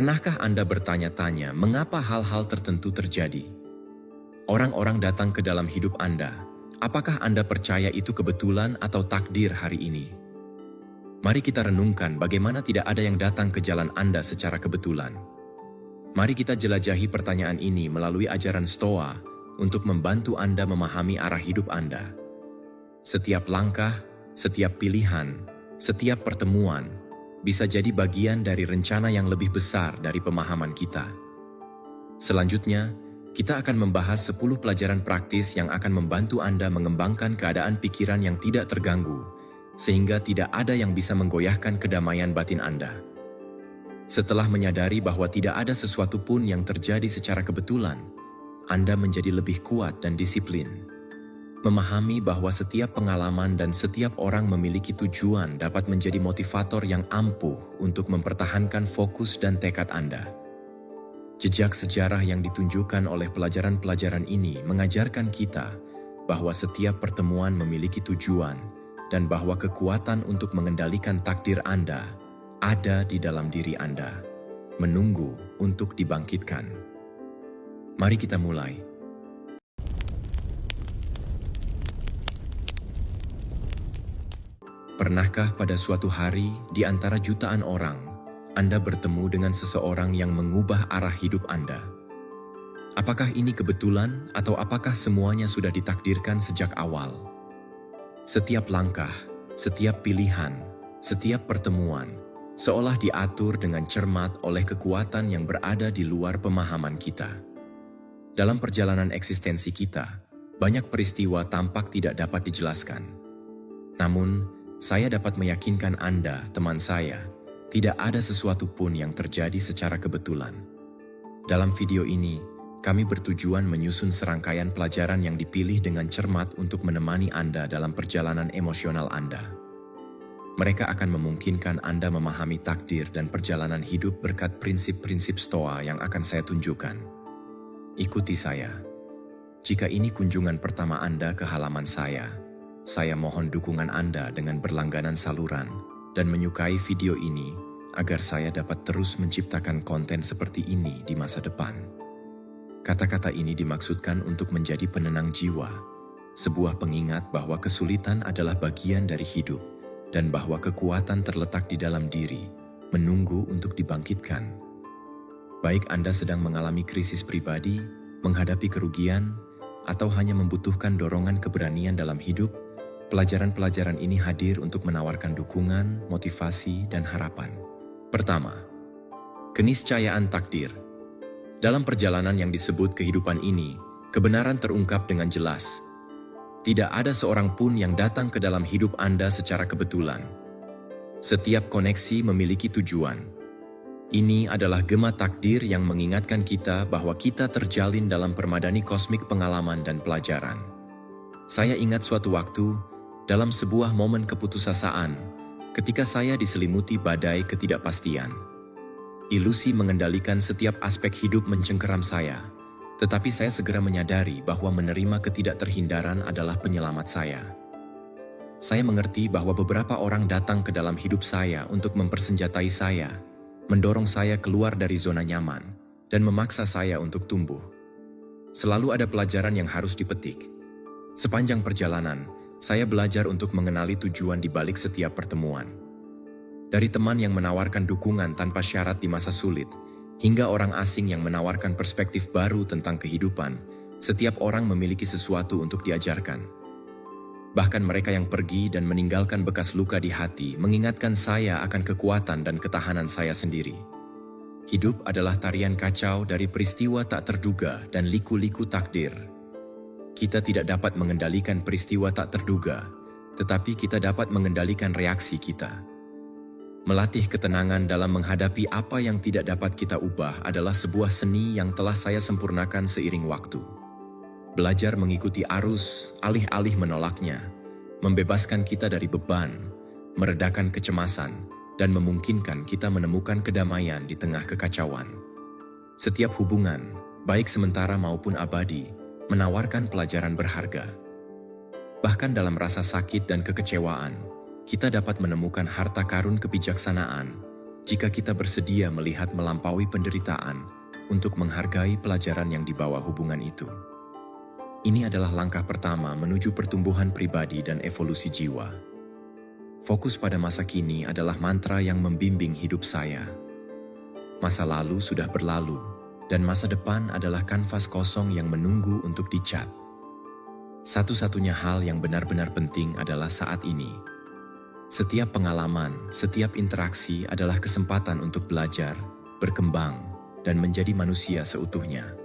Pernahkah Anda bertanya-tanya mengapa hal-hal tertentu terjadi? Orang-orang datang ke dalam hidup Anda. Apakah Anda percaya itu kebetulan atau takdir hari ini? Mari kita renungkan bagaimana tidak ada yang datang ke jalan Anda secara kebetulan. Mari kita jelajahi pertanyaan ini melalui ajaran Stoa untuk membantu Anda memahami arah hidup Anda. Setiap langkah, setiap pilihan, setiap pertemuan bisa jadi bagian dari rencana yang lebih besar dari pemahaman kita. Selanjutnya, kita akan membahas 10 pelajaran praktis yang akan membantu Anda mengembangkan keadaan pikiran yang tidak terganggu, sehingga tidak ada yang bisa menggoyahkan kedamaian batin Anda. Setelah menyadari bahwa tidak ada sesuatu pun yang terjadi secara kebetulan, Anda menjadi lebih kuat dan disiplin. Memahami bahwa setiap pengalaman dan setiap orang memiliki tujuan dapat menjadi motivator yang ampuh untuk mempertahankan fokus dan tekad Anda. Jejak sejarah yang ditunjukkan oleh pelajaran-pelajaran ini mengajarkan kita bahwa setiap pertemuan memiliki tujuan dan bahwa kekuatan untuk mengendalikan takdir Anda ada di dalam diri Anda, menunggu untuk dibangkitkan. Mari kita mulai. Pernahkah pada suatu hari di antara jutaan orang, Anda bertemu dengan seseorang yang mengubah arah hidup Anda? Apakah ini kebetulan atau apakah semuanya sudah ditakdirkan sejak awal? Setiap langkah, setiap pilihan, setiap pertemuan, seolah diatur dengan cermat oleh kekuatan yang berada di luar pemahaman kita. Dalam perjalanan eksistensi kita, banyak peristiwa tampak tidak dapat dijelaskan. Namun, saya dapat meyakinkan Anda, teman saya, tidak ada sesuatu pun yang terjadi secara kebetulan. Dalam video ini, kami bertujuan menyusun serangkaian pelajaran yang dipilih dengan cermat untuk menemani Anda dalam perjalanan emosional Anda. Mereka akan memungkinkan Anda memahami takdir dan perjalanan hidup berkat prinsip-prinsip Stoa yang akan saya tunjukkan. Ikuti saya. Jika ini kunjungan pertama Anda ke halaman saya mohon dukungan Anda dengan berlangganan saluran dan menyukai video ini agar saya dapat terus menciptakan konten seperti ini di masa depan. Kata-kata ini dimaksudkan untuk menjadi penenang jiwa, sebuah pengingat bahwa kesulitan adalah bagian dari hidup dan bahwa kekuatan terletak di dalam diri, menunggu untuk dibangkitkan. Baik Anda sedang mengalami krisis pribadi, menghadapi kerugian, atau hanya membutuhkan dorongan keberanian dalam hidup, pelajaran-pelajaran ini hadir untuk menawarkan dukungan, motivasi, dan harapan. Pertama, keniscayaan takdir. Dalam perjalanan yang disebut kehidupan ini, kebenaran terungkap dengan jelas. Tidak ada seorang pun yang datang ke dalam hidup Anda secara kebetulan. Setiap koneksi memiliki tujuan. Ini adalah gema takdir yang mengingatkan kita bahwa kita terjalin dalam permadani kosmik pengalaman dan pelajaran. Saya ingat suatu waktu, dalam sebuah momen keputusasaan, ketika saya diselimuti badai ketidakpastian. Ilusi mengendalikan setiap aspek hidup mencengkeram saya, tetapi saya segera menyadari bahwa menerima ketidakterhindaran adalah penyelamat saya. Saya mengerti bahwa beberapa orang datang ke dalam hidup saya untuk mempersenjatai saya, mendorong saya keluar dari zona nyaman, dan memaksa saya untuk tumbuh. Selalu ada pelajaran yang harus dipetik. Sepanjang perjalanan, saya belajar untuk mengenali tujuan di balik setiap pertemuan. Dari teman yang menawarkan dukungan tanpa syarat di masa sulit, hingga orang asing yang menawarkan perspektif baru tentang kehidupan, setiap orang memiliki sesuatu untuk diajarkan. Bahkan mereka yang pergi dan meninggalkan bekas luka di hati mengingatkan saya akan kekuatan dan ketahanan saya sendiri. Hidup adalah tarian kacau dari peristiwa tak terduga dan liku-liku takdir. Kita tidak dapat mengendalikan peristiwa tak terduga, tetapi kita dapat mengendalikan reaksi kita. Melatih ketenangan dalam menghadapi apa yang tidak dapat kita ubah adalah sebuah seni yang telah saya sempurnakan seiring waktu. Belajar mengikuti arus, alih-alih menolaknya, membebaskan kita dari beban, meredakan kecemasan, dan memungkinkan kita menemukan kedamaian di tengah kekacauan. Setiap hubungan, baik sementara maupun abadi, menawarkan pelajaran berharga. Bahkan dalam rasa sakit dan kekecewaan, kita dapat menemukan harta karun kebijaksanaan, jika kita bersedia melihat melampaui penderitaan untuk menghargai pelajaran yang dibawa hubungan itu. Ini adalah langkah pertama menuju pertumbuhan pribadi dan evolusi jiwa. Fokus pada masa kini adalah mantra yang membimbing hidup saya. Masa lalu sudah berlalu, dan masa depan adalah kanvas kosong yang menunggu untuk dicat. Satu-satunya hal yang benar-benar penting adalah saat ini. Setiap pengalaman, setiap interaksi adalah kesempatan untuk belajar, berkembang, dan menjadi manusia seutuhnya.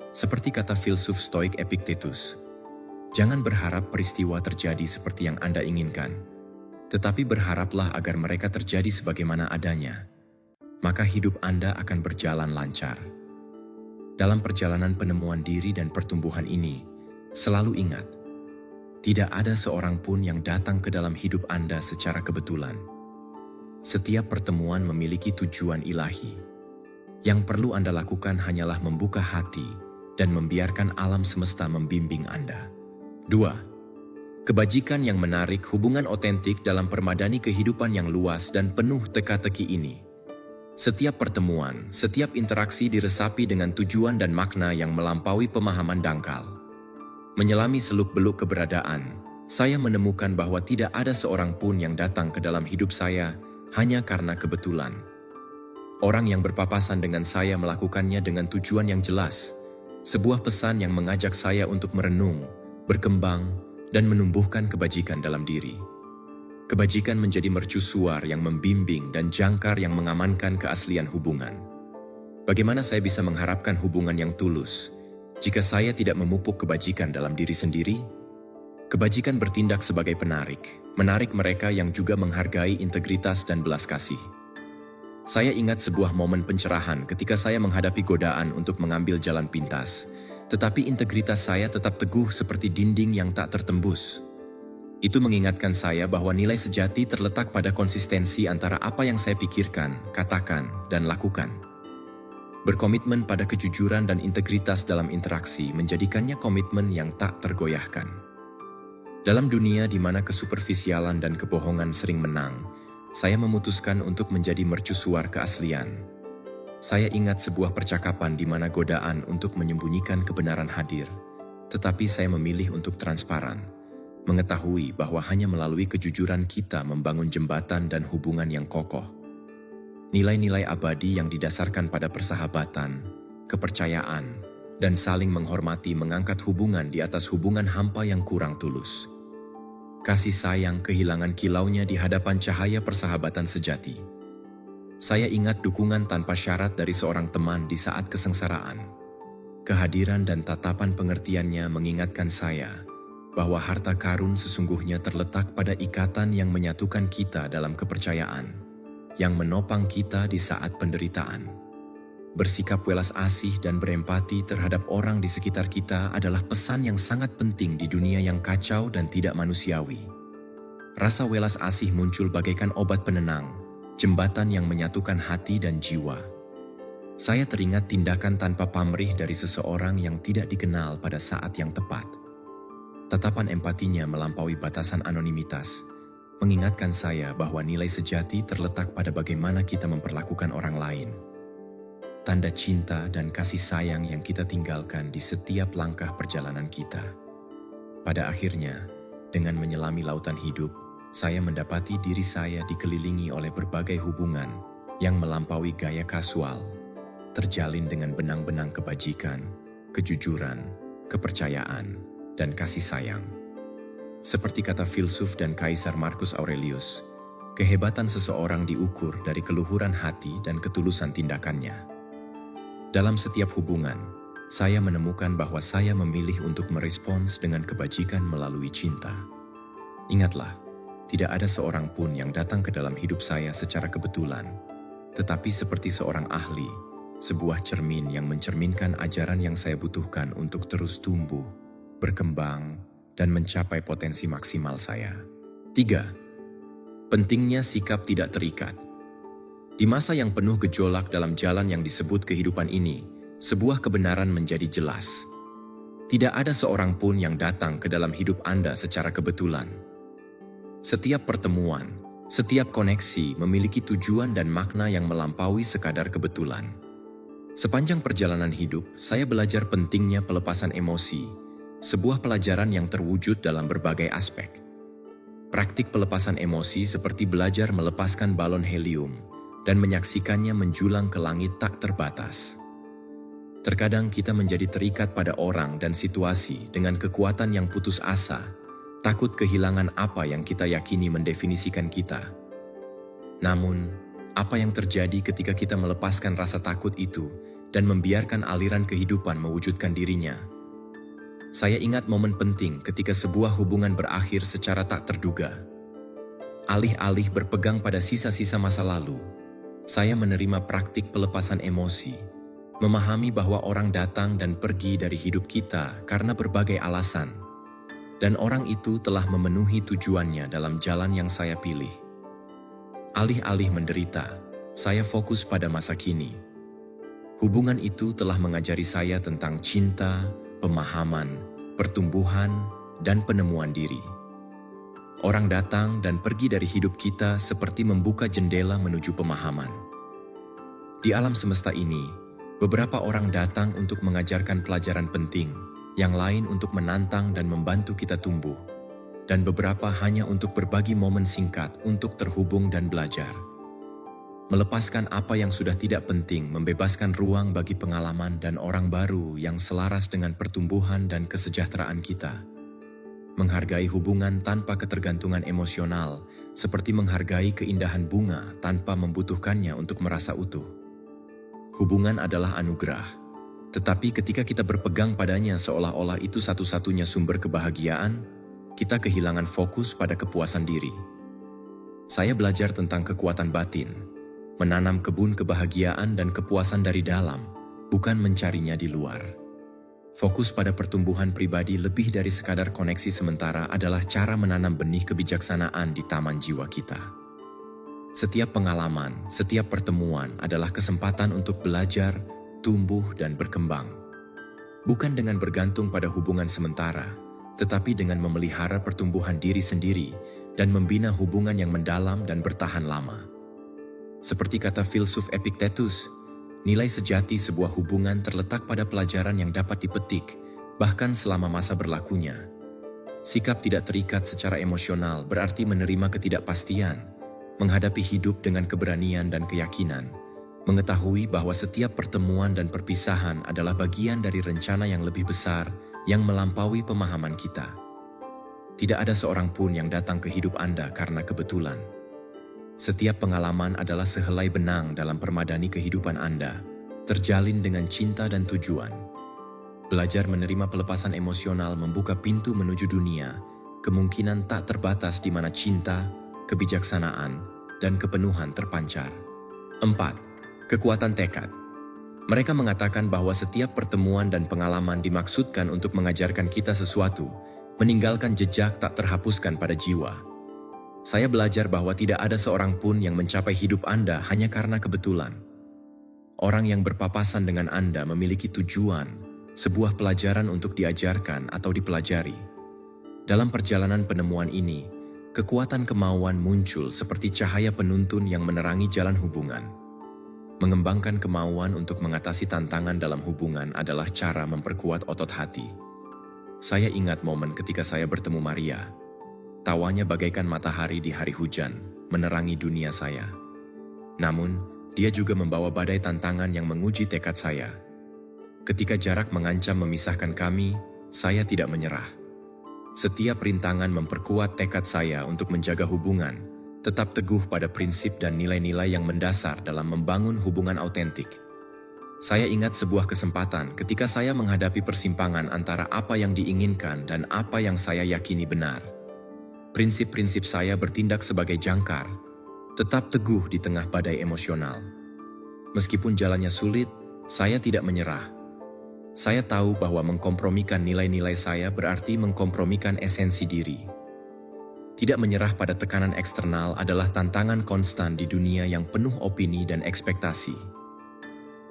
Seperti kata filsuf Stoik Epictetus, jangan berharap peristiwa terjadi seperti yang Anda inginkan, tetapi berharaplah agar mereka terjadi sebagaimana adanya. Maka hidup Anda akan berjalan lancar. Dalam perjalanan penemuan diri dan pertumbuhan ini, selalu ingat, tidak ada seorang pun yang datang ke dalam hidup Anda secara kebetulan. Setiap pertemuan memiliki tujuan ilahi. Yang perlu Anda lakukan hanyalah membuka hati dan membiarkan alam semesta membimbing Anda. 2. Kebajikan yang menarik hubungan otentik dalam permadani kehidupan yang luas dan penuh teka-teki ini. Setiap pertemuan, setiap interaksi diresapi dengan tujuan dan makna yang melampaui pemahaman dangkal. Menyelami seluk-beluk keberadaan, saya menemukan bahwa tidak ada seorang pun yang datang ke dalam hidup saya hanya karena kebetulan. Orang yang berpapasan dengan saya melakukannya dengan tujuan yang jelas, sebuah pesan yang mengajak saya untuk merenung, berkembang, dan menumbuhkan kebajikan dalam diri. Kebajikan menjadi mercusuar yang membimbing dan jangkar yang mengamankan keaslian hubungan. Bagaimana saya bisa mengharapkan hubungan yang tulus jika saya tidak memupuk kebajikan dalam diri sendiri? Kebajikan bertindak sebagai penarik, menarik mereka yang juga menghargai integritas dan belas kasih. Saya ingat sebuah momen pencerahan ketika saya menghadapi godaan untuk mengambil jalan pintas, tetapi integritas saya tetap teguh seperti dinding yang tak tertembus. Itu mengingatkan saya bahwa nilai sejati terletak pada konsistensi antara apa yang saya pikirkan, katakan, dan lakukan. Berkomitmen pada kejujuran dan integritas dalam interaksi menjadikannya komitmen yang tak tergoyahkan. Dalam dunia di mana kesuperficialan dan kebohongan sering menang, saya memutuskan untuk menjadi mercusuar keaslian. Saya ingat sebuah percakapan di mana godaan untuk menyembunyikan kebenaran hadir, tetapi saya memilih untuk transparan, mengetahui bahwa hanya melalui kejujuran kita membangun jembatan dan hubungan yang kokoh. Nilai-nilai abadi yang didasarkan pada persahabatan, kepercayaan, dan saling menghormati mengangkat hubungan di atas hubungan hampa yang kurang tulus. Kasih sayang kehilangan kilaunya di hadapan cahaya persahabatan sejati. Saya ingat dukungan tanpa syarat dari seorang teman di saat kesengsaraan. Kehadiran dan tatapan pengertiannya mengingatkan saya bahwa harta karun sesungguhnya terletak pada ikatan yang menyatukan kita dalam kepercayaan, yang menopang kita di saat penderitaan. Bersikap welas asih dan berempati terhadap orang di sekitar kita adalah pesan yang sangat penting di dunia yang kacau dan tidak manusiawi. Rasa welas asih muncul bagaikan obat penenang, jembatan yang menyatukan hati dan jiwa. Saya teringat tindakan tanpa pamrih dari seseorang yang tidak dikenal pada saat yang tepat. Tatapan empatinya melampaui batasan anonimitas, mengingatkan saya bahwa nilai sejati terletak pada bagaimana kita memperlakukan orang lain. Tanda cinta dan kasih sayang yang kita tinggalkan di setiap langkah perjalanan kita. Pada akhirnya, dengan menyelami lautan hidup, saya mendapati diri saya dikelilingi oleh berbagai hubungan yang melampaui gaya kasual, terjalin dengan benang-benang kebajikan, kejujuran, kepercayaan, dan kasih sayang. Seperti kata filsuf dan kaisar Marcus Aurelius, kehebatan seseorang diukur dari keluhuran hati dan ketulusan tindakannya. Dalam setiap hubungan, saya menemukan bahwa saya memilih untuk merespons dengan kebajikan melalui cinta. Ingatlah, tidak ada seorang pun yang datang ke dalam hidup saya secara kebetulan, tetapi seperti seorang ahli, sebuah cermin yang mencerminkan ajaran yang saya butuhkan untuk terus tumbuh, berkembang, dan mencapai potensi maksimal saya. 3. Pentingnya sikap tidak terikat. Di masa yang penuh gejolak dalam jalan yang disebut kehidupan ini, sebuah kebenaran menjadi jelas. Tidak ada seorang pun yang datang ke dalam hidup Anda secara kebetulan. Setiap pertemuan, Setiap koneksi memiliki tujuan dan makna yang melampaui sekadar kebetulan. Sepanjang perjalanan hidup, saya belajar pentingnya pelepasan emosi, sebuah pelajaran yang terwujud dalam berbagai aspek. Praktik pelepasan emosi seperti belajar melepaskan balon helium dan menyaksikannya menjulang ke langit tak terbatas. Terkadang kita menjadi terikat pada orang dan situasi dengan kekuatan yang putus asa, takut kehilangan apa yang kita yakini mendefinisikan kita. Namun, apa yang terjadi ketika kita melepaskan rasa takut itu dan membiarkan aliran kehidupan mewujudkan dirinya? Saya ingat momen penting ketika sebuah hubungan berakhir secara tak terduga. Alih-alih berpegang pada sisa-sisa masa lalu, saya menerima praktik pelepasan emosi, memahami bahwa orang datang dan pergi dari hidup kita karena berbagai alasan, dan orang itu telah memenuhi tujuannya dalam jalan yang saya pilih. Alih-alih menderita, saya fokus pada masa kini. Hubungan itu telah mengajari saya tentang cinta, pemahaman, pertumbuhan, dan penemuan diri. Orang datang dan pergi dari hidup kita seperti membuka jendela menuju pemahaman. Di alam semesta ini, beberapa orang datang untuk mengajarkan pelajaran penting, yang lain untuk menantang dan membantu kita tumbuh, dan beberapa hanya untuk berbagi momen singkat untuk terhubung dan belajar. Melepaskan apa yang sudah tidak penting membebaskan ruang bagi pengalaman dan orang baru yang selaras dengan pertumbuhan dan kesejahteraan kita. Menghargai hubungan tanpa ketergantungan emosional, seperti menghargai keindahan bunga tanpa membutuhkannya untuk merasa utuh. Hubungan adalah anugerah. Tetapi ketika kita berpegang padanya seolah-olah itu satu-satunya sumber kebahagiaan, kita kehilangan fokus pada kepuasan diri. Saya belajar tentang kekuatan batin, menanam kebun kebahagiaan dan kepuasan dari dalam, bukan mencarinya di luar. Fokus pada pertumbuhan pribadi lebih dari sekadar koneksi sementara adalah cara menanam benih kebijaksanaan di taman jiwa kita. Setiap pengalaman, setiap pertemuan adalah kesempatan untuk belajar, tumbuh dan berkembang. Bukan dengan bergantung pada hubungan sementara, tetapi dengan memelihara pertumbuhan diri sendiri dan membina hubungan yang mendalam dan bertahan lama. Seperti kata filsuf Epictetus, nilai sejati sebuah hubungan terletak pada pelajaran yang dapat dipetik, bahkan selama masa berlakunya. Sikap tidak terikat secara emosional berarti menerima ketidakpastian, menghadapi hidup dengan keberanian dan keyakinan, mengetahui bahwa setiap pertemuan dan perpisahan adalah bagian dari rencana yang lebih besar yang melampaui pemahaman kita. Tidak ada seorang pun yang datang ke hidup Anda karena kebetulan. Setiap pengalaman adalah sehelai benang dalam permadani kehidupan Anda, terjalin dengan cinta dan tujuan. Belajar menerima pelepasan emosional membuka pintu menuju dunia, kemungkinan tak terbatas di mana cinta, kebijaksanaan, dan kepenuhan terpancar. 4. Kekuatan tekad. Mereka mengatakan bahwa setiap pertemuan dan pengalaman dimaksudkan untuk mengajarkan kita sesuatu, meninggalkan jejak tak terhapuskan pada jiwa. Saya belajar bahwa tidak ada seorang pun yang mencapai hidup Anda hanya karena kebetulan. Orang yang berpapasan dengan Anda memiliki tujuan, sebuah pelajaran untuk diajarkan atau dipelajari. Dalam perjalanan penemuan ini, kekuatan kemauan muncul seperti cahaya penuntun yang menerangi jalan hubungan. Mengembangkan kemauan untuk mengatasi tantangan dalam hubungan adalah cara memperkuat otot hati. Saya ingat momen ketika saya bertemu Maria. Tawanya bagaikan matahari di hari hujan, menerangi dunia saya. Namun, dia juga membawa badai tantangan yang menguji tekad saya. Ketika jarak mengancam memisahkan kami, saya tidak menyerah. Setiap rintangan memperkuat tekad saya untuk menjaga hubungan, tetap teguh pada prinsip dan nilai-nilai yang mendasar dalam membangun hubungan autentik. Saya ingat sebuah kesempatan ketika saya menghadapi persimpangan antara apa yang diinginkan dan apa yang saya yakini benar. Prinsip-prinsip saya bertindak sebagai jangkar, tetap teguh di tengah badai emosional. Meskipun jalannya sulit, saya tidak menyerah. Saya tahu bahwa mengkompromikan nilai-nilai saya berarti mengkompromikan esensi diri. Tidak menyerah pada tekanan eksternal adalah tantangan konstan di dunia yang penuh opini dan ekspektasi.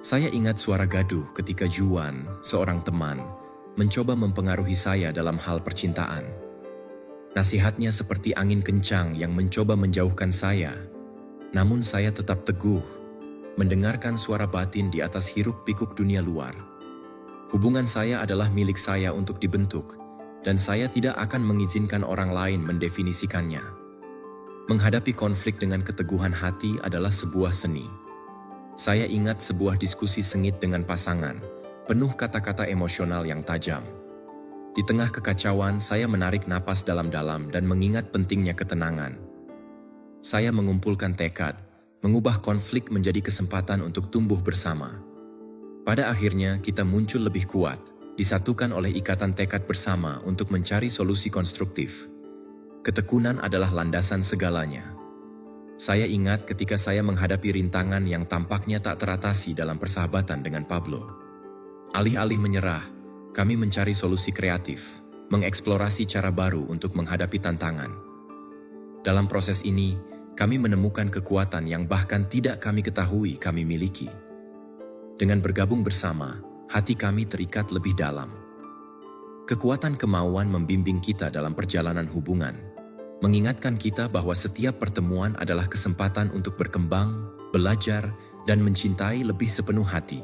Saya ingat suara gaduh ketika Juan, seorang teman, mencoba mempengaruhi saya dalam hal percintaan. Nasihatnya seperti angin kencang yang mencoba menjauhkan saya, namun saya tetap teguh, mendengarkan suara batin di atas hiruk-pikuk dunia luar. Hubungan saya adalah milik saya untuk dibentuk, dan saya tidak akan mengizinkan orang lain mendefinisikannya. Menghadapi konflik dengan keteguhan hati adalah sebuah seni. Saya ingat sebuah diskusi sengit dengan pasangan, penuh kata-kata emosional yang tajam. Di tengah kekacauan, saya menarik napas dalam-dalam dan mengingat pentingnya ketenangan. Saya mengumpulkan tekad, mengubah konflik menjadi kesempatan untuk tumbuh bersama. Pada akhirnya, kita muncul lebih kuat, disatukan oleh ikatan tekad bersama untuk mencari solusi konstruktif. Ketekunan adalah landasan segalanya. Saya ingat ketika saya menghadapi rintangan yang tampaknya tak teratasi dalam persahabatan dengan Pablo. Alih-alih menyerah, kami mencari solusi kreatif, mengeksplorasi cara baru untuk menghadapi tantangan. Dalam proses ini, kami menemukan kekuatan yang bahkan tidak kami ketahui kami miliki. Dengan bergabung bersama, hati kami terikat lebih dalam. Kekuatan kemauan membimbing kita dalam perjalanan hubungan, mengingatkan kita bahwa setiap pertemuan adalah kesempatan untuk berkembang, belajar, dan mencintai lebih sepenuh hati.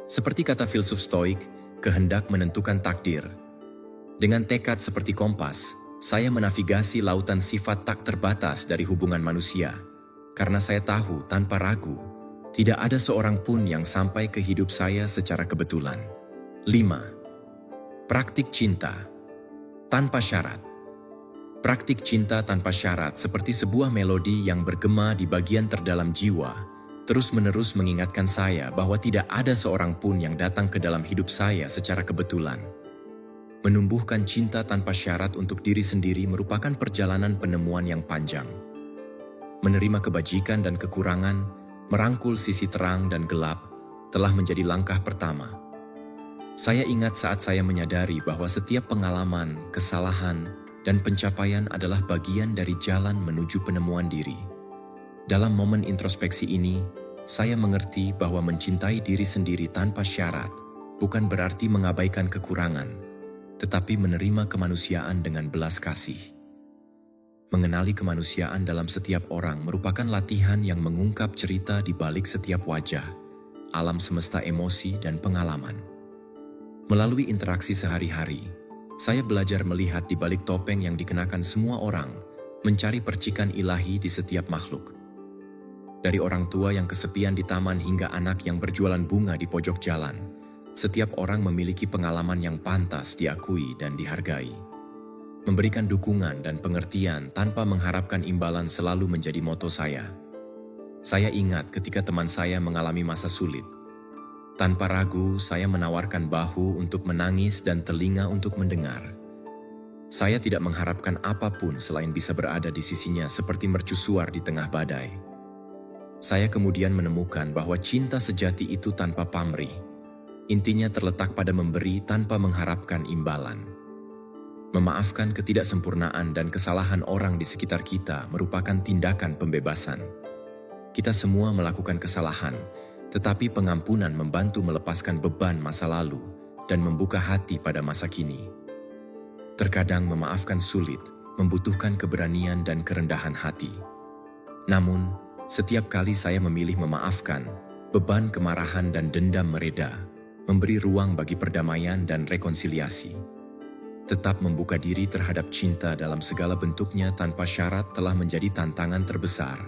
Seperti kata filsuf Stoik, kehendak menentukan takdir. Dengan tekad seperti kompas, saya menavigasi lautan sifat tak terbatas dari hubungan manusia, karena saya tahu tanpa ragu, tidak ada seorang pun yang sampai ke hidup saya secara kebetulan. 5. Praktik cinta tanpa syarat. Praktik cinta tanpa syarat seperti sebuah melodi yang bergema di bagian terdalam jiwa, terus-menerus mengingatkan saya bahwa tidak ada seorang pun yang datang ke dalam hidup saya secara kebetulan. Menumbuhkan cinta tanpa syarat untuk diri sendiri merupakan perjalanan penemuan yang panjang. Menerima kebajikan dan kekurangan, merangkul sisi terang dan gelap, telah menjadi langkah pertama. Saya ingat saat saya menyadari bahwa setiap pengalaman, kesalahan, dan pencapaian adalah bagian dari jalan menuju penemuan diri. Dalam momen introspeksi ini, saya mengerti bahwa mencintai diri sendiri tanpa syarat bukan berarti mengabaikan kekurangan, tetapi menerima kemanusiaan dengan belas kasih. Mengenali kemanusiaan dalam setiap orang merupakan latihan yang mengungkap cerita di balik setiap wajah, alam semesta emosi dan pengalaman. Melalui interaksi sehari-hari, saya belajar melihat di balik topeng yang dikenakan semua orang, mencari percikan ilahi di setiap makhluk. Dari orang tua yang kesepian di taman hingga anak yang berjualan bunga di pojok jalan, setiap orang memiliki pengalaman yang pantas diakui dan dihargai. Memberikan dukungan dan pengertian tanpa mengharapkan imbalan selalu menjadi moto saya. Saya ingat ketika teman saya mengalami masa sulit. Tanpa ragu, saya menawarkan bahu untuk menangis dan telinga untuk mendengar. Saya tidak mengharapkan apapun selain bisa berada di sisinya seperti mercusuar di tengah badai. Saya kemudian menemukan bahwa cinta sejati itu tanpa pamrih. Intinya terletak pada memberi tanpa mengharapkan imbalan. Memaafkan ketidaksempurnaan dan kesalahan orang di sekitar kita merupakan tindakan pembebasan. Kita semua melakukan kesalahan, tetapi pengampunan membantu melepaskan beban masa lalu dan membuka hati pada masa kini. Terkadang memaafkan sulit, membutuhkan keberanian dan kerendahan hati. Namun, setiap kali saya memilih memaafkan, beban kemarahan dan dendam mereda, memberi ruang bagi perdamaian dan rekonsiliasi. Tetap membuka diri terhadap cinta dalam segala bentuknya tanpa syarat telah menjadi tantangan terbesar.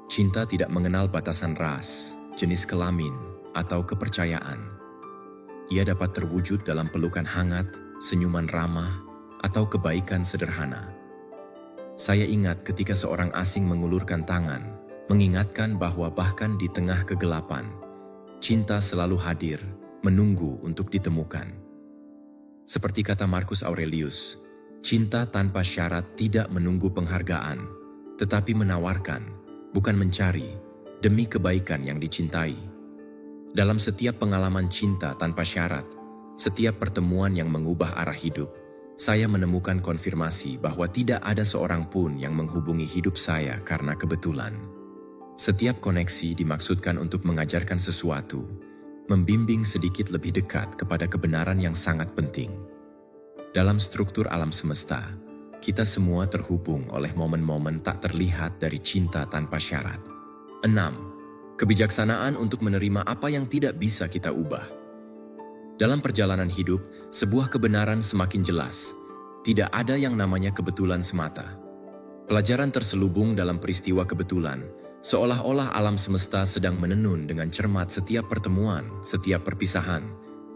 Cinta tidak mengenal batasan ras, jenis kelamin, atau kepercayaan. Ia dapat terwujud dalam pelukan hangat, senyuman ramah, atau kebaikan sederhana. Saya ingat ketika seorang asing mengulurkan tangan, mengingatkan bahwa bahkan di tengah kegelapan, cinta selalu hadir, menunggu untuk ditemukan. Seperti kata Marcus Aurelius, cinta tanpa syarat tidak menunggu penghargaan, tetapi menawarkan, bukan mencari, demi kebaikan yang dicintai. Dalam setiap pengalaman cinta tanpa syarat, setiap pertemuan yang mengubah arah hidup, saya menemukan konfirmasi bahwa tidak ada seorang pun yang menghubungi hidup saya karena kebetulan. Setiap koneksi dimaksudkan untuk mengajarkan sesuatu, membimbing sedikit lebih dekat kepada kebenaran yang sangat penting. Dalam struktur alam semesta, kita semua terhubung oleh momen-momen tak terlihat dari cinta tanpa syarat. 6. Kebijaksanaan untuk menerima apa yang tidak bisa kita ubah. Dalam perjalanan hidup, sebuah kebenaran semakin jelas. Tidak ada yang namanya kebetulan semata. Pelajaran terselubung dalam peristiwa kebetulan, seolah-olah alam semesta sedang menenun dengan cermat setiap pertemuan, setiap perpisahan,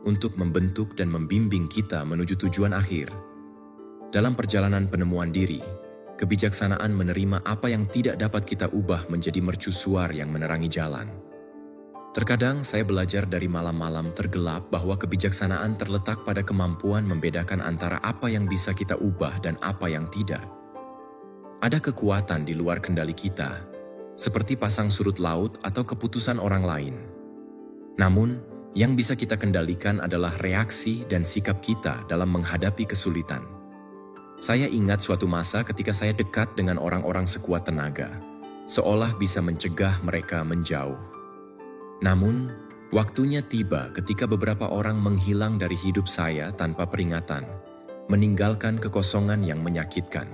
untuk membentuk dan membimbing kita menuju tujuan akhir. Dalam perjalanan penemuan diri, kebijaksanaan menerima apa yang tidak dapat kita ubah menjadi mercusuar yang menerangi jalan. Terkadang saya belajar dari malam-malam tergelap bahwa kebijaksanaan terletak pada kemampuan membedakan antara apa yang bisa kita ubah dan apa yang tidak. Ada kekuatan di luar kendali kita, seperti pasang surut laut atau keputusan orang lain. Namun, yang bisa kita kendalikan adalah reaksi dan sikap kita dalam menghadapi kesulitan. Saya ingat suatu masa ketika saya dekat dengan orang-orang sekuat tenaga, seolah bisa mencegah mereka menjauh. Namun, waktunya tiba ketika beberapa orang menghilang dari hidup saya tanpa peringatan, meninggalkan kekosongan yang menyakitkan.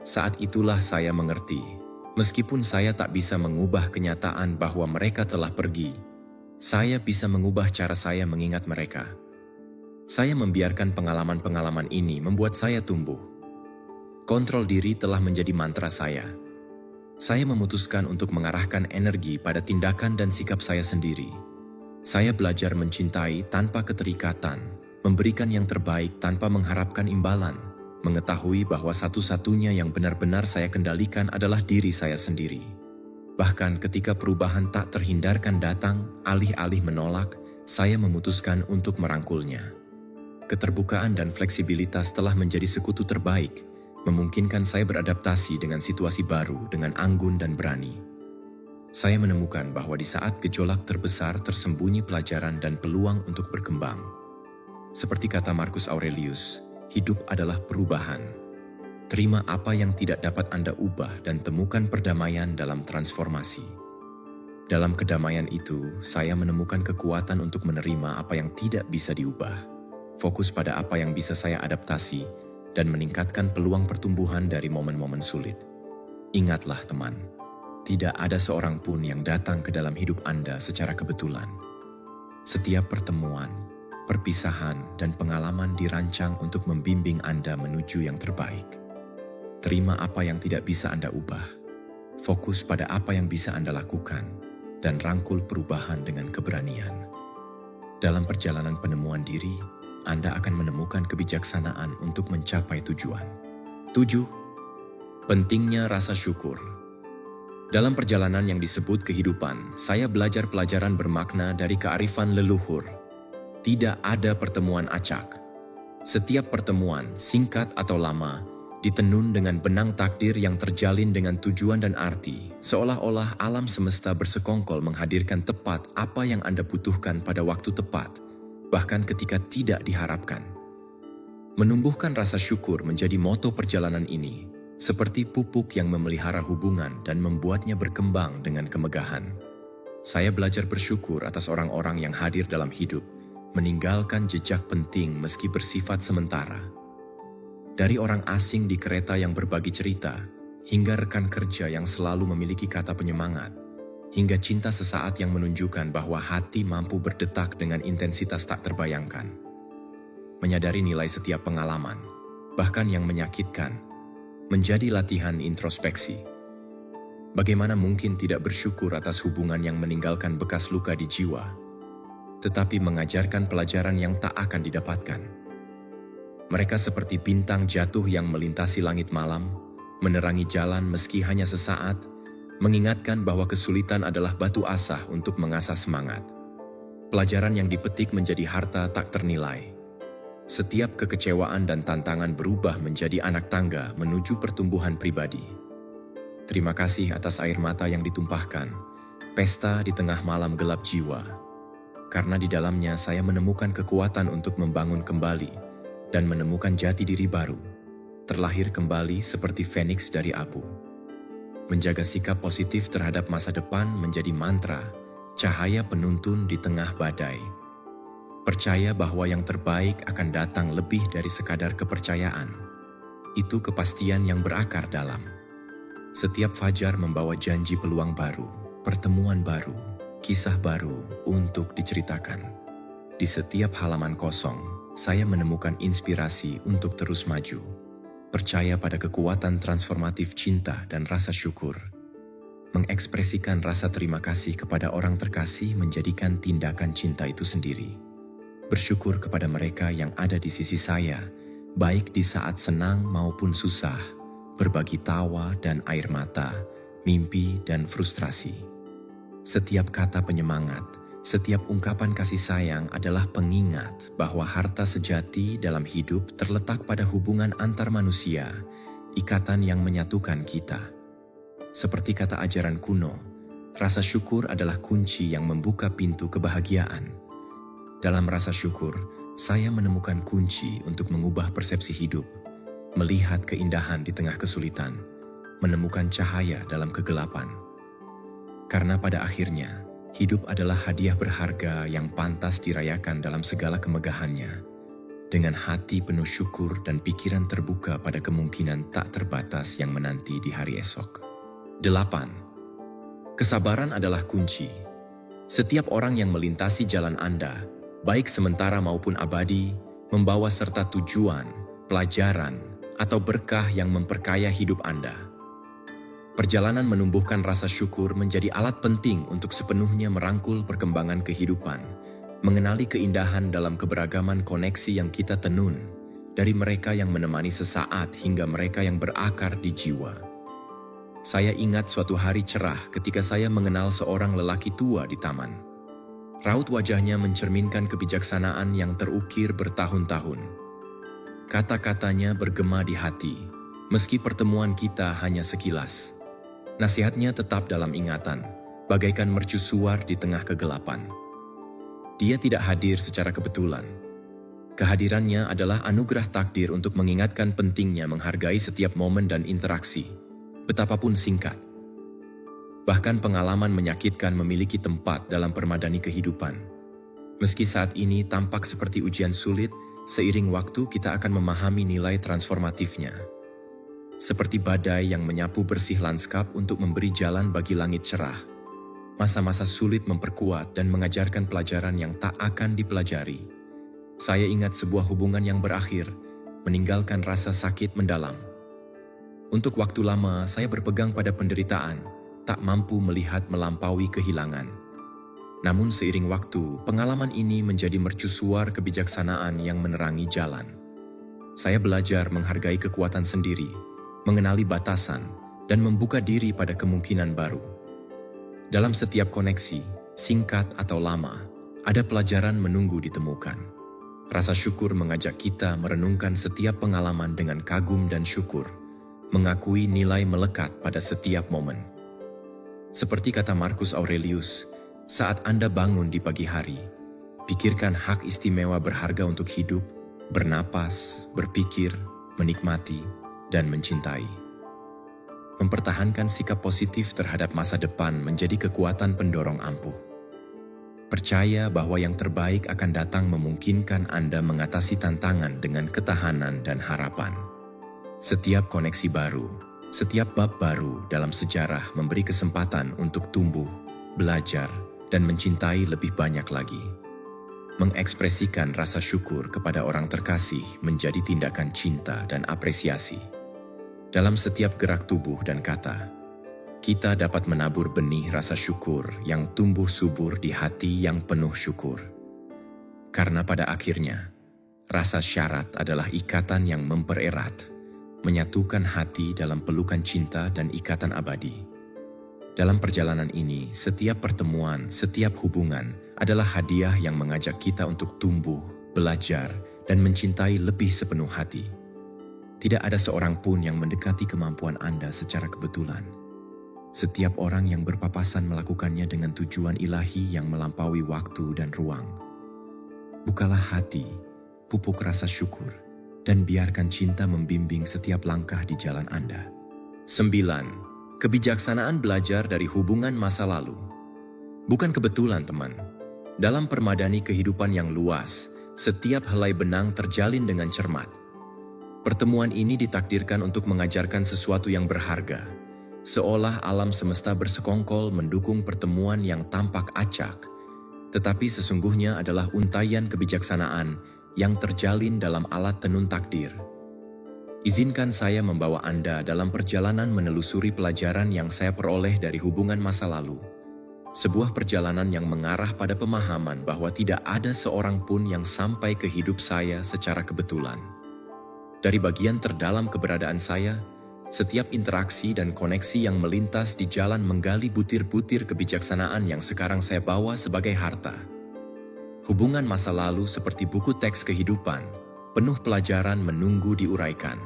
Saat itulah saya mengerti, meskipun saya tak bisa mengubah kenyataan bahwa mereka telah pergi, saya bisa mengubah cara saya mengingat mereka. Saya membiarkan pengalaman-pengalaman ini membuat saya tumbuh. Kontrol diri telah menjadi mantra saya. Saya memutuskan untuk mengarahkan energi pada tindakan dan sikap saya sendiri. Saya belajar mencintai tanpa keterikatan, memberikan yang terbaik tanpa mengharapkan imbalan, mengetahui bahwa satu-satunya yang benar-benar saya kendalikan adalah diri saya sendiri. Bahkan ketika perubahan tak terhindarkan datang, alih-alih menolak, saya memutuskan untuk merangkulnya. Keterbukaan dan fleksibilitas telah menjadi sekutu terbaik, memungkinkan saya beradaptasi dengan situasi baru dengan anggun dan berani. Saya menemukan bahwa di saat gejolak terbesar tersembunyi pelajaran dan peluang untuk berkembang. Seperti kata Marcus Aurelius, hidup adalah perubahan. Terima apa yang tidak dapat Anda ubah dan temukan perdamaian dalam transformasi. Dalam kedamaian itu, saya menemukan kekuatan untuk menerima apa yang tidak bisa diubah. Fokus pada apa yang bisa saya adaptasi, dan meningkatkan peluang pertumbuhan dari momen-momen sulit. Ingatlah teman, tidak ada seorang pun yang datang ke dalam hidup Anda secara kebetulan. Setiap pertemuan, perpisahan, dan pengalaman dirancang untuk membimbing Anda menuju yang terbaik. Terima apa yang tidak bisa Anda ubah, fokus pada apa yang bisa Anda lakukan, dan rangkul perubahan dengan keberanian. Dalam perjalanan penemuan diri, Anda akan menemukan kebijaksanaan untuk mencapai tujuan. 7. Pentingnya rasa syukur. Dalam perjalanan yang disebut kehidupan, saya belajar pelajaran bermakna dari kearifan leluhur. Tidak ada pertemuan acak. Setiap pertemuan, singkat atau lama, ditenun dengan benang takdir yang terjalin dengan tujuan dan arti, seolah-olah alam semesta bersekongkol menghadirkan tepat apa yang Anda butuhkan pada waktu tepat, bahkan ketika tidak diharapkan. Menumbuhkan rasa syukur menjadi moto perjalanan ini, seperti pupuk yang memelihara hubungan dan membuatnya berkembang dengan kemegahan. Saya belajar bersyukur atas orang-orang yang hadir dalam hidup, meninggalkan jejak penting meski bersifat sementara. Dari orang asing di kereta yang berbagi cerita, hingga rekan kerja yang selalu memiliki kata penyemangat, hingga cinta sesaat yang menunjukkan bahwa hati mampu berdetak dengan intensitas tak terbayangkan. Menyadari nilai setiap pengalaman, bahkan yang menyakitkan, menjadi latihan introspeksi. Bagaimana mungkin tidak bersyukur atas hubungan yang meninggalkan bekas luka di jiwa, tetapi mengajarkan pelajaran yang tak akan didapatkan. Mereka seperti bintang jatuh yang melintasi langit malam, menerangi jalan meski hanya sesaat, mengingatkan bahwa kesulitan adalah batu asah untuk mengasah semangat. Pelajaran yang dipetik menjadi harta tak ternilai. Setiap kekecewaan dan tantangan berubah menjadi anak tangga menuju pertumbuhan pribadi. Terima kasih atas air mata yang ditumpahkan, pesta di tengah malam gelap jiwa. Karena di dalamnya saya menemukan kekuatan untuk membangun kembali dan menemukan jati diri baru, terlahir kembali seperti feniks dari abu. Menjaga sikap positif terhadap masa depan menjadi mantra, cahaya penuntun di tengah badai. Percaya bahwa yang terbaik akan datang lebih dari sekadar kepercayaan. itu kepastian yang berakar dalam. Setiap fajar membawa janji peluang baru, pertemuan baru, kisah baru untuk diceritakan. Di setiap halaman kosong, saya menemukan inspirasi untuk terus maju. Percaya pada kekuatan transformatif cinta dan rasa syukur. Mengekspresikan rasa terima kasih kepada orang terkasih menjadikan tindakan cinta itu sendiri. Bersyukur kepada mereka yang ada di sisi saya, baik di saat senang maupun susah, berbagi tawa dan air mata, mimpi dan frustrasi. Setiap kata penyemangat, setiap ungkapan kasih sayang adalah pengingat bahwa harta sejati dalam hidup terletak pada hubungan antar manusia, ikatan yang menyatukan kita. Seperti kata ajaran kuno, rasa syukur adalah kunci yang membuka pintu kebahagiaan. Dalam rasa syukur, saya menemukan kunci untuk mengubah persepsi hidup, melihat keindahan di tengah kesulitan, menemukan cahaya dalam kegelapan. Karena pada akhirnya, hidup adalah hadiah berharga yang pantas dirayakan dalam segala kemegahannya, dengan hati penuh syukur dan pikiran terbuka pada kemungkinan tak terbatas yang menanti di hari esok. 8. Kesabaran adalah kunci. Setiap orang yang melintasi jalan Anda, baik sementara maupun abadi, membawa serta tujuan, pelajaran, atau berkah yang memperkaya hidup Anda. Perjalanan menumbuhkan rasa syukur menjadi alat penting untuk sepenuhnya merangkul perkembangan kehidupan, mengenali keindahan dalam keberagaman koneksi yang kita tenun, dari mereka yang menemani sesaat hingga mereka yang berakar di jiwa. Saya ingat suatu hari cerah ketika saya mengenal seorang lelaki tua di taman. Raut wajahnya mencerminkan kebijaksanaan yang terukir bertahun-tahun. Kata-katanya bergema di hati, meski pertemuan kita hanya sekilas. Nasihatnya tetap dalam ingatan, bagaikan mercusuar di tengah kegelapan. Dia tidak hadir secara kebetulan. Kehadirannya adalah anugerah takdir untuk mengingatkan pentingnya menghargai setiap momen dan interaksi, betapapun singkat. Bahkan pengalaman menyakitkan memiliki tempat dalam permadani kehidupan. Meski saat ini tampak seperti ujian sulit, seiring waktu kita akan memahami nilai transformatifnya. Seperti badai yang menyapu bersih lanskap untuk memberi jalan bagi langit cerah. Masa-masa sulit memperkuat dan mengajarkan pelajaran yang tak akan dipelajari. Saya ingat sebuah hubungan yang berakhir, meninggalkan rasa sakit mendalam. Untuk waktu lama, saya berpegang pada penderitaan, tak mampu melihat melampaui kehilangan. Namun seiring waktu, pengalaman ini menjadi mercusuar kebijaksanaan yang menerangi jalan. Saya belajar menghargai kekuatan sendiri, mengenali batasan, dan membuka diri pada kemungkinan baru. Dalam setiap koneksi, singkat atau lama, ada pelajaran menunggu ditemukan. Rasa syukur mengajak kita merenungkan setiap pengalaman dengan kagum dan syukur, mengakui nilai melekat pada setiap momen. Seperti kata Marcus Aurelius, saat Anda bangun di pagi hari, pikirkan hak istimewa berharga untuk hidup, bernapas, berpikir, menikmati, dan mencintai. Mempertahankan sikap positif terhadap masa depan menjadi kekuatan pendorong ampuh. Percaya bahwa yang terbaik akan datang memungkinkan Anda mengatasi tantangan dengan ketahanan dan harapan. Setiap koneksi baru, setiap bab baru dalam sejarah memberi kesempatan untuk tumbuh, belajar, dan mencintai lebih banyak lagi. Mengekspresikan rasa syukur kepada orang terkasih menjadi tindakan cinta dan apresiasi. Dalam setiap gerak tubuh dan kata, kita dapat menabur benih rasa syukur yang tumbuh subur di hati yang penuh syukur. Karena pada akhirnya, rasa syarat adalah ikatan yang mempererat, menyatukan hati dalam pelukan cinta dan ikatan abadi. Dalam perjalanan ini, setiap pertemuan, setiap hubungan adalah hadiah yang mengajak kita untuk tumbuh, belajar, dan mencintai lebih sepenuh hati. Tidak ada seorang pun yang mendekati kemampuan Anda secara kebetulan. Setiap orang yang berpapasan melakukannya dengan tujuan ilahi yang melampaui waktu dan ruang. Bukalah hati, pupuk rasa syukur, dan biarkan cinta membimbing setiap langkah di jalan Anda. 9. Kebijaksanaan belajar dari hubungan masa lalu. Bukan kebetulan, teman. Dalam permadani kehidupan yang luas, setiap helai benang terjalin dengan cermat. Pertemuan ini ditakdirkan untuk mengajarkan sesuatu yang berharga, seolah alam semesta bersekongkol mendukung pertemuan yang tampak acak, tetapi sesungguhnya adalah untaian kebijaksanaan yang terjalin dalam alat tenun takdir. Izinkan saya membawa Anda dalam perjalanan menelusuri pelajaran yang saya peroleh dari hubungan masa lalu. Sebuah perjalanan yang mengarah pada pemahaman bahwa tidak ada seorang pun yang sampai ke hidup saya secara kebetulan. Dari bagian terdalam keberadaan saya, setiap interaksi dan koneksi yang melintas di jalan menggali butir-butir kebijaksanaan yang sekarang saya bawa sebagai harta. Hubungan masa lalu seperti buku teks kehidupan, penuh pelajaran menunggu diuraikan.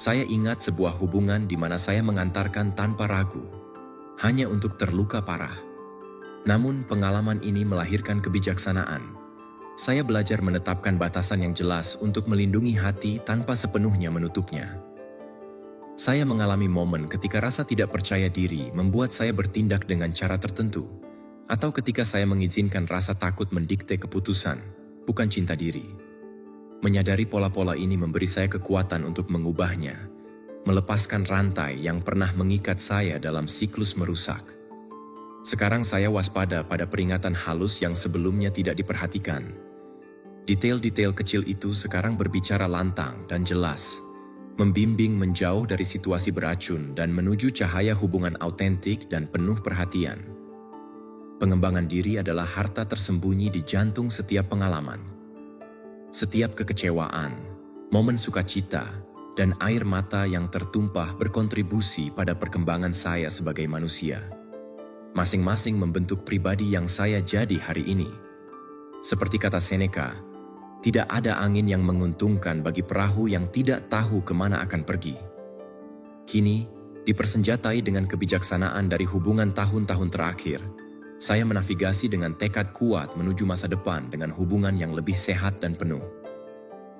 Saya ingat sebuah hubungan di mana saya mengantarkan tanpa ragu, hanya untuk terluka parah. Namun pengalaman ini melahirkan kebijaksanaan. Saya belajar menetapkan batasan yang jelas untuk melindungi hati tanpa sepenuhnya menutupnya. Saya mengalami momen ketika rasa tidak percaya diri membuat saya bertindak dengan cara tertentu, atau ketika saya mengizinkan rasa takut mendikte keputusan, bukan cinta diri. Menyadari pola-pola ini memberi saya kekuatan untuk mengubahnya, melepaskan rantai yang pernah mengikat saya dalam siklus merusak. Sekarang saya waspada pada peringatan halus yang sebelumnya tidak diperhatikan. Detail-detail kecil itu sekarang berbicara lantang dan jelas, membimbing menjauh dari situasi beracun dan menuju cahaya hubungan autentik dan penuh perhatian. Pengembangan diri adalah harta tersembunyi di jantung setiap pengalaman. Setiap kekecewaan, momen sukacita, dan air mata yang tertumpah berkontribusi pada perkembangan saya sebagai manusia. Masing-masing membentuk pribadi yang saya jadi hari ini. Seperti kata Seneca, tidak ada angin yang menguntungkan bagi perahu yang tidak tahu kemana akan pergi. Kini, dipersenjatai dengan kebijaksanaan dari hubungan tahun-tahun terakhir, saya menavigasi dengan tekad kuat menuju masa depan dengan hubungan yang lebih sehat dan penuh.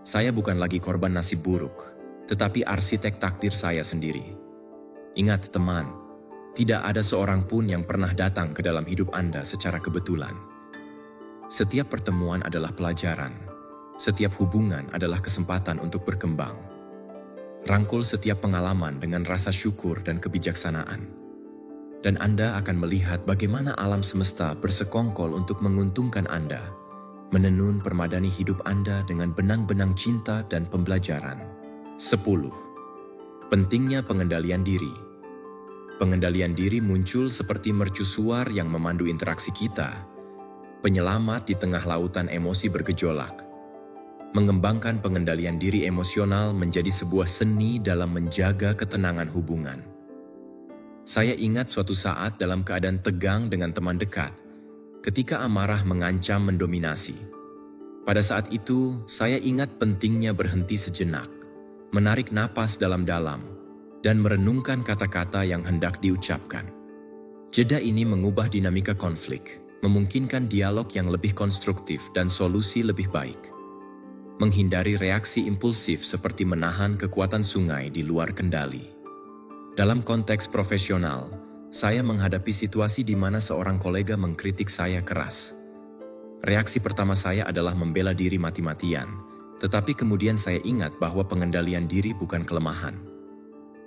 Saya bukan lagi korban nasib buruk, tetapi arsitek takdir saya sendiri. Ingat teman, tidak ada seorang pun yang pernah datang ke dalam hidup Anda secara kebetulan. Setiap pertemuan adalah pelajaran. Setiap hubungan adalah kesempatan untuk berkembang. Rangkul setiap pengalaman dengan rasa syukur dan kebijaksanaan. Dan Anda akan melihat bagaimana alam semesta bersekongkol untuk menguntungkan Anda, menenun permadani hidup Anda dengan benang-benang cinta dan pembelajaran. 10. Pentingnya pengendalian diri. Pengendalian diri muncul seperti mercusuar yang memandu interaksi kita, penyelamat di tengah lautan emosi bergejolak. Mengembangkan pengendalian diri emosional menjadi sebuah seni dalam menjaga ketenangan hubungan. Saya ingat suatu saat dalam keadaan tegang dengan teman dekat, ketika amarah mengancam mendominasi. Pada saat itu, saya ingat pentingnya berhenti sejenak, menarik napas dalam-dalam, dan merenungkan kata-kata yang hendak diucapkan. Jeda ini mengubah dinamika konflik, memungkinkan dialog yang lebih konstruktif dan solusi lebih baik. Menghindari reaksi impulsif seperti menahan kekuatan sungai di luar kendali. Dalam konteks profesional, saya menghadapi situasi di mana seorang kolega mengkritik saya keras. Reaksi pertama saya adalah membela diri mati-matian, tetapi kemudian saya ingat bahwa pengendalian diri bukan kelemahan.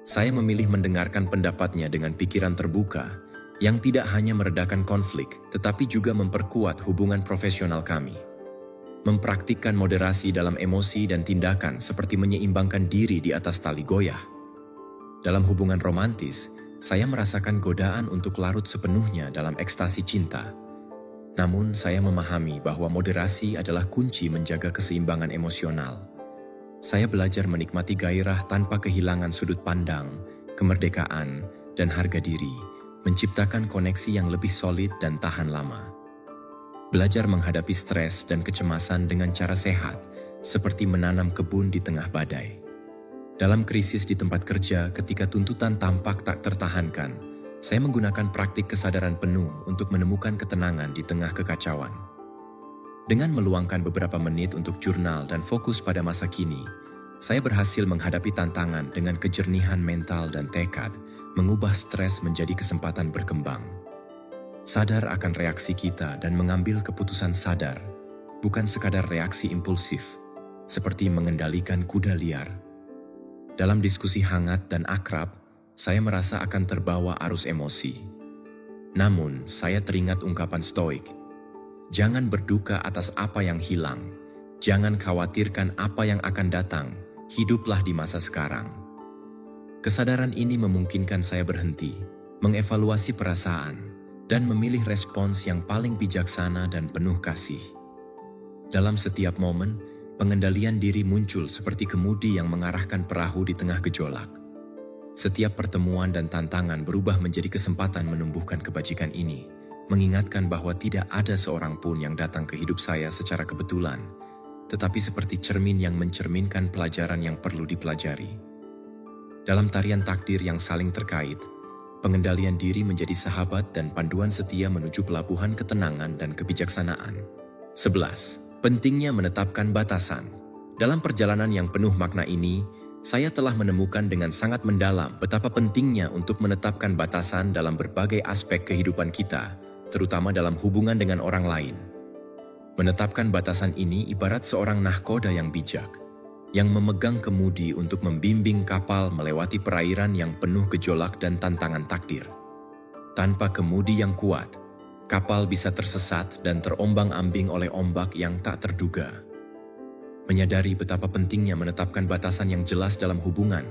Saya memilih mendengarkan pendapatnya dengan pikiran terbuka, yang tidak hanya meredakan konflik, tetapi juga memperkuat hubungan profesional kami. Mempraktikkan moderasi dalam emosi dan tindakan seperti menyeimbangkan diri di atas tali goyah. Dalam hubungan romantis, saya merasakan godaan untuk larut sepenuhnya dalam ekstasi cinta. Namun saya memahami bahwa moderasi adalah kunci menjaga keseimbangan emosional. Saya belajar menikmati gairah tanpa kehilangan sudut pandang, kemerdekaan, dan harga diri, menciptakan koneksi yang lebih solid dan tahan lama. Belajar menghadapi stres dan kecemasan dengan cara sehat, seperti menanam kebun di tengah badai. Dalam krisis di tempat kerja ketika tuntutan tampak tak tertahankan, saya menggunakan praktik kesadaran penuh untuk menemukan ketenangan di tengah kekacauan. Dengan meluangkan beberapa menit untuk jurnal dan fokus pada masa kini, saya berhasil menghadapi tantangan dengan kejernihan mental dan tekad, mengubah stres menjadi kesempatan berkembang. Sadar akan reaksi kita dan mengambil keputusan sadar, bukan sekadar reaksi impulsif, seperti mengendalikan kuda liar. Dalam diskusi hangat dan akrab, saya merasa akan terbawa arus emosi. Namun, saya teringat ungkapan Stoik, "Jangan berduka atas apa yang hilang, jangan khawatirkan apa yang akan datang, hiduplah di masa sekarang." Kesadaran ini memungkinkan saya berhenti, mengevaluasi perasaan, dan memilih respons yang paling bijaksana dan penuh kasih. Dalam setiap momen, pengendalian diri muncul seperti kemudi yang mengarahkan perahu di tengah gejolak. Setiap pertemuan dan tantangan berubah menjadi kesempatan menumbuhkan kebajikan ini, mengingatkan bahwa tidak ada seorang pun yang datang ke hidup saya secara kebetulan, tetapi seperti cermin yang mencerminkan pelajaran yang perlu dipelajari. Dalam tarian takdir yang saling terkait, pengendalian diri menjadi sahabat dan panduan setia menuju pelabuhan ketenangan dan kebijaksanaan. 11. Pentingnya menetapkan batasan. Dalam perjalanan yang penuh makna ini, saya telah menemukan dengan sangat mendalam betapa pentingnya untuk menetapkan batasan dalam berbagai aspek kehidupan kita, terutama dalam hubungan dengan orang lain. Menetapkan batasan ini ibarat seorang nahkoda yang bijak, yang memegang kemudi untuk membimbing kapal melewati perairan yang penuh gejolak dan tantangan takdir. Tanpa kemudi yang kuat, kapal bisa tersesat dan terombang-ambing oleh ombak yang tak terduga. Menyadari betapa pentingnya menetapkan batasan yang jelas dalam hubungan,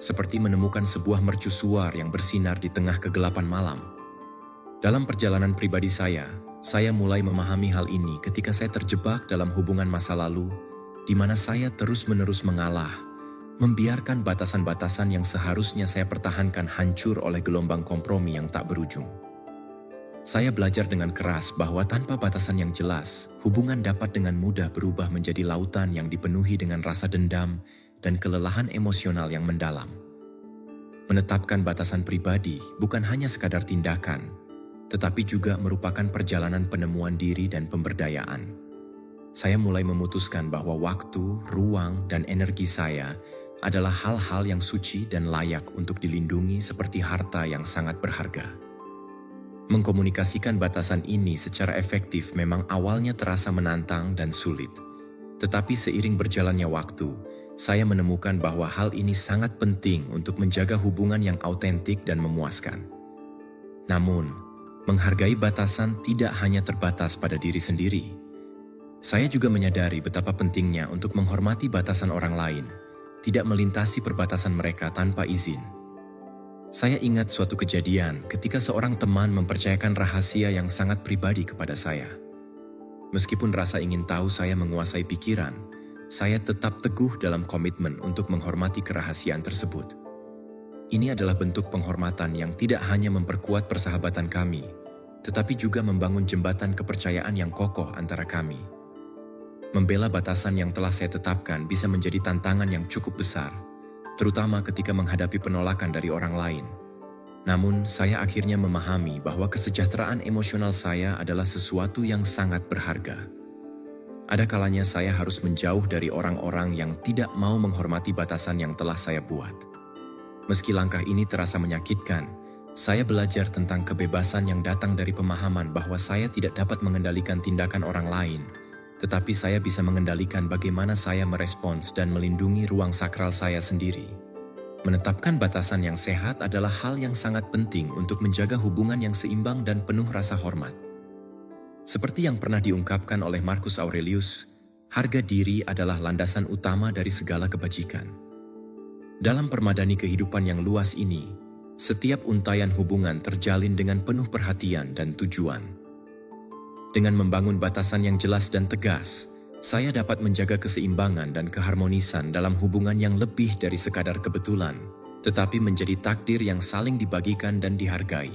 seperti menemukan sebuah mercusuar yang bersinar di tengah kegelapan malam. Dalam perjalanan pribadi saya mulai memahami hal ini ketika saya terjebak dalam hubungan masa lalu, di mana saya terus-menerus mengalah, membiarkan batasan-batasan yang seharusnya saya pertahankan hancur oleh gelombang kompromi yang tak berujung. Saya belajar dengan keras bahwa tanpa batasan yang jelas, hubungan dapat dengan mudah berubah menjadi lautan yang dipenuhi dengan rasa dendam dan kelelahan emosional yang mendalam. Menetapkan batasan pribadi bukan hanya sekadar tindakan, tetapi juga merupakan perjalanan penemuan diri dan pemberdayaan. Saya mulai memutuskan bahwa waktu, ruang, dan energi saya adalah hal-hal yang suci dan layak untuk dilindungi seperti harta yang sangat berharga. Mengkomunikasikan batasan ini secara efektif memang awalnya terasa menantang dan sulit. Tetapi seiring berjalannya waktu, saya menemukan bahwa hal ini sangat penting untuk menjaga hubungan yang autentik dan memuaskan. Namun, menghargai batasan tidak hanya terbatas pada diri sendiri. Saya juga menyadari betapa pentingnya untuk menghormati batasan orang lain, tidak melintasi perbatasan mereka tanpa izin. Saya ingat suatu kejadian ketika seorang teman mempercayakan rahasia yang sangat pribadi kepada saya. Meskipun rasa ingin tahu saya menguasai pikiran, saya tetap teguh dalam komitmen untuk menghormati kerahasiaan tersebut. Ini adalah bentuk penghormatan yang tidak hanya memperkuat persahabatan kami, tetapi juga membangun jembatan kepercayaan yang kokoh antara kami. Membela batasan yang telah saya tetapkan bisa menjadi tantangan yang cukup besar, terutama ketika menghadapi penolakan dari orang lain. Namun, saya akhirnya memahami bahwa kesejahteraan emosional saya adalah sesuatu yang sangat berharga. Ada kalanya saya harus menjauh dari orang-orang yang tidak mau menghormati batasan yang telah saya buat. Meski langkah ini terasa menyakitkan, saya belajar tentang kebebasan yang datang dari pemahaman bahwa saya tidak dapat mengendalikan tindakan orang lain, tetapi saya bisa mengendalikan bagaimana saya merespons dan melindungi ruang sakral saya sendiri. Menetapkan batasan yang sehat adalah hal yang sangat penting untuk menjaga hubungan yang seimbang dan penuh rasa hormat. Seperti yang pernah diungkapkan oleh Marcus Aurelius, harga diri adalah landasan utama dari segala kebajikan. Dalam permadani kehidupan yang luas ini, setiap untayan hubungan terjalin dengan penuh perhatian dan tujuan. Dengan membangun batasan yang jelas dan tegas, saya dapat menjaga keseimbangan dan keharmonisan dalam hubungan yang lebih dari sekadar kebetulan, tetapi menjadi takdir yang saling dibagikan dan dihargai.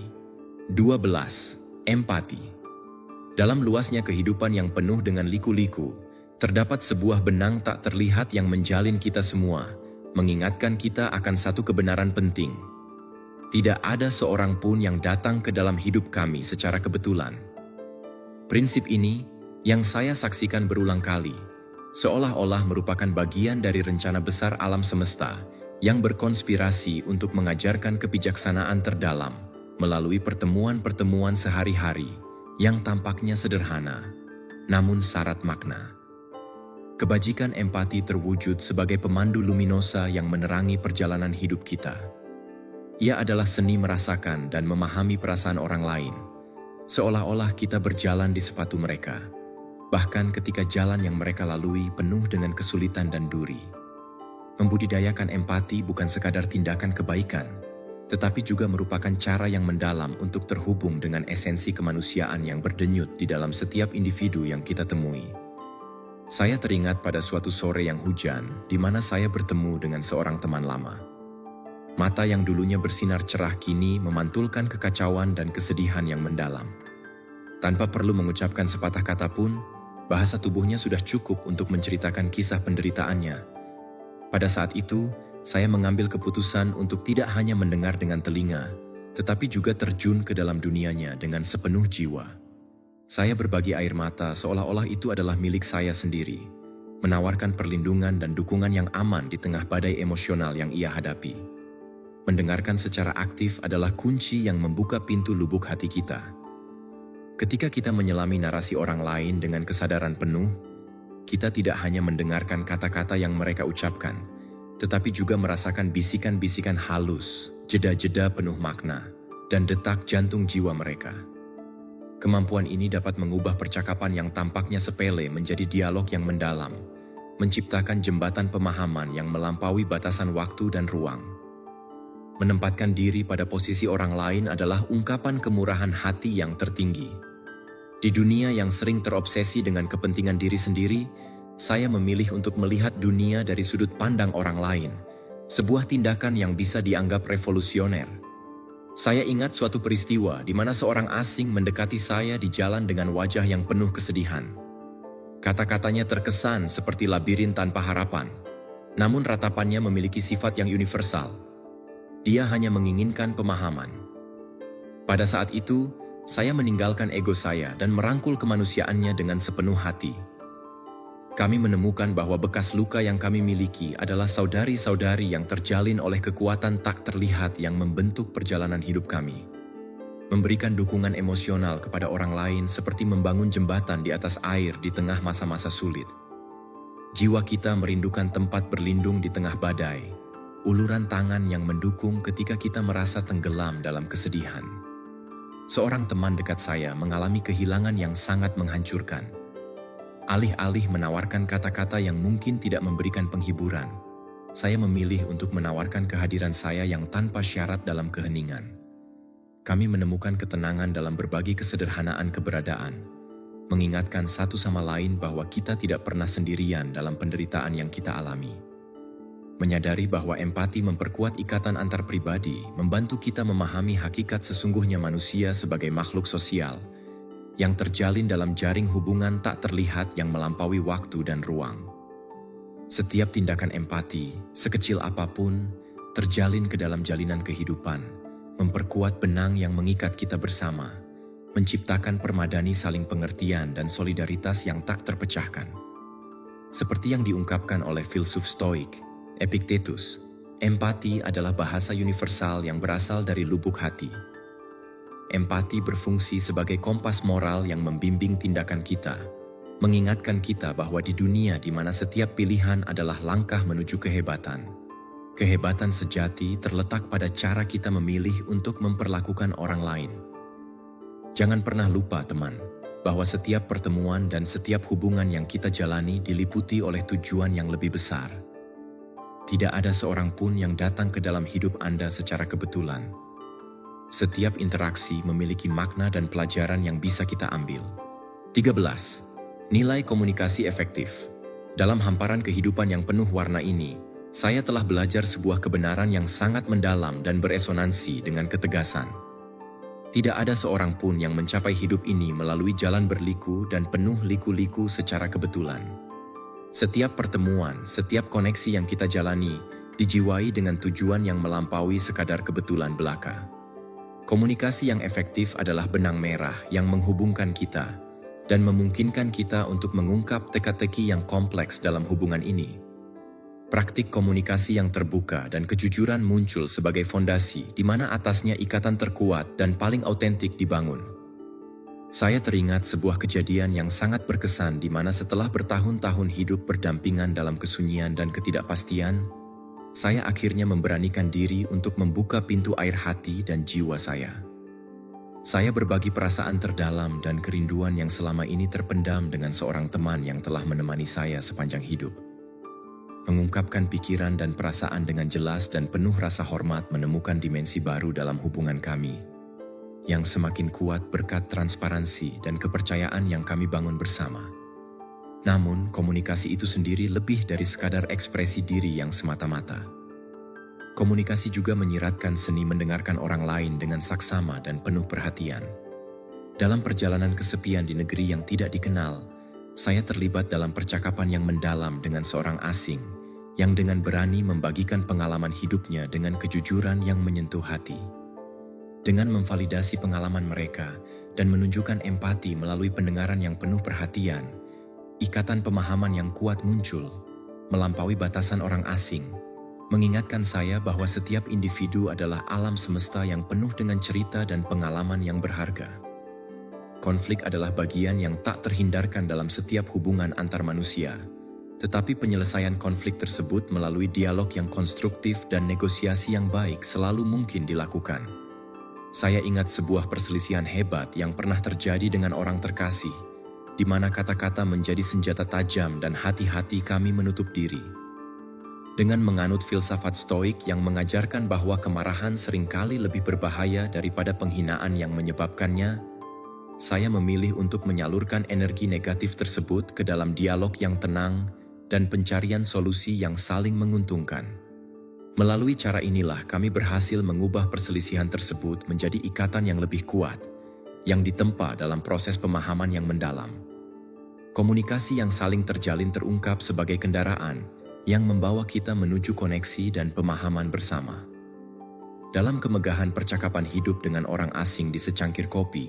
12. Empati. Dalam luasnya kehidupan yang penuh dengan liku-liku, terdapat sebuah benang tak terlihat yang menjalin kita semua, mengingatkan kita akan satu kebenaran penting. Tidak ada seorang pun yang datang ke dalam hidup kami secara kebetulan. Prinsip ini, yang saya saksikan berulang kali, seolah-olah merupakan bagian dari rencana besar alam semesta yang berkonspirasi untuk mengajarkan kebijaksanaan terdalam melalui pertemuan-pertemuan sehari-hari yang tampaknya sederhana, namun syarat makna. Kebajikan empati terwujud sebagai pemandu luminosa yang menerangi perjalanan hidup kita. Ia adalah seni merasakan dan memahami perasaan orang lain, seolah-olah kita berjalan di sepatu mereka, bahkan ketika jalan yang mereka lalui penuh dengan kesulitan dan duri. Membudidayakan empati bukan sekadar tindakan kebaikan, tetapi juga merupakan cara yang mendalam untuk terhubung dengan esensi kemanusiaan yang berdenyut di dalam setiap individu yang kita temui. Saya teringat pada suatu sore yang hujan, di mana saya bertemu dengan seorang teman lama. Mata yang dulunya bersinar cerah kini memantulkan kekacauan dan kesedihan yang mendalam. Tanpa perlu mengucapkan sepatah kata pun, bahasa tubuhnya sudah cukup untuk menceritakan kisah penderitaannya. Pada saat itu, saya mengambil keputusan untuk tidak hanya mendengar dengan telinga, tetapi juga terjun ke dalam dunianya dengan sepenuh jiwa. Saya berbagi air mata seolah-olah itu adalah milik saya sendiri, menawarkan perlindungan dan dukungan yang aman di tengah badai emosional yang ia hadapi. Mendengarkan secara aktif adalah kunci yang membuka pintu lubuk hati kita. Ketika kita menyelami narasi orang lain dengan kesadaran penuh, kita tidak hanya mendengarkan kata-kata yang mereka ucapkan, tetapi juga merasakan bisikan-bisikan halus, jeda-jeda penuh makna, dan detak jantung jiwa mereka. Kemampuan ini dapat mengubah percakapan yang tampaknya sepele menjadi dialog yang mendalam, menciptakan jembatan pemahaman yang melampaui batasan waktu dan ruang. Menempatkan diri pada posisi orang lain adalah ungkapan kemurahan hati yang tertinggi. Di dunia yang sering terobsesi dengan kepentingan diri sendiri, saya memilih untuk melihat dunia dari sudut pandang orang lain, sebuah tindakan yang bisa dianggap revolusioner. Saya ingat suatu peristiwa di mana seorang asing mendekati saya di jalan dengan wajah yang penuh kesedihan. Kata-katanya terkesan seperti labirin tanpa harapan, namun ratapannya memiliki sifat yang universal. Dia hanya menginginkan pemahaman. Pada saat itu, saya meninggalkan ego saya dan merangkul kemanusiaannya dengan sepenuh hati. Kami menemukan bahwa bekas luka yang kami miliki adalah saudari-saudari yang terjalin oleh kekuatan tak terlihat yang membentuk perjalanan hidup kami. Memberikan dukungan emosional kepada orang lain seperti membangun jembatan di atas air di tengah masa-masa sulit. Jiwa kita merindukan tempat berlindung di tengah badai, uluran tangan yang mendukung ketika kita merasa tenggelam dalam kesedihan. Seorang teman dekat saya mengalami kehilangan yang sangat menghancurkan. Alih-alih menawarkan kata-kata yang mungkin tidak memberikan penghiburan, saya memilih untuk menawarkan kehadiran saya yang tanpa syarat dalam keheningan. Kami menemukan ketenangan dalam berbagi kesederhanaan keberadaan, mengingatkan satu sama lain bahwa kita tidak pernah sendirian dalam penderitaan yang kita alami. Menyadari bahwa empati memperkuat ikatan antar pribadi, membantu kita memahami hakikat sesungguhnya manusia sebagai makhluk sosial, yang terjalin dalam jaring hubungan tak terlihat yang melampaui waktu dan ruang. Setiap tindakan empati, sekecil apapun, terjalin ke dalam jalinan kehidupan, memperkuat benang yang mengikat kita bersama, menciptakan permadani saling pengertian dan solidaritas yang tak terpecahkan. Seperti yang diungkapkan oleh filsuf Stoik, Epictetus, empati adalah bahasa universal yang berasal dari lubuk hati. Empati berfungsi sebagai kompas moral yang membimbing tindakan kita, mengingatkan kita bahwa di dunia di mana setiap pilihan adalah langkah menuju kehebatan. Kehebatan sejati terletak pada cara kita memilih untuk memperlakukan orang lain. Jangan pernah lupa, teman, bahwa setiap pertemuan dan setiap hubungan yang kita jalani diliputi oleh tujuan yang lebih besar. Tidak ada seorang pun yang datang ke dalam hidup Anda secara kebetulan. Setiap interaksi memiliki makna dan pelajaran yang bisa kita ambil. 13. Nilai komunikasi efektif. Dalam hamparan kehidupan yang penuh warna ini, saya telah belajar sebuah kebenaran yang sangat mendalam dan beresonansi dengan ketegasan. Tidak ada seorang pun yang mencapai hidup ini melalui jalan berliku dan penuh liku-liku secara kebetulan. Setiap pertemuan, setiap koneksi yang kita jalani, dijiwai dengan tujuan yang melampaui sekadar kebetulan belaka. Komunikasi yang efektif adalah benang merah yang menghubungkan kita dan memungkinkan kita untuk mengungkap teka-teki yang kompleks dalam hubungan ini. Praktik komunikasi yang terbuka dan kejujuran muncul sebagai fondasi di mana atasnya ikatan terkuat dan paling autentik dibangun. Saya teringat sebuah kejadian yang sangat berkesan di mana setelah bertahun-tahun hidup berdampingan dalam kesunyian dan ketidakpastian, saya akhirnya memberanikan diri untuk membuka pintu air hati dan jiwa saya. Saya berbagi perasaan terdalam dan kerinduan yang selama ini terpendam dengan seorang teman yang telah menemani saya sepanjang hidup. Mengungkapkan pikiran dan perasaan dengan jelas dan penuh rasa hormat menemukan dimensi baru dalam hubungan kami, yang semakin kuat berkat transparansi dan kepercayaan yang kami bangun bersama. Namun, komunikasi itu sendiri lebih dari sekadar ekspresi diri yang semata-mata. Komunikasi juga menyiratkan seni mendengarkan orang lain dengan saksama dan penuh perhatian. Dalam perjalanan kesepian di negeri yang tidak dikenal, saya terlibat dalam percakapan yang mendalam dengan seorang asing, yang dengan berani membagikan pengalaman hidupnya dengan kejujuran yang menyentuh hati. Dengan memvalidasi pengalaman mereka dan menunjukkan empati melalui pendengaran yang penuh perhatian, ikatan pemahaman yang kuat muncul, melampaui batasan orang asing, mengingatkan saya bahwa setiap individu adalah alam semesta yang penuh dengan cerita dan pengalaman yang berharga. Konflik adalah bagian yang tak terhindarkan dalam setiap hubungan antar manusia, tetapi penyelesaian konflik tersebut melalui dialog yang konstruktif dan negosiasi yang baik selalu mungkin dilakukan. Saya ingat sebuah perselisihan hebat yang pernah terjadi dengan orang terkasih, di mana kata-kata menjadi senjata tajam dan hati-hati kami menutup diri. Dengan menganut filsafat stoik yang mengajarkan bahwa kemarahan seringkali lebih berbahaya daripada penghinaan yang menyebabkannya, saya memilih untuk menyalurkan energi negatif tersebut ke dalam dialog yang tenang dan pencarian solusi yang saling menguntungkan. Melalui cara inilah kami berhasil mengubah perselisihan tersebut menjadi ikatan yang lebih kuat, yang ditempa dalam proses pemahaman yang mendalam. Komunikasi yang saling terjalin terungkap sebagai kendaraan yang membawa kita menuju koneksi dan pemahaman bersama. Dalam kemegahan percakapan hidup dengan orang asing di secangkir kopi,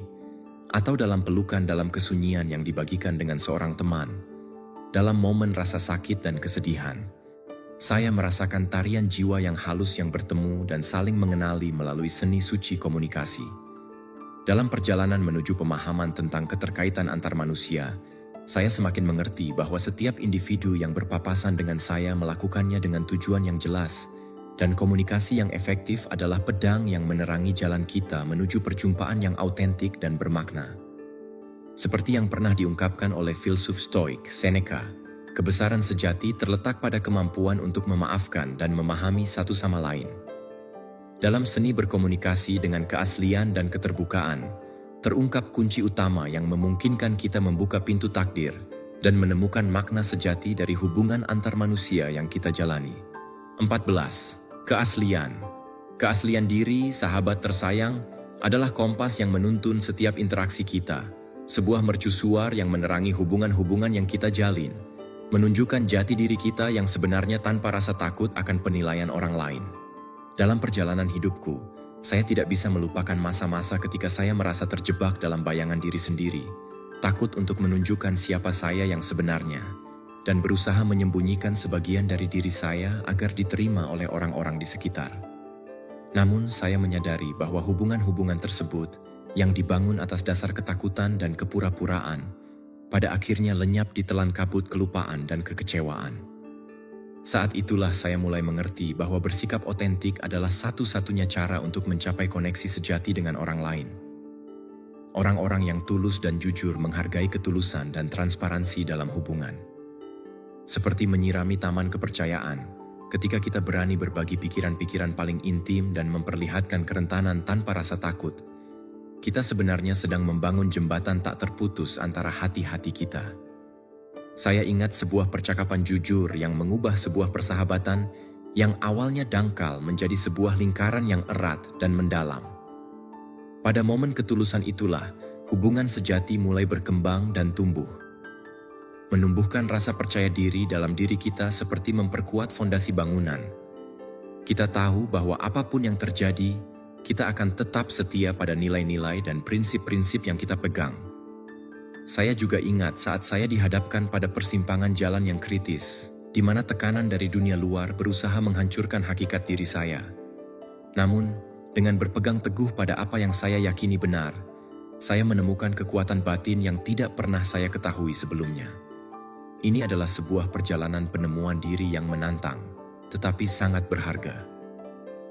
atau dalam pelukan dalam kesunyian yang dibagikan dengan seorang teman, dalam momen rasa sakit dan kesedihan, saya merasakan tarian jiwa yang halus yang bertemu dan saling mengenali melalui seni suci komunikasi. Dalam perjalanan menuju pemahaman tentang keterkaitan antar manusia, saya semakin mengerti bahwa setiap individu yang berpapasan dengan saya melakukannya dengan tujuan yang jelas, dan komunikasi yang efektif adalah pedang yang menerangi jalan kita menuju perjumpaan yang autentik dan bermakna. Seperti yang pernah diungkapkan oleh filsuf Stoik Seneca, kebesaran sejati terletak pada kemampuan untuk memaafkan dan memahami satu sama lain. Dalam seni berkomunikasi dengan keaslian dan keterbukaan, terungkap kunci utama yang memungkinkan kita membuka pintu takdir dan menemukan makna sejati dari hubungan antar manusia yang kita jalani. 14. Keaslian. Keaslian diri, sahabat tersayang, adalah kompas yang menuntun setiap interaksi kita, sebuah mercusuar yang menerangi hubungan-hubungan yang kita jalin, menunjukkan jati diri kita yang sebenarnya tanpa rasa takut akan penilaian orang lain. Dalam perjalanan hidupku, saya tidak bisa melupakan masa-masa ketika saya merasa terjebak dalam bayangan diri sendiri, takut untuk menunjukkan siapa saya yang sebenarnya, dan berusaha menyembunyikan sebagian dari diri saya agar diterima oleh orang-orang di sekitar. Namun, saya menyadari bahwa hubungan-hubungan tersebut yang dibangun atas dasar ketakutan dan kepura-puraan pada akhirnya lenyap di telan kabut kelupaan dan kekecewaan. Saat itulah saya mulai mengerti bahwa bersikap otentik adalah satu-satunya cara untuk mencapai koneksi sejati dengan orang lain. Orang-orang yang tulus dan jujur menghargai ketulusan dan transparansi dalam hubungan. Seperti menyirami taman kepercayaan, ketika kita berani berbagi pikiran-pikiran paling intim dan memperlihatkan kerentanan tanpa rasa takut, kita sebenarnya sedang membangun jembatan tak terputus antara hati-hati kita. Saya ingat sebuah percakapan jujur yang mengubah sebuah persahabatan yang awalnya dangkal menjadi sebuah lingkaran yang erat dan mendalam. Pada momen ketulusan itulah, hubungan sejati mulai berkembang dan tumbuh. Menumbuhkan rasa percaya diri dalam diri kita seperti memperkuat fondasi bangunan. Kita tahu bahwa apapun yang terjadi, kita akan tetap setia pada nilai-nilai dan prinsip-prinsip yang kita pegang. Saya juga ingat saat saya dihadapkan pada persimpangan jalan yang kritis, di mana tekanan dari dunia luar berusaha menghancurkan hakikat diri saya. Namun, dengan berpegang teguh pada apa yang saya yakini benar, Saya menemukan kekuatan batin yang tidak pernah saya ketahui sebelumnya. Ini adalah sebuah perjalanan penemuan diri yang menantang, tetapi sangat berharga.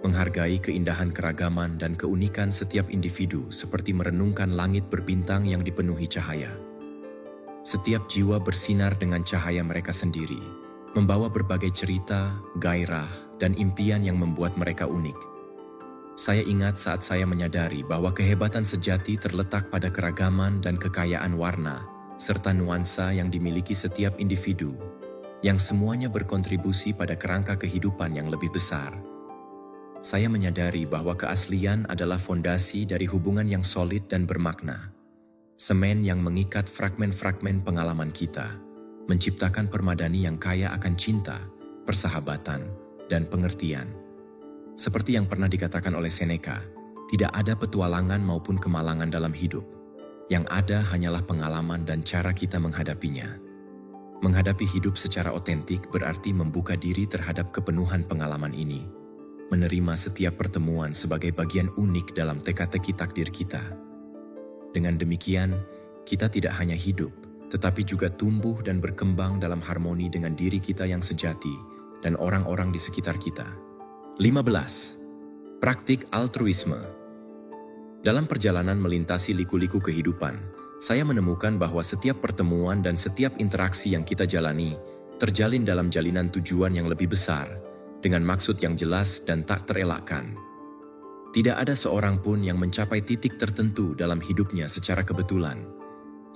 Menghargai keindahan keragaman dan keunikan setiap individu seperti merenungkan langit berbintang yang dipenuhi cahaya. Setiap jiwa bersinar dengan cahaya mereka sendiri, membawa berbagai cerita, gairah, dan impian yang membuat mereka unik. Saya ingat saat saya menyadari bahwa kehebatan sejati terletak pada keragaman dan kekayaan warna, serta nuansa yang dimiliki setiap individu, yang semuanya berkontribusi pada kerangka kehidupan yang lebih besar. Saya menyadari bahwa keaslian adalah fondasi dari hubungan yang solid dan bermakna. Semen yang mengikat fragmen-fragmen pengalaman kita, menciptakan permadani yang kaya akan cinta, persahabatan, dan pengertian. Seperti yang pernah dikatakan oleh Seneca, tidak ada petualangan maupun kemalangan dalam hidup. Yang ada hanyalah pengalaman dan cara kita menghadapinya. Menghadapi hidup secara otentik berarti membuka diri terhadap kepenuhan pengalaman ini. Menerima setiap pertemuan sebagai bagian unik dalam teka-teki takdir kita. Dengan demikian, kita tidak hanya hidup, tetapi juga tumbuh dan berkembang dalam harmoni dengan diri kita yang sejati dan orang-orang di sekitar kita. 15. Praktik altruisme. Dalam perjalanan melintasi liku-liku kehidupan, saya menemukan bahwa setiap pertemuan dan setiap interaksi yang kita jalani terjalin dalam jalinan tujuan yang lebih besar, dengan maksud yang jelas dan tak terelakkan. Tidak ada seorang pun yang mencapai titik tertentu dalam hidupnya secara kebetulan.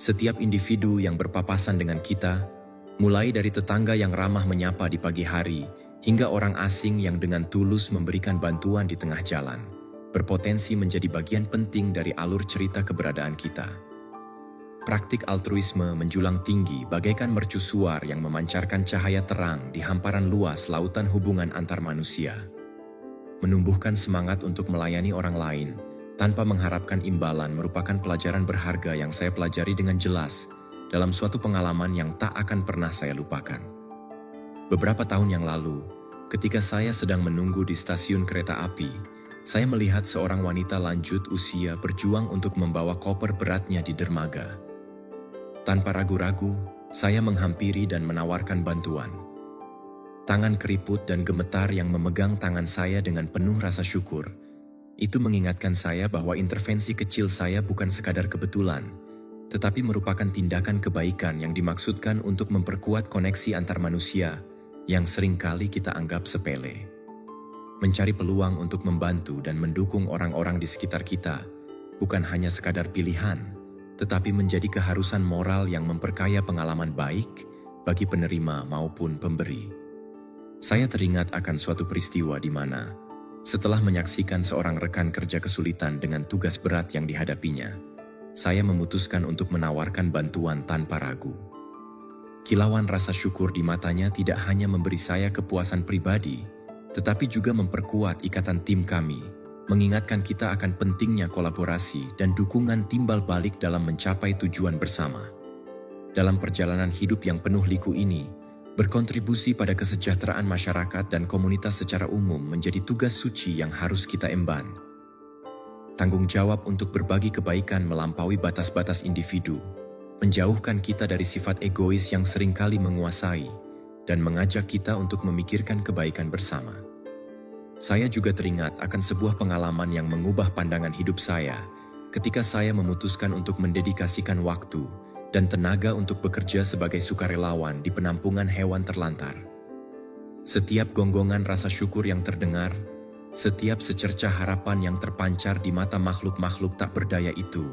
Setiap individu yang berpapasan dengan kita, mulai dari tetangga yang ramah menyapa di pagi hari, hingga orang asing yang dengan tulus memberikan bantuan di tengah jalan, berpotensi menjadi bagian penting dari alur cerita keberadaan kita. Praktik altruisme menjulang tinggi bagaikan mercusuar yang memancarkan cahaya terang di hamparan luas lautan hubungan antar manusia. Menumbuhkan semangat untuk melayani orang lain tanpa mengharapkan imbalan merupakan pelajaran berharga yang saya pelajari dengan jelas dalam suatu pengalaman yang tak akan pernah saya lupakan. Beberapa tahun yang lalu, ketika saya sedang menunggu di stasiun kereta api, saya melihat seorang wanita lanjut usia berjuang untuk membawa koper beratnya di dermaga. Tanpa ragu-ragu, saya menghampiri dan menawarkan bantuan. Tangan keriput dan gemetar yang memegang tangan saya dengan penuh rasa syukur, itu mengingatkan saya bahwa intervensi kecil saya bukan sekadar kebetulan, tetapi merupakan tindakan kebaikan yang dimaksudkan untuk memperkuat koneksi antar manusia yang seringkali kita anggap sepele. Mencari peluang untuk membantu dan mendukung orang-orang di sekitar kita bukan hanya sekadar pilihan, tetapi menjadi keharusan moral yang memperkaya pengalaman baik bagi penerima maupun pemberi. Saya teringat akan suatu peristiwa di mana, setelah menyaksikan seorang rekan kerja kesulitan dengan tugas berat yang dihadapinya, saya memutuskan untuk menawarkan bantuan tanpa ragu. Kilauan rasa syukur di matanya tidak hanya memberi saya kepuasan pribadi, tetapi juga memperkuat ikatan tim kami, mengingatkan kita akan pentingnya kolaborasi dan dukungan timbal balik dalam mencapai tujuan bersama. Dalam perjalanan hidup yang penuh liku ini, berkontribusi pada kesejahteraan masyarakat dan komunitas secara umum menjadi tugas suci yang harus kita emban. Tanggung jawab untuk berbagi kebaikan melampaui batas-batas individu, menjauhkan kita dari sifat egois yang seringkali menguasai, dan mengajak kita untuk memikirkan kebaikan bersama. Saya juga teringat akan sebuah pengalaman yang mengubah pandangan hidup saya ketika saya memutuskan untuk mendedikasikan waktu dan tenaga untuk bekerja sebagai sukarelawan di penampungan hewan terlantar. Setiap gonggongan rasa syukur yang terdengar, setiap secercah harapan yang terpancar di mata makhluk-makhluk tak berdaya itu,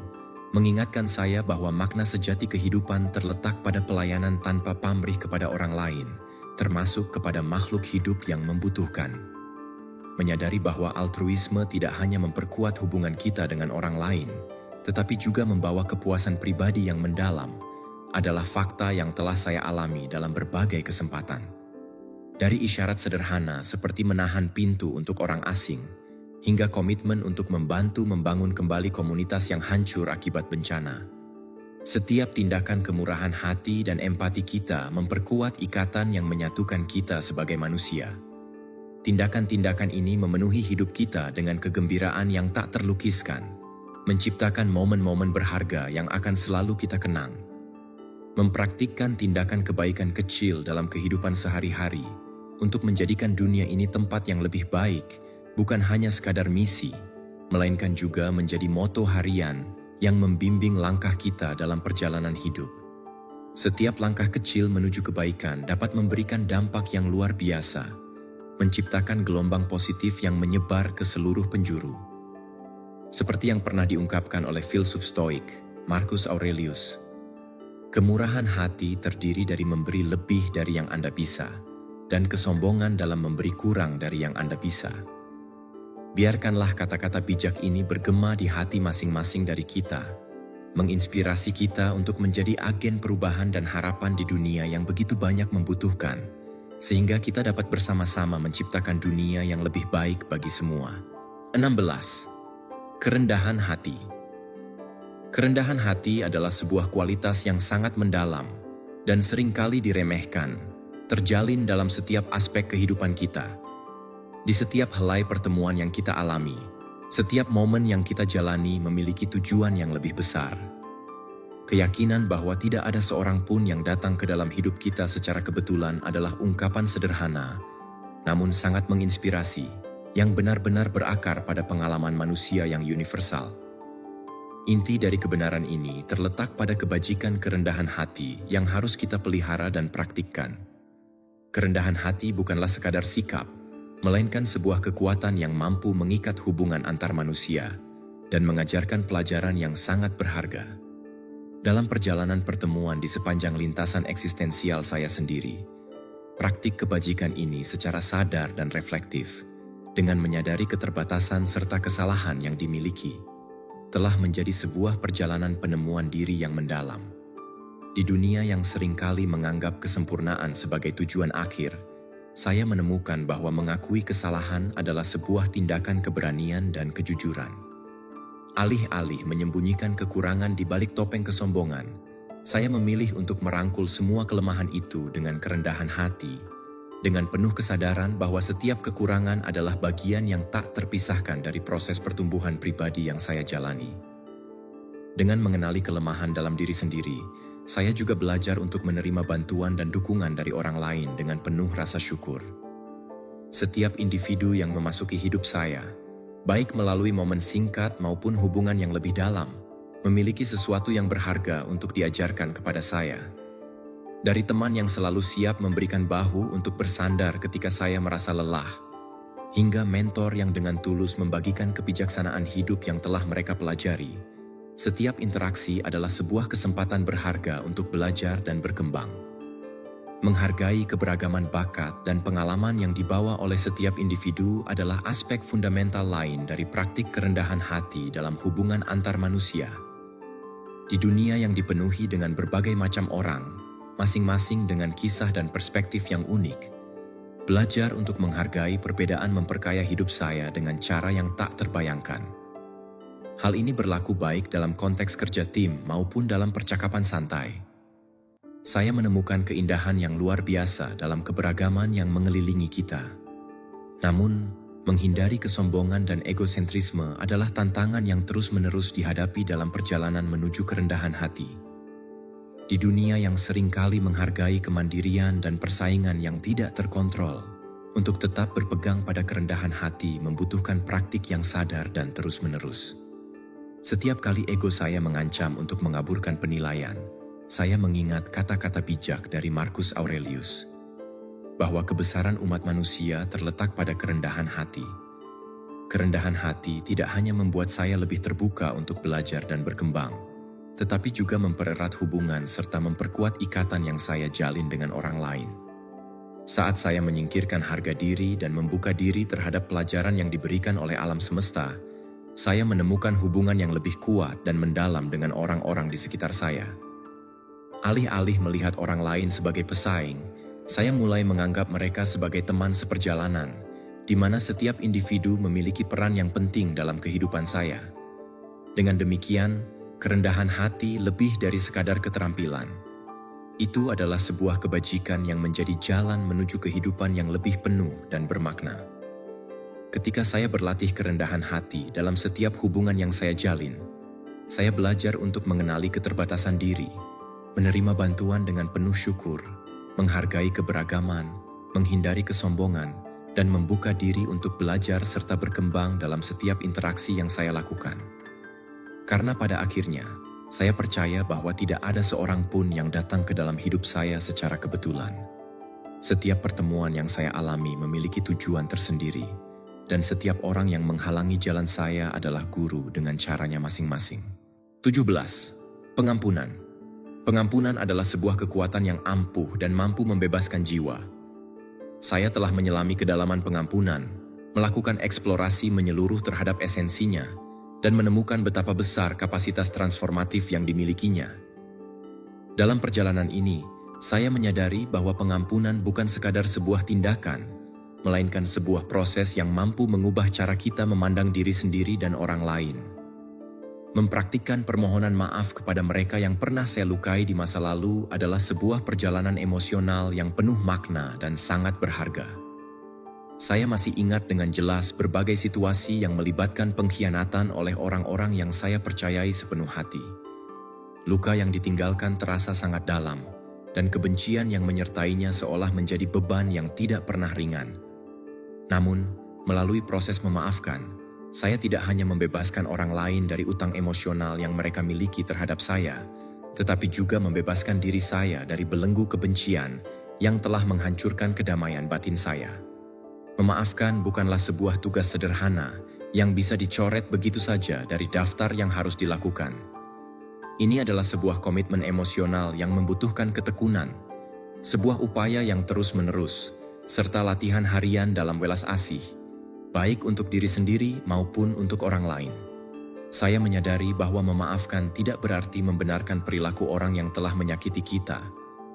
mengingatkan saya bahwa makna sejati kehidupan terletak pada pelayanan tanpa pamrih kepada orang lain, termasuk kepada makhluk hidup yang membutuhkan. Menyadari bahwa altruisme tidak hanya memperkuat hubungan kita dengan orang lain, tetapi juga membawa kepuasan pribadi yang mendalam, adalah fakta yang telah saya alami dalam berbagai kesempatan. Dari isyarat sederhana seperti menahan pintu untuk orang asing, hingga komitmen untuk membantu membangun kembali komunitas yang hancur akibat bencana. Setiap tindakan kemurahan hati dan empati kita memperkuat ikatan yang menyatukan kita sebagai manusia. Tindakan-tindakan ini memenuhi hidup kita dengan kegembiraan yang tak terlukiskan, menciptakan momen-momen berharga yang akan selalu kita kenang, mempraktikkan tindakan kebaikan kecil dalam kehidupan sehari-hari untuk menjadikan dunia ini tempat yang lebih baik, bukan hanya sekadar misi, melainkan juga menjadi moto harian yang membimbing langkah kita dalam perjalanan hidup. Setiap langkah kecil menuju kebaikan dapat memberikan dampak yang luar biasa, menciptakan gelombang positif yang menyebar ke seluruh penjuru. Seperti yang pernah diungkapkan oleh filsuf Stoik, Marcus Aurelius, kemurahan hati terdiri dari memberi lebih dari yang Anda bisa, dan kesombongan dalam memberi kurang dari yang Anda bisa. Biarkanlah kata-kata bijak ini bergema di hati masing-masing dari kita, menginspirasi kita untuk menjadi agen perubahan dan harapan di dunia yang begitu banyak membutuhkan, sehingga kita dapat bersama-sama menciptakan dunia yang lebih baik bagi semua. 16. Kerendahan hati. Kerendahan hati adalah sebuah kualitas yang sangat mendalam dan seringkali diremehkan, terjalin dalam setiap aspek kehidupan kita. Di setiap helai pertemuan yang kita alami, setiap momen yang kita jalani memiliki tujuan yang lebih besar. Keyakinan bahwa tidak ada seorang pun yang datang ke dalam hidup kita secara kebetulan adalah ungkapan sederhana, namun sangat menginspirasi, yang benar-benar berakar pada pengalaman manusia yang universal. Inti dari kebenaran ini terletak pada kebajikan kerendahan hati yang harus kita pelihara dan praktikkan. Kerendahan hati bukanlah sekadar sikap, melainkan sebuah kekuatan yang mampu mengikat hubungan antar manusia dan mengajarkan pelajaran yang sangat berharga. Dalam perjalanan pertemuan di sepanjang lintasan eksistensial saya sendiri, praktik kebajikan ini secara sadar dan reflektif, dengan menyadari keterbatasan serta kesalahan yang dimiliki, telah menjadi sebuah perjalanan penemuan diri yang mendalam. Di dunia yang seringkali menganggap kesempurnaan sebagai tujuan akhir, saya menemukan bahwa mengakui kesalahan adalah sebuah tindakan keberanian dan kejujuran. Alih-alih menyembunyikan kekurangan di balik topeng kesombongan, saya memilih untuk merangkul semua kelemahan itu dengan kerendahan hati, dengan penuh kesadaran bahwa setiap kekurangan adalah bagian yang tak terpisahkan dari proses pertumbuhan pribadi yang saya jalani. Dengan mengenali kelemahan dalam diri sendiri, saya juga belajar untuk menerima bantuan dan dukungan dari orang lain dengan penuh rasa syukur. Setiap individu yang memasuki hidup saya, baik melalui momen singkat maupun hubungan yang lebih dalam, memiliki sesuatu yang berharga untuk diajarkan kepada saya. Dari teman yang selalu siap memberikan bahu untuk bersandar ketika saya merasa lelah, hingga mentor yang dengan tulus membagikan kebijaksanaan hidup yang telah mereka pelajari, setiap interaksi adalah sebuah kesempatan berharga untuk belajar dan berkembang. Menghargai keberagaman bakat dan pengalaman yang dibawa oleh setiap individu adalah aspek fundamental lain dari praktik kerendahan hati dalam hubungan antar manusia. Di dunia yang dipenuhi dengan berbagai macam orang, masing-masing dengan kisah dan perspektif yang unik, belajar untuk menghargai perbedaan memperkaya hidup saya dengan cara yang tak terbayangkan. Hal ini berlaku baik dalam konteks kerja tim maupun dalam percakapan santai. Saya menemukan keindahan yang luar biasa dalam keberagaman yang mengelilingi kita. Namun, menghindari kesombongan dan egosentrisme adalah tantangan yang terus-menerus dihadapi dalam perjalanan menuju kerendahan hati. Di dunia yang seringkali menghargai kemandirian dan persaingan yang tidak terkontrol, untuk tetap berpegang pada kerendahan hati membutuhkan praktik yang sadar dan terus-menerus. Setiap kali ego saya mengancam untuk mengaburkan penilaian, saya mengingat kata-kata bijak dari Marcus Aurelius, bahwa kebesaran umat manusia terletak pada kerendahan hati. Kerendahan hati tidak hanya membuat saya lebih terbuka untuk belajar dan berkembang, tetapi juga mempererat hubungan serta memperkuat ikatan yang saya jalin dengan orang lain. Saat saya menyingkirkan harga diri dan membuka diri terhadap pelajaran yang diberikan oleh alam semesta, saya menemukan hubungan yang lebih kuat dan mendalam dengan orang-orang di sekitar saya. Alih-alih melihat orang lain sebagai pesaing, saya mulai menganggap mereka sebagai teman seperjalanan, di mana setiap individu memiliki peran yang penting dalam kehidupan saya. Dengan demikian, kerendahan hati lebih dari sekadar keterampilan. Itu adalah sebuah kebajikan yang menjadi jalan menuju kehidupan yang lebih penuh dan bermakna. Ketika saya berlatih kerendahan hati dalam setiap hubungan yang saya jalin, Saya belajar untuk mengenali keterbatasan diri, menerima bantuan dengan penuh syukur, menghargai keberagaman, menghindari kesombongan, dan membuka diri untuk belajar serta berkembang dalam setiap interaksi yang saya lakukan. Karena pada akhirnya, saya percaya bahwa tidak ada seorang pun yang datang ke dalam hidup saya secara kebetulan. Setiap pertemuan yang saya alami memiliki tujuan tersendiri, dan setiap orang yang menghalangi jalan saya adalah guru dengan caranya masing-masing. 17. Pengampunan. Pengampunan adalah sebuah kekuatan yang ampuh dan mampu membebaskan jiwa. Saya telah menyelami kedalaman pengampunan, melakukan eksplorasi menyeluruh terhadap esensinya, dan menemukan betapa besar kapasitas transformatif yang dimilikinya. Dalam perjalanan ini, saya menyadari bahwa pengampunan bukan sekadar sebuah tindakan, melainkan sebuah proses yang mampu mengubah cara kita memandang diri sendiri dan orang lain. Mempraktikkan permohonan maaf kepada mereka yang pernah saya lukai di masa lalu adalah sebuah perjalanan emosional yang penuh makna dan sangat berharga. Saya masih ingat dengan jelas berbagai situasi yang melibatkan pengkhianatan oleh orang-orang yang saya percayai sepenuh hati. Luka yang ditinggalkan terasa sangat dalam, dan kebencian yang menyertainya seolah menjadi beban yang tidak pernah ringan. Namun, melalui proses memaafkan, saya tidak hanya membebaskan orang lain dari utang emosional yang mereka miliki terhadap saya, tetapi juga membebaskan diri saya dari belenggu kebencian yang telah menghancurkan kedamaian batin saya. Memaafkan bukanlah sebuah tugas sederhana yang bisa dicoret begitu saja dari daftar yang harus dilakukan. Ini adalah sebuah komitmen emosional yang membutuhkan ketekunan, sebuah upaya yang terus-menerus, serta latihan harian dalam welas asih, baik untuk diri sendiri maupun untuk orang lain. Saya menyadari bahwa memaafkan tidak berarti membenarkan perilaku orang yang telah menyakiti kita,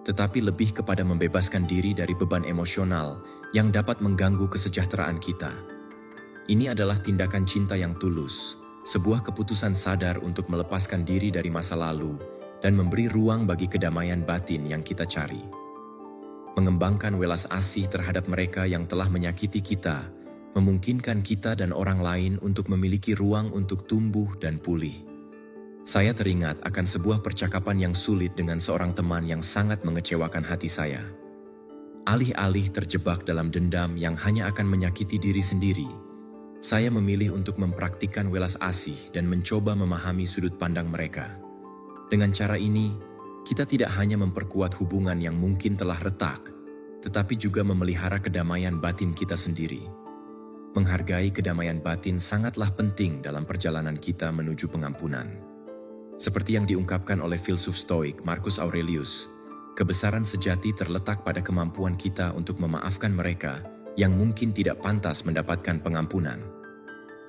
tetapi lebih kepada membebaskan diri dari beban emosional yang dapat mengganggu kesejahteraan kita. Ini adalah tindakan cinta yang tulus, sebuah keputusan sadar untuk melepaskan diri dari masa lalu dan memberi ruang bagi kedamaian batin yang kita cari. Mengembangkan welas asih terhadap mereka yang telah menyakiti kita memungkinkan kita dan orang lain untuk memiliki ruang untuk tumbuh dan pulih. Saya teringat akan sebuah percakapan yang sulit dengan seorang teman yang sangat mengecewakan hati saya. Alih-alih terjebak dalam dendam yang hanya akan menyakiti diri sendiri, saya memilih untuk mempraktikkan welas asih dan mencoba memahami sudut pandang mereka. Dengan cara ini, kita tidak hanya memperkuat hubungan yang mungkin telah retak, tetapi juga memelihara kedamaian batin kita sendiri. Menghargai kedamaian batin sangatlah penting dalam perjalanan kita menuju pengampunan. Seperti yang diungkapkan oleh filsuf Stoik Marcus Aurelius, kebesaran sejati terletak pada kemampuan kita untuk memaafkan mereka yang mungkin tidak pantas mendapatkan pengampunan.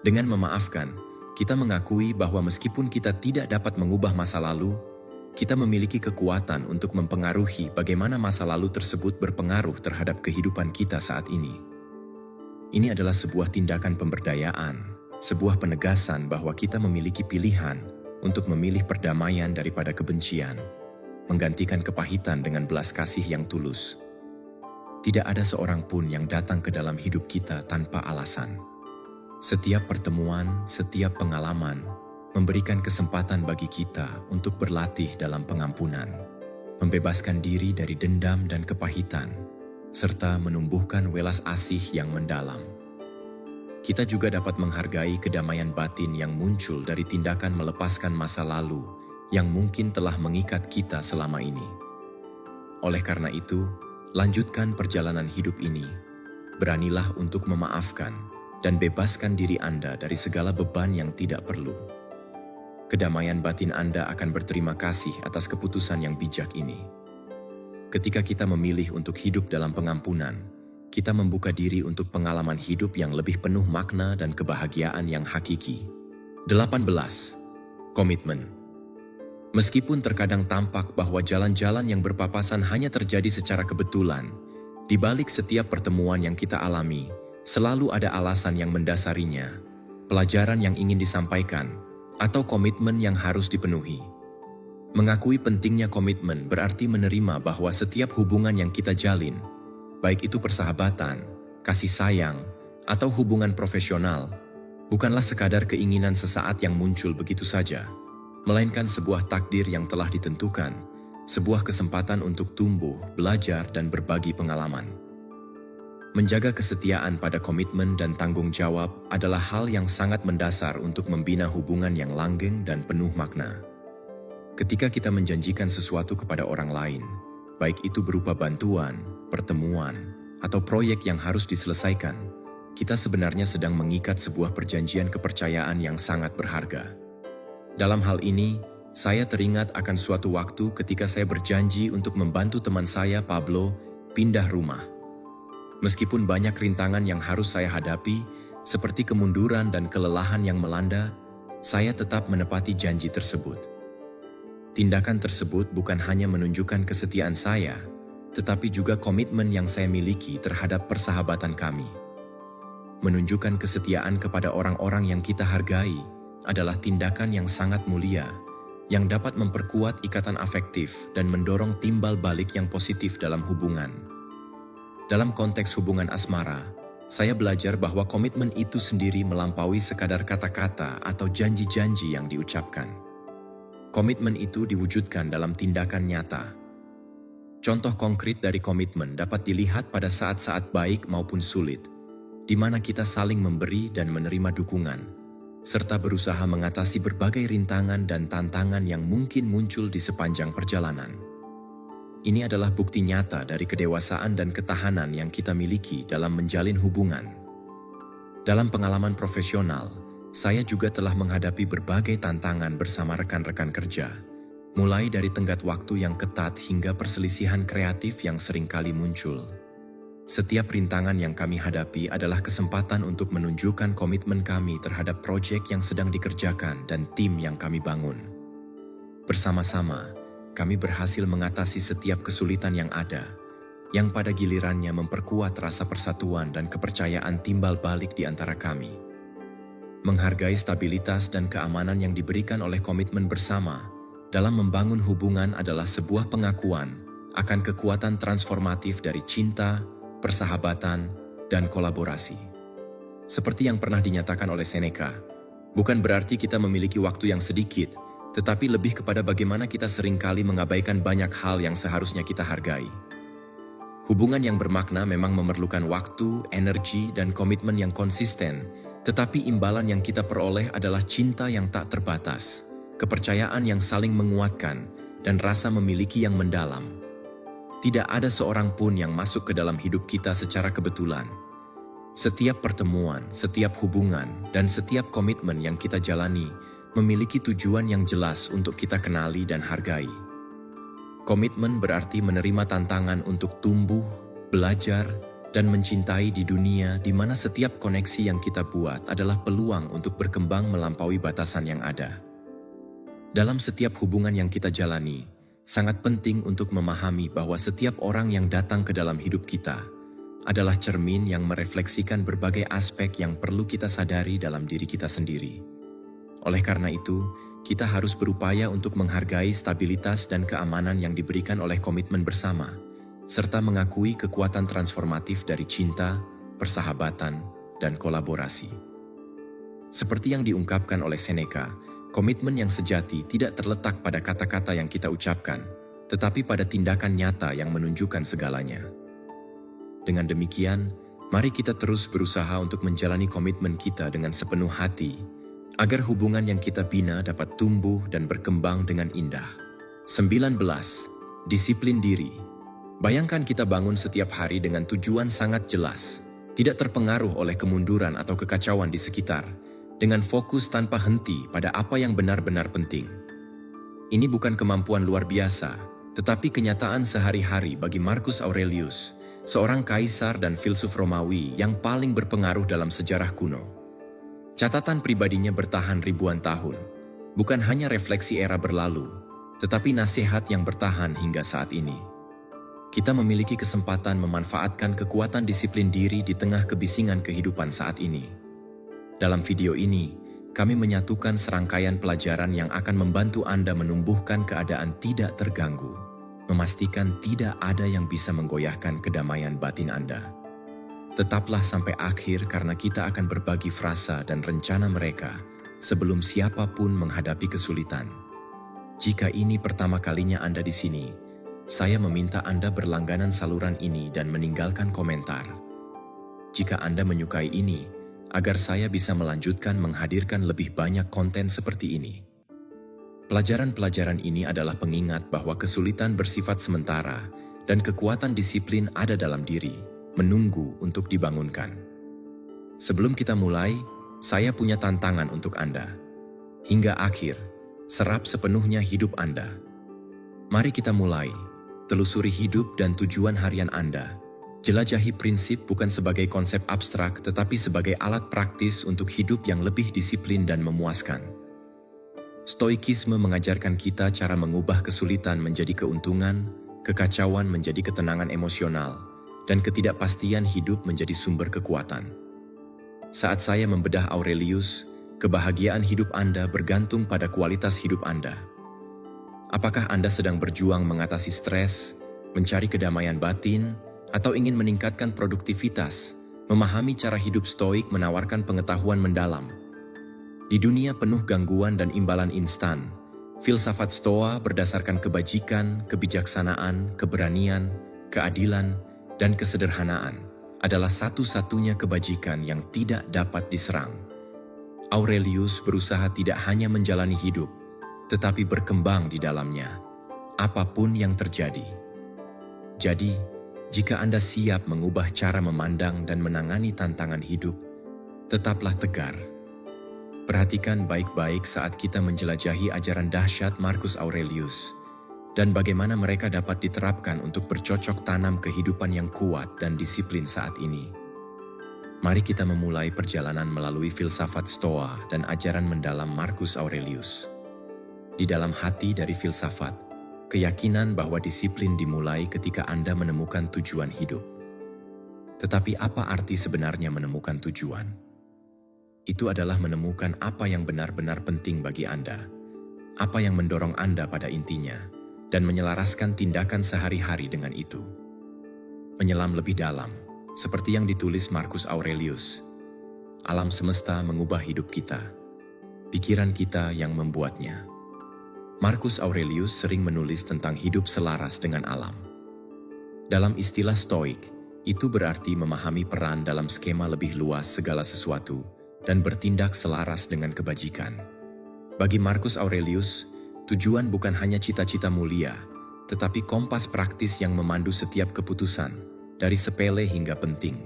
Dengan memaafkan, kita mengakui bahwa meskipun kita tidak dapat mengubah masa lalu, kita memiliki kekuatan untuk mempengaruhi bagaimana masa lalu tersebut berpengaruh terhadap kehidupan kita saat ini. Ini adalah sebuah tindakan pemberdayaan, sebuah penegasan bahwa kita memiliki pilihan untuk memilih perdamaian daripada kebencian, menggantikan kepahitan dengan belas kasih yang tulus. Tidak ada seorang pun yang datang ke dalam hidup kita tanpa alasan. Setiap pertemuan, setiap pengalaman, memberikan kesempatan bagi kita untuk berlatih dalam pengampunan, membebaskan diri dari dendam dan kepahitan, serta menumbuhkan welas asih yang mendalam. Kita juga dapat menghargai kedamaian batin yang muncul dari tindakan melepaskan masa lalu yang mungkin telah mengikat kita selama ini. Oleh karena itu, lanjutkan perjalanan hidup ini. Beranilah untuk memaafkan dan bebaskan diri Anda dari segala beban yang tidak perlu. Kedamaian batin Anda akan berterima kasih atas keputusan yang bijak ini. Ketika kita memilih untuk hidup dalam pengampunan, kita membuka diri untuk pengalaman hidup yang lebih penuh makna dan kebahagiaan yang hakiki. 18. Komitmen. Meskipun terkadang tampak bahwa jalan-jalan yang berpapasan hanya terjadi secara kebetulan, di balik setiap pertemuan yang kita alami, selalu ada alasan yang mendasarinya, pelajaran yang ingin disampaikan, atau komitmen yang harus dipenuhi. Mengakui pentingnya komitmen berarti menerima bahwa setiap hubungan yang kita jalin, baik itu persahabatan, kasih sayang, atau hubungan profesional, bukanlah sekadar keinginan sesaat yang muncul begitu saja, melainkan sebuah takdir yang telah ditentukan, sebuah kesempatan untuk tumbuh, belajar, dan berbagi pengalaman. Menjaga kesetiaan pada komitmen dan tanggung jawab adalah hal yang sangat mendasar untuk membina hubungan yang langgeng dan penuh makna. Ketika kita menjanjikan sesuatu kepada orang lain, baik itu berupa bantuan, pertemuan, atau proyek yang harus diselesaikan, kita sebenarnya sedang mengikat sebuah perjanjian kepercayaan yang sangat berharga. Dalam hal ini, saya teringat akan suatu waktu ketika saya berjanji untuk membantu teman saya, Pablo, pindah rumah. Meskipun banyak rintangan yang harus saya hadapi, seperti kemunduran dan kelelahan yang melanda, saya tetap menepati janji tersebut. Tindakan tersebut bukan hanya menunjukkan kesetiaan saya, tetapi juga komitmen yang saya miliki terhadap persahabatan kami. Menunjukkan kesetiaan kepada orang-orang yang kita hargai adalah tindakan yang sangat mulia, yang dapat memperkuat ikatan afektif dan mendorong timbal balik yang positif dalam hubungan. Dalam konteks hubungan asmara, saya belajar bahwa komitmen itu sendiri melampaui sekadar kata-kata atau janji-janji yang diucapkan. Komitmen itu diwujudkan dalam tindakan nyata. Contoh konkret dari komitmen dapat dilihat pada saat-saat baik maupun sulit, di mana kita saling memberi dan menerima dukungan, serta berusaha mengatasi berbagai rintangan dan tantangan yang mungkin muncul di sepanjang perjalanan. Ini adalah bukti nyata dari kedewasaan dan ketahanan yang kita miliki dalam menjalin hubungan. Dalam pengalaman profesional, saya juga telah menghadapi berbagai tantangan bersama rekan-rekan kerja, mulai dari tenggat waktu yang ketat hingga perselisihan kreatif yang seringkali muncul. Setiap rintangan yang kami hadapi adalah kesempatan untuk menunjukkan komitmen kami terhadap proyek yang sedang dikerjakan dan tim yang kami bangun. Bersama-sama, kami berhasil mengatasi setiap kesulitan yang ada, yang pada gilirannya memperkuat rasa persatuan dan kepercayaan timbal balik di antara kami. Menghargai stabilitas dan keamanan yang diberikan oleh komitmen bersama dalam membangun hubungan adalah sebuah pengakuan akan kekuatan transformatif dari cinta, persahabatan, dan kolaborasi. Seperti yang pernah dinyatakan oleh Seneca, bukan berarti kita memiliki waktu yang sedikit, tetapi lebih kepada bagaimana kita seringkali mengabaikan banyak hal yang seharusnya kita hargai. Hubungan yang bermakna memang memerlukan waktu, energi, dan komitmen yang konsisten, tetapi imbalan yang kita peroleh adalah cinta yang tak terbatas, kepercayaan yang saling menguatkan, dan rasa memiliki yang mendalam. Tidak ada seorang pun yang masuk ke dalam hidup kita secara kebetulan. Setiap pertemuan, setiap hubungan, dan setiap komitmen yang kita jalani memiliki tujuan yang jelas untuk kita kenali dan hargai. Komitmen berarti menerima tantangan untuk tumbuh, belajar, dan mencintai di dunia di mana setiap koneksi yang kita buat adalah peluang untuk berkembang melampaui batasan yang ada. Dalam setiap hubungan yang kita jalani, sangat penting untuk memahami bahwa setiap orang yang datang ke dalam hidup kita adalah cermin yang merefleksikan berbagai aspek yang perlu kita sadari dalam diri kita sendiri. Oleh karena itu, kita harus berupaya untuk menghargai stabilitas dan keamanan yang diberikan oleh komitmen bersama, serta mengakui kekuatan transformatif dari cinta, persahabatan, dan kolaborasi. Seperti yang diungkapkan oleh Seneca, komitmen yang sejati tidak terletak pada kata-kata yang kita ucapkan, tetapi pada tindakan nyata yang menunjukkan segalanya. Dengan demikian, mari kita terus berusaha untuk menjalani komitmen kita dengan sepenuh hati, agar hubungan yang kita bina dapat tumbuh dan berkembang dengan indah. 19. Disiplin diri. Bayangkan kita bangun setiap hari dengan tujuan sangat jelas, tidak terpengaruh oleh kemunduran atau kekacauan di sekitar, dengan fokus tanpa henti pada apa yang benar-benar penting. Ini bukan kemampuan luar biasa, tetapi kenyataan sehari-hari bagi Marcus Aurelius, seorang kaisar dan filsuf Romawi yang paling berpengaruh dalam sejarah kuno. Catatan pribadinya bertahan ribuan tahun, bukan hanya refleksi era berlalu, tetapi nasihat yang bertahan hingga saat ini. Kita memiliki kesempatan memanfaatkan kekuatan disiplin diri di tengah kebisingan kehidupan saat ini. Dalam video ini, kami menyatukan serangkaian pelajaran yang akan membantu Anda menumbuhkan keadaan tidak terganggu, memastikan tidak ada yang bisa menggoyahkan kedamaian batin Anda. Tetaplah sampai akhir karena kita akan berbagi frasa dan rencana mereka sebelum siapapun menghadapi kesulitan. Jika ini pertama kalinya Anda di sini, saya meminta Anda berlangganan saluran ini dan meninggalkan komentar. Jika Anda menyukai ini, agar saya bisa melanjutkan menghadirkan lebih banyak konten seperti ini. Pelajaran-pelajaran ini adalah pengingat bahwa kesulitan bersifat sementara dan kekuatan disiplin ada dalam diri, menunggu untuk dibangunkan. Sebelum kita mulai, saya punya tantangan untuk Anda. Hingga akhir, serap sepenuhnya hidup Anda. Mari kita mulai. Telusuri hidup dan tujuan harian Anda. Jelajahi prinsip bukan sebagai konsep abstrak tetapi sebagai alat praktis untuk hidup yang lebih disiplin dan memuaskan. Stoikisme mengajarkan kita cara mengubah kesulitan menjadi keuntungan, kekacauan menjadi ketenangan emosional, dan ketidakpastian hidup menjadi sumber kekuatan. Saat saya membedah Aurelius, kebahagiaan hidup Anda bergantung pada kualitas hidup Anda. Apakah Anda sedang berjuang mengatasi stres, mencari kedamaian batin, atau ingin meningkatkan produktivitas? Memahami cara hidup stoik menawarkan pengetahuan mendalam. Di dunia penuh gangguan dan imbalan instan, filsafat Stoa berdasarkan kebajikan, kebijaksanaan, keberanian, keadilan, dan kesederhanaan adalah satu-satunya kebajikan yang tidak dapat diserang. Aurelius berusaha tidak hanya menjalani hidup, tetapi berkembang di dalamnya, apapun yang terjadi. Jadi, jika Anda siap mengubah cara memandang dan menangani tantangan hidup, tetaplah tegar. Perhatikan baik-baik saat kita menjelajahi ajaran dahsyat Marcus Aurelius, dan bagaimana mereka dapat diterapkan untuk bercocok tanam kehidupan yang kuat dan disiplin saat ini. Mari kita memulai perjalanan melalui filsafat Stoa dan ajaran mendalam Marcus Aurelius. Di dalam hati dari filsafat, keyakinan bahwa disiplin dimulai ketika Anda menemukan tujuan hidup. Tetapi apa arti sebenarnya menemukan tujuan? Itu adalah menemukan apa yang benar-benar penting bagi Anda, apa yang mendorong Anda pada intinya, dan menyelaraskan tindakan sehari-hari dengan itu. Menyelam lebih dalam, seperti yang ditulis Marcus Aurelius, alam semesta mengubah hidup kita, pikiran kita yang membuatnya. Marcus Aurelius sering menulis tentang hidup selaras dengan alam. Dalam istilah Stoik, itu berarti memahami peran dalam skema lebih luas segala sesuatu dan bertindak selaras dengan kebajikan. Bagi Marcus Aurelius, tujuan bukan hanya cita-cita mulia, tetapi kompas praktis yang memandu setiap keputusan, dari sepele hingga penting.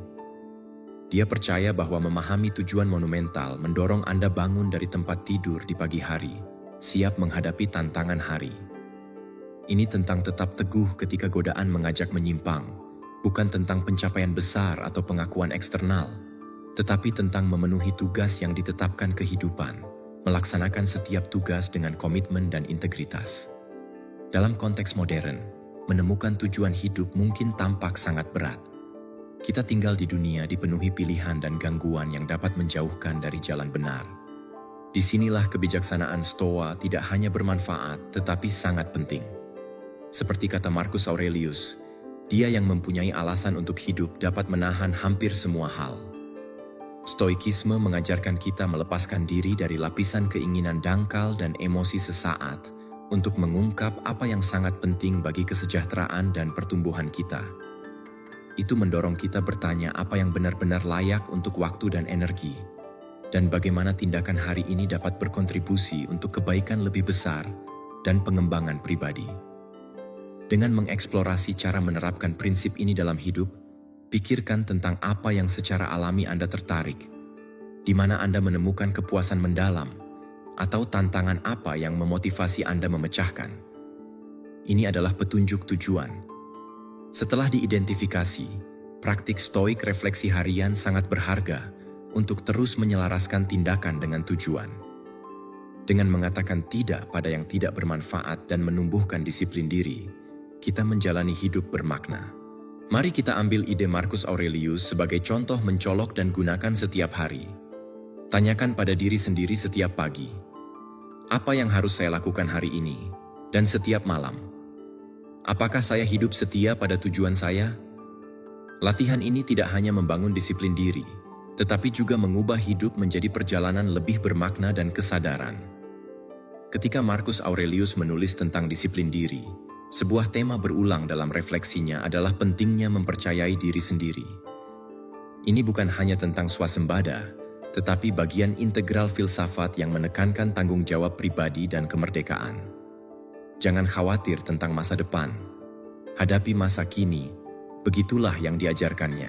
Dia percaya bahwa memahami tujuan monumental mendorong Anda bangun dari tempat tidur di pagi hari, siap menghadapi tantangan hari. Ini tentang tetap teguh ketika godaan mengajak menyimpang, bukan tentang pencapaian besar atau pengakuan eksternal, tetapi tentang memenuhi tugas yang ditetapkan kehidupan, melaksanakan setiap tugas dengan komitmen dan integritas. Dalam konteks modern, menemukan tujuan hidup mungkin tampak sangat berat. Kita tinggal di dunia dipenuhi pilihan dan gangguan yang dapat menjauhkan dari jalan benar. Disinilah kebijaksanaan Stoa tidak hanya bermanfaat, tetapi sangat penting. Seperti kata Marcus Aurelius, dia yang mempunyai alasan untuk hidup dapat menahan hampir semua hal. Stoikisme mengajarkan kita melepaskan diri dari lapisan keinginan dangkal dan emosi sesaat untuk mengungkap apa yang sangat penting bagi kesejahteraan dan pertumbuhan kita. Itu mendorong kita bertanya apa yang benar-benar layak untuk waktu dan energi, dan bagaimana tindakan hari ini dapat berkontribusi untuk kebaikan lebih besar dan pengembangan pribadi. Dengan mengeksplorasi cara menerapkan prinsip ini dalam hidup, pikirkan tentang apa yang secara alami Anda tertarik, di mana Anda menemukan kepuasan mendalam, atau tantangan apa yang memotivasi Anda memecahkan. Ini adalah petunjuk tujuan. Setelah diidentifikasi, praktik stoik refleksi harian sangat berharga untuk terus menyelaraskan tindakan dengan tujuan. Dengan mengatakan tidak pada yang tidak bermanfaat dan menumbuhkan disiplin diri, kita menjalani hidup bermakna. Mari kita ambil ide Marcus Aurelius sebagai contoh mencolok dan gunakan setiap hari. Tanyakan pada diri sendiri setiap pagi, apa yang harus saya lakukan hari ini? Dan setiap malam, apakah saya hidup setia pada tujuan saya? Latihan ini tidak hanya membangun disiplin diri, tetapi juga mengubah hidup menjadi perjalanan lebih bermakna dan kesadaran. Ketika Marcus Aurelius menulis tentang disiplin diri, sebuah tema berulang dalam refleksinya adalah pentingnya mempercayai diri sendiri. Ini bukan hanya tentang swasembada, tetapi bagian integral filsafat yang menekankan tanggung jawab pribadi dan kemerdekaan. Jangan khawatir tentang masa depan. Hadapi masa kini, begitulah yang diajarkannya.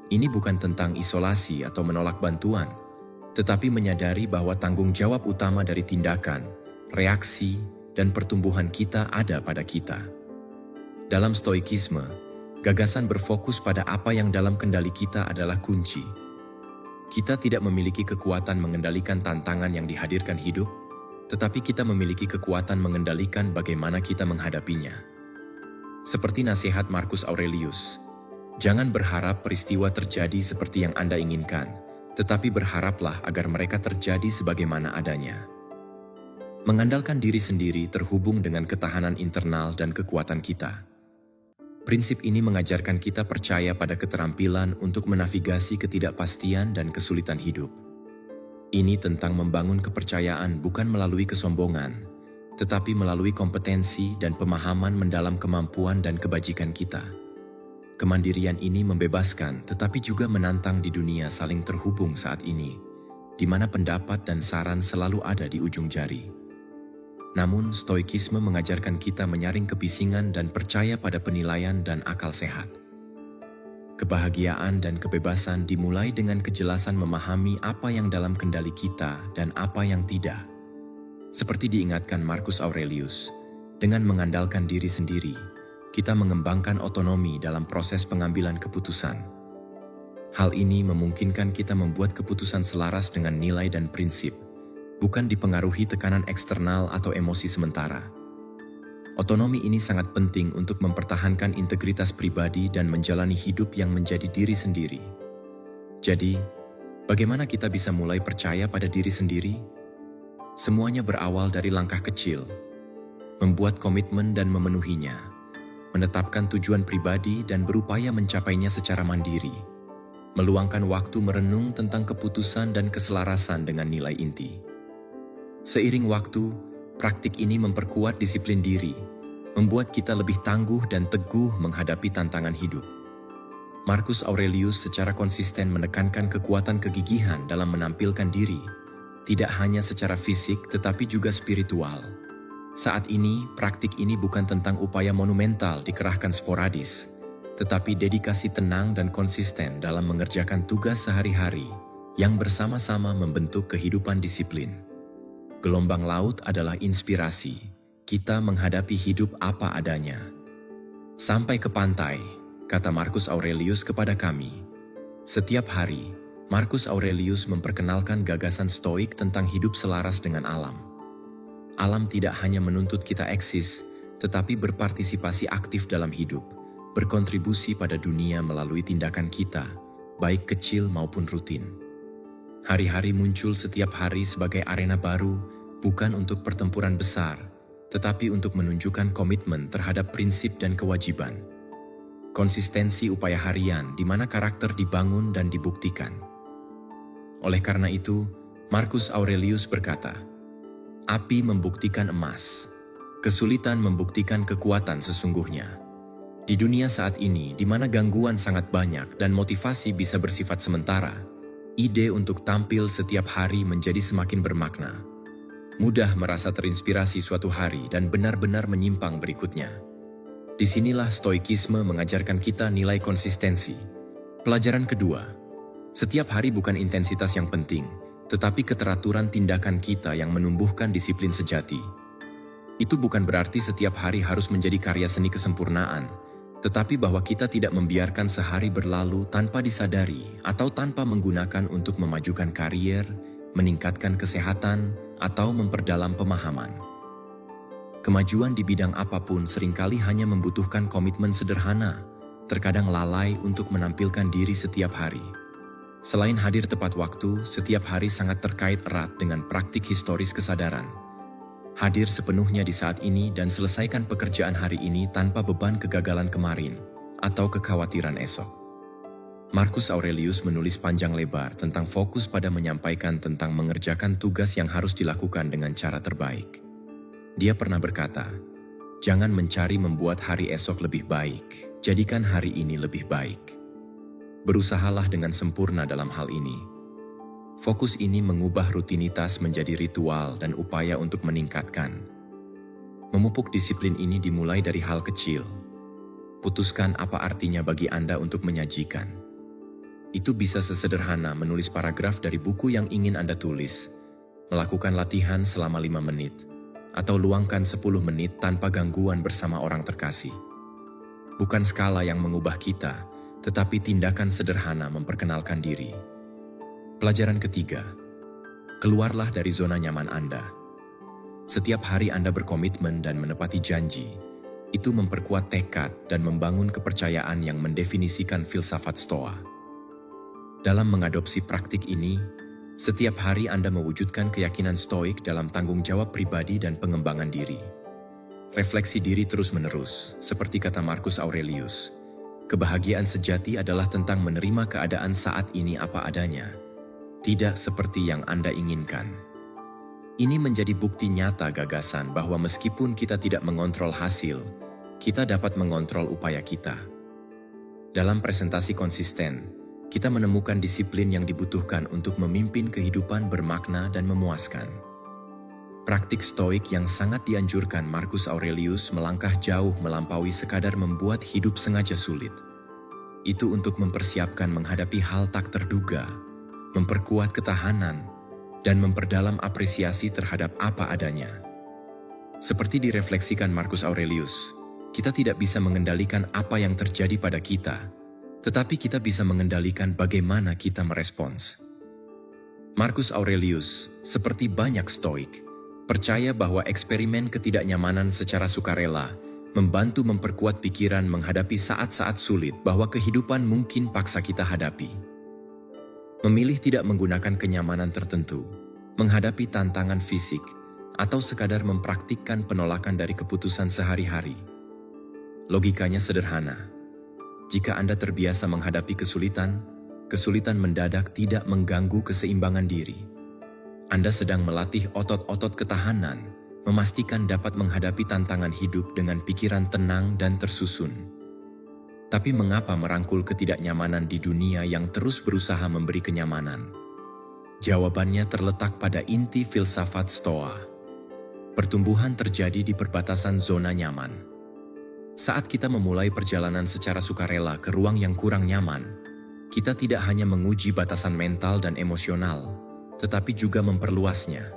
Ini bukan tentang isolasi atau menolak bantuan, tetapi menyadari bahwa tanggung jawab utama dari tindakan, reaksi, dan pertumbuhan kita ada pada kita. Dalam Stoikisme, gagasan berfokus pada apa yang dalam kendali kita adalah kunci. Kita tidak memiliki kekuatan mengendalikan tantangan yang dihadirkan hidup, tetapi kita memiliki kekuatan mengendalikan bagaimana kita menghadapinya. Seperti nasihat Marcus Aurelius, jangan berharap peristiwa terjadi seperti yang Anda inginkan, tetapi berharaplah agar mereka terjadi sebagaimana adanya. Mengandalkan diri sendiri terhubung dengan ketahanan internal dan kekuatan kita. Prinsip ini mengajarkan kita percaya pada keterampilan untuk menavigasi ketidakpastian dan kesulitan hidup. Ini tentang membangun kepercayaan bukan melalui kesombongan, tetapi melalui kompetensi dan pemahaman mendalam kemampuan dan kebajikan kita. Kemandirian ini membebaskan tetapi juga menantang di dunia saling terhubung saat ini, di mana pendapat dan saran selalu ada di ujung jari. Namun, Stoikisme mengajarkan kita menyaring kebisingan dan percaya pada penilaian dan akal sehat. Kebahagiaan dan kebebasan dimulai dengan kejelasan memahami apa yang dalam kendali kita dan apa yang tidak. Seperti diingatkan Marcus Aurelius, dengan mengandalkan diri sendiri, kita mengembangkan otonomi dalam proses pengambilan keputusan. Hal ini memungkinkan kita membuat keputusan selaras dengan nilai dan prinsip, bukan dipengaruhi tekanan eksternal atau emosi sementara. Otonomi ini sangat penting untuk mempertahankan integritas pribadi dan menjalani hidup yang menjadi diri sendiri. Jadi, bagaimana kita bisa mulai percaya pada diri sendiri? Semuanya berawal dari langkah kecil, membuat komitmen dan memenuhinya, menetapkan tujuan pribadi dan berupaya mencapainya secara mandiri, meluangkan waktu merenung tentang keputusan dan keselarasan dengan nilai inti. Seiring waktu, praktik ini memperkuat disiplin diri, membuat kita lebih tangguh dan teguh menghadapi tantangan hidup. Marcus Aurelius secara konsisten menekankan kekuatan kegigihan dalam menampilkan diri, tidak hanya secara fisik tetapi juga spiritual. Saat ini, praktik ini bukan tentang upaya monumental dikerahkan sporadis, tetapi dedikasi tenang dan konsisten dalam mengerjakan tugas sehari-hari yang bersama-sama membentuk kehidupan disiplin. Gelombang laut adalah inspirasi, kita menghadapi hidup apa adanya. Sampai ke pantai, kata Marcus Aurelius kepada kami. Setiap hari, Marcus Aurelius memperkenalkan gagasan Stoik tentang hidup selaras dengan alam. Alam tidak hanya menuntut kita eksis, tetapi berpartisipasi aktif dalam hidup, berkontribusi pada dunia melalui tindakan kita, baik kecil maupun rutin. Hari-hari muncul setiap hari sebagai arena baru, bukan untuk pertempuran besar, tetapi untuk menunjukkan komitmen terhadap prinsip dan kewajiban. Konsistensi upaya harian di mana karakter dibangun dan dibuktikan. Oleh karena itu, Marcus Aurelius berkata, api membuktikan emas, kesulitan membuktikan kekuatan sesungguhnya. Di dunia saat ini, di mana gangguan sangat banyak dan motivasi bisa bersifat sementara, ide untuk tampil setiap hari menjadi semakin bermakna. Mudah merasa terinspirasi suatu hari dan benar-benar menyimpang berikutnya. Disinilah Stoikisme mengajarkan kita nilai konsistensi. Pelajaran kedua, setiap hari bukan intensitas yang penting, tetapi keteraturan tindakan kita yang menumbuhkan disiplin sejati. Itu bukan berarti setiap hari harus menjadi karya seni kesempurnaan, tetapi bahwa kita tidak membiarkan sehari berlalu tanpa disadari atau tanpa menggunakan untuk memajukan karier, meningkatkan kesehatan, atau memperdalam pemahaman. Kemajuan di bidang apapun seringkali hanya membutuhkan komitmen sederhana, terkadang lalai untuk menampilkan diri setiap hari. Selain hadir tepat waktu, setiap hari sangat terkait erat dengan praktik historis kesadaran. Hadir sepenuhnya di saat ini dan selesaikan pekerjaan hari ini tanpa beban kegagalan kemarin atau kekhawatiran esok. Marcus Aurelius menulis panjang lebar tentang fokus pada menyampaikan tentang mengerjakan tugas yang harus dilakukan dengan cara terbaik. Dia pernah berkata, "Jangan mencari membuat hari esok lebih baik, jadikan hari ini lebih baik." Berusahalah dengan sempurna dalam hal ini. Fokus ini mengubah rutinitas menjadi ritual dan upaya untuk meningkatkan. Memupuk disiplin ini dimulai dari hal kecil. Putuskan apa artinya bagi Anda untuk menyajikan. Itu bisa sesederhana menulis paragraf dari buku yang ingin Anda tulis, melakukan latihan selama 5 menit, atau luangkan 10 menit tanpa gangguan bersama orang terkasih. Bukan skala yang mengubah kita, tetapi tindakan sederhana memperkenalkan diri. Pelajaran ketiga, keluarlah dari zona nyaman Anda. Setiap hari Anda berkomitmen dan menepati janji. Itu memperkuat tekad dan membangun kepercayaan yang mendefinisikan filsafat Stoa. Dalam mengadopsi praktik ini, setiap hari Anda mewujudkan keyakinan stoik dalam tanggung jawab pribadi dan pengembangan diri. Refleksi diri terus-menerus, seperti kata Marcus Aurelius. Kebahagiaan sejati adalah tentang menerima keadaan saat ini apa adanya, tidak seperti yang Anda inginkan. Ini menjadi bukti nyata gagasan bahwa meskipun kita tidak mengontrol hasil, kita dapat mengontrol upaya kita. Dalam presentasi konsisten, kita menemukan disiplin yang dibutuhkan untuk memimpin kehidupan bermakna dan memuaskan. Praktik stoik yang sangat dianjurkan Marcus Aurelius melangkah jauh melampaui sekadar membuat hidup sengaja sulit. Itu untuk mempersiapkan menghadapi hal tak terduga, memperkuat ketahanan, dan memperdalam apresiasi terhadap apa adanya. Seperti direfleksikan Marcus Aurelius, kita tidak bisa mengendalikan apa yang terjadi pada kita, tetapi kita bisa mengendalikan bagaimana kita merespons. Marcus Aurelius, seperti banyak stoik, percaya bahwa eksperimen ketidaknyamanan secara sukarela membantu memperkuat pikiran menghadapi saat-saat sulit bahwa kehidupan mungkin paksa kita hadapi. Memilih tidak menggunakan kenyamanan tertentu, menghadapi tantangan fisik, atau sekadar mempraktikkan penolakan dari keputusan sehari-hari. Logikanya sederhana. Jika Anda terbiasa menghadapi kesulitan, kesulitan mendadak tidak mengganggu keseimbangan diri. Anda sedang melatih otot-otot ketahanan, memastikan dapat menghadapi tantangan hidup dengan pikiran tenang dan tersusun. Tapi mengapa merangkul ketidaknyamanan di dunia yang terus berusaha memberi kenyamanan? Jawabannya terletak pada inti filsafat Stoa. Pertumbuhan terjadi di perbatasan zona nyaman. Saat kita memulai perjalanan secara sukarela ke ruang yang kurang nyaman, kita tidak hanya menguji batasan mental dan emosional, tetapi juga memperluasnya.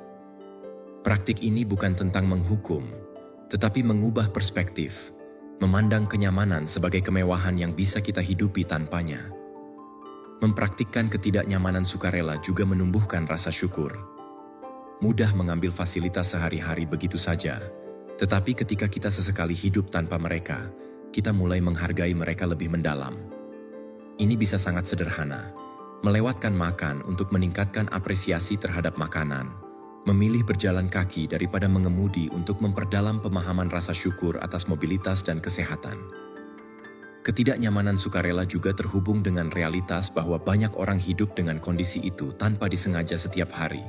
Praktik ini bukan tentang menghukum, tetapi mengubah perspektif, memandang kenyamanan sebagai kemewahan yang bisa kita hidupi tanpanya. Mempraktikkan ketidaknyamanan sukarela juga menumbuhkan rasa syukur. Mudah mengambil fasilitas sehari-hari begitu saja, tetapi ketika kita sesekali hidup tanpa mereka, kita mulai menghargai mereka lebih mendalam. Ini bisa sangat sederhana, melewatkan makan untuk meningkatkan apresiasi terhadap makanan, memilih berjalan kaki daripada mengemudi untuk memperdalam pemahaman rasa syukur atas mobilitas dan kesehatan. Ketidaknyamanan sukarela juga terhubung dengan realitas bahwa banyak orang hidup dengan kondisi itu tanpa disengaja setiap hari.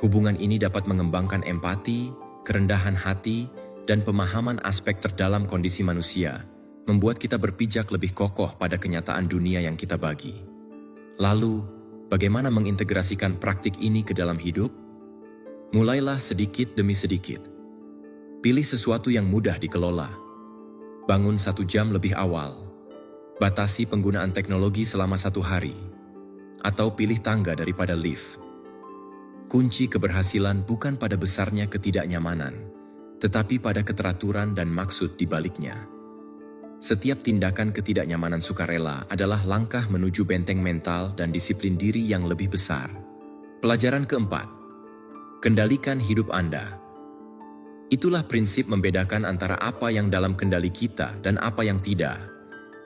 Hubungan ini dapat mengembangkan empati, kerendahan hati, dan pemahaman aspek terdalam kondisi manusia, membuat kita berpijak lebih kokoh pada kenyataan dunia yang kita bagi. Lalu, bagaimana mengintegrasikan praktik ini ke dalam hidup? Mulailah sedikit demi sedikit. Pilih sesuatu yang mudah dikelola. Bangun 1 jam lebih awal. Batasi penggunaan teknologi selama 1 hari. Atau pilih tangga daripada lift. Kunci keberhasilan bukan pada besarnya ketidaknyamanan, tetapi pada keteraturan dan maksud di baliknya. Setiap tindakan ketidaknyamanan sukarela adalah langkah menuju benteng mental dan disiplin diri yang lebih besar. Pelajaran keempat, kendalikan hidup Anda. Itulah prinsip membedakan antara apa yang dalam kendali kita dan apa yang tidak,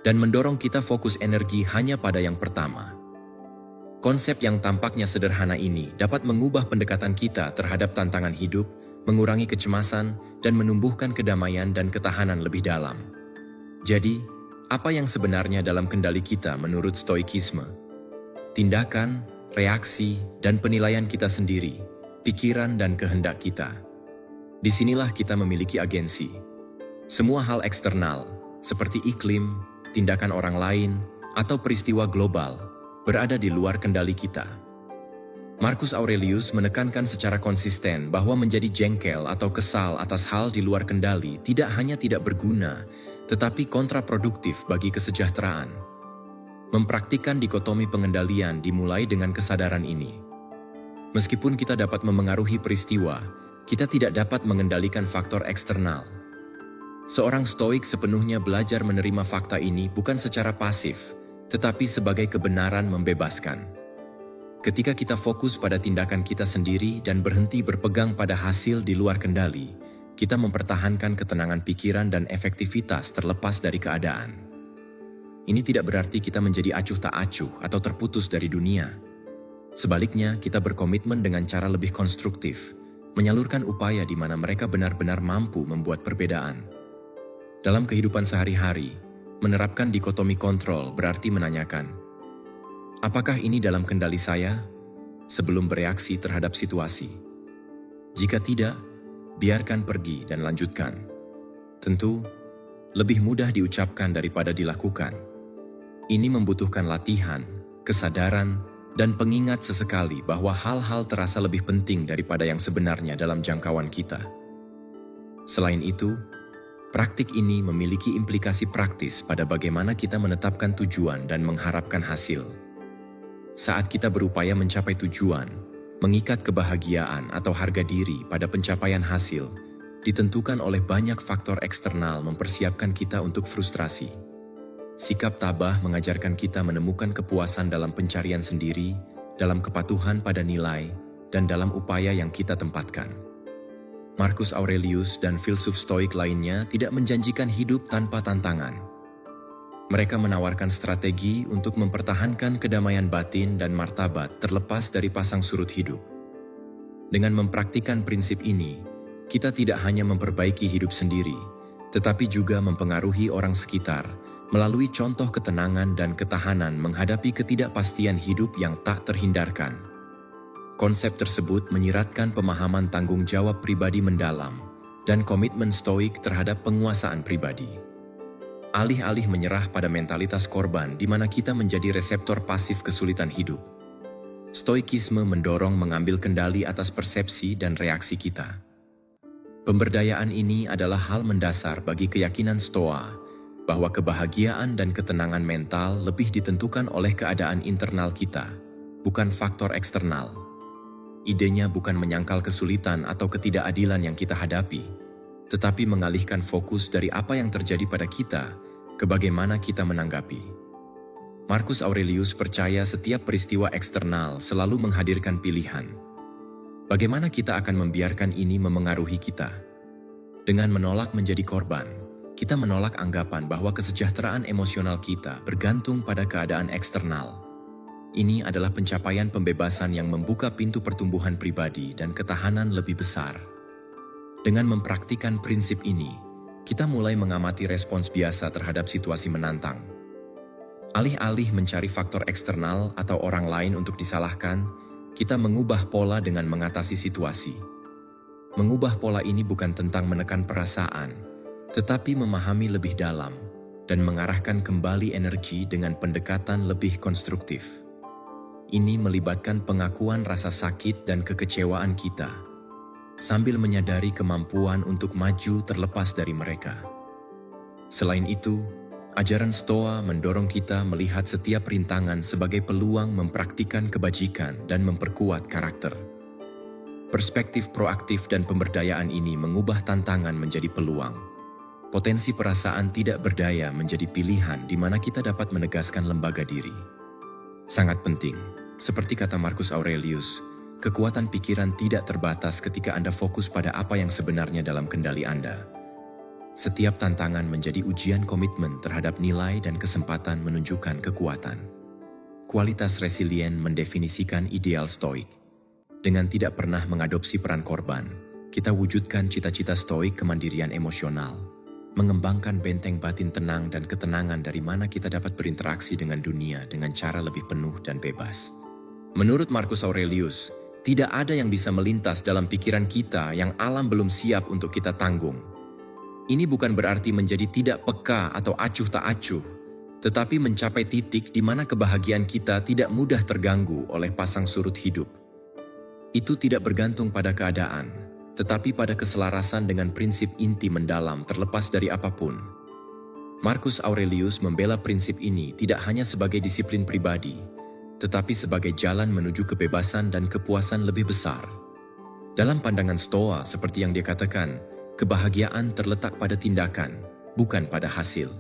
dan mendorong kita fokus energi hanya pada yang pertama. Konsep yang tampaknya sederhana ini dapat mengubah pendekatan kita terhadap tantangan hidup, mengurangi kecemasan, dan menumbuhkan kedamaian dan ketahanan lebih dalam. Jadi, Apa yang sebenarnya dalam kendali kita menurut Stoikisme? Tindakan, reaksi, dan penilaian kita sendiri, pikiran dan kehendak kita. Disinilah kita memiliki agensi. Semua hal eksternal, seperti iklim, tindakan orang lain, atau peristiwa global, berada di luar kendali kita. Marcus Aurelius menekankan secara konsisten bahwa menjadi jengkel atau kesal atas hal di luar kendali tidak hanya tidak berguna, tetapi kontraproduktif bagi kesejahteraan. Mempraktikkan dikotomi pengendalian dimulai dengan kesadaran ini. Meskipun kita dapat memengaruhi peristiwa, kita tidak dapat mengendalikan faktor eksternal. Seorang Stoik sepenuhnya belajar menerima fakta ini bukan secara pasif, tetapi sebagai kebenaran membebaskan. Ketika kita fokus pada tindakan kita sendiri dan berhenti berpegang pada hasil di luar kendali, kita mempertahankan ketenangan pikiran dan efektivitas terlepas dari keadaan. Ini tidak berarti kita menjadi acuh tak acuh atau terputus dari dunia. Sebaliknya, kita berkomitmen dengan cara lebih konstruktif, menyalurkan upaya di mana mereka benar-benar mampu membuat perbedaan. Dalam kehidupan sehari-hari, menerapkan dikotomi kontrol berarti menanyakan, apakah ini dalam kendali saya? Sebelum bereaksi terhadap situasi. Jika tidak, biarkan pergi dan lanjutkan. Tentu, lebih mudah diucapkan daripada dilakukan. Ini membutuhkan latihan, kesadaran, dan pengingat sesekali bahwa hal-hal terasa lebih penting daripada yang sebenarnya dalam jangkauan kita. Selain itu, praktik ini memiliki implikasi praktis pada bagaimana kita menetapkan tujuan dan mengharapkan hasil. Saat kita berupaya mencapai tujuan, mengikat kebahagiaan atau harga diri pada pencapaian hasil, ditentukan oleh banyak faktor eksternal mempersiapkan kita untuk frustrasi. Sikap tabah mengajarkan kita menemukan kepuasan dalam pencarian sendiri, dalam kepatuhan pada nilai, dan dalam upaya yang kita tempatkan. Marcus Aurelius dan filsuf Stoik lainnya tidak menjanjikan hidup tanpa tantangan. Mereka menawarkan strategi untuk mempertahankan kedamaian batin dan martabat terlepas dari pasang surut hidup. Dengan mempraktikkan prinsip ini, kita tidak hanya memperbaiki hidup sendiri, tetapi juga mempengaruhi orang sekitar melalui contoh ketenangan dan ketahanan menghadapi ketidakpastian hidup yang tak terhindarkan. Konsep tersebut menyiratkan pemahaman tanggung jawab pribadi mendalam dan komitmen Stoik terhadap penguasaan pribadi. Alih-alih menyerah pada mentalitas korban di mana kita menjadi reseptor pasif kesulitan hidup, Stoikisme mendorong mengambil kendali atas persepsi dan reaksi kita. Pemberdayaan ini adalah hal mendasar bagi keyakinan Stoa bahwa kebahagiaan dan ketenangan mental lebih ditentukan oleh keadaan internal kita, bukan faktor eksternal. Idenya bukan menyangkal kesulitan atau ketidakadilan yang kita hadapi, tetapi mengalihkan fokus dari apa yang terjadi pada kita ke bagaimana kita menanggapi. Marcus Aurelius percaya setiap peristiwa eksternal selalu menghadirkan pilihan. Bagaimana kita akan membiarkan ini memengaruhi kita? Dengan menolak menjadi korban, kita menolak anggapan bahwa kesejahteraan emosional kita bergantung pada keadaan eksternal. Ini adalah pencapaian pembebasan yang membuka pintu pertumbuhan pribadi dan ketahanan lebih besar. Dengan mempraktikkan prinsip ini, kita mulai mengamati respons biasa terhadap situasi menantang. Alih-alih mencari faktor eksternal atau orang lain untuk disalahkan, kita mengubah pola dengan mengatasi situasi. Mengubah pola ini bukan tentang menekan perasaan, tetapi memahami lebih dalam dan mengarahkan kembali energi dengan pendekatan lebih konstruktif. Ini melibatkan pengakuan rasa sakit dan kekecewaan kita, sambil menyadari kemampuan untuk maju terlepas dari mereka. Selain itu, ajaran Stoa mendorong kita melihat setiap rintangan sebagai peluang mempraktikkan kebajikan dan memperkuat karakter. Perspektif proaktif dan pemberdayaan ini mengubah tantangan menjadi peluang. Potensi perasaan tidak berdaya menjadi pilihan di mana kita dapat menegaskan lembaga diri. Sangat penting, seperti kata Marcus Aurelius, kekuatan pikiran tidak terbatas ketika Anda fokus pada apa yang sebenarnya dalam kendali Anda. Setiap tantangan menjadi ujian komitmen terhadap nilai dan kesempatan menunjukkan kekuatan. Kualitas resilien mendefinisikan ideal Stoik. Dengan tidak pernah mengadopsi peran korban, kita wujudkan cita-cita Stoik kemandirian emosional. mengembangkan benteng batin tenang dan ketenangan dari mana kita dapat berinteraksi dengan dunia dengan cara lebih penuh dan bebas. Menurut Marcus Aurelius, tidak ada yang bisa melintas dalam pikiran kita yang alam belum siap untuk kita tanggung. Ini bukan berarti menjadi tidak peka atau acuh tak acuh, tetapi mencapai titik di mana kebahagiaan kita tidak mudah terganggu oleh pasang surut hidup. Itu tidak bergantung pada keadaan, tetapi pada keselarasan dengan prinsip inti mendalam terlepas dari apapun. Marcus Aurelius membela prinsip ini tidak hanya sebagai disiplin pribadi, tetapi sebagai jalan menuju kebebasan dan kepuasan lebih besar. Dalam pandangan Stoa, seperti yang dia katakan, kebahagiaan terletak pada tindakan, bukan pada hasil.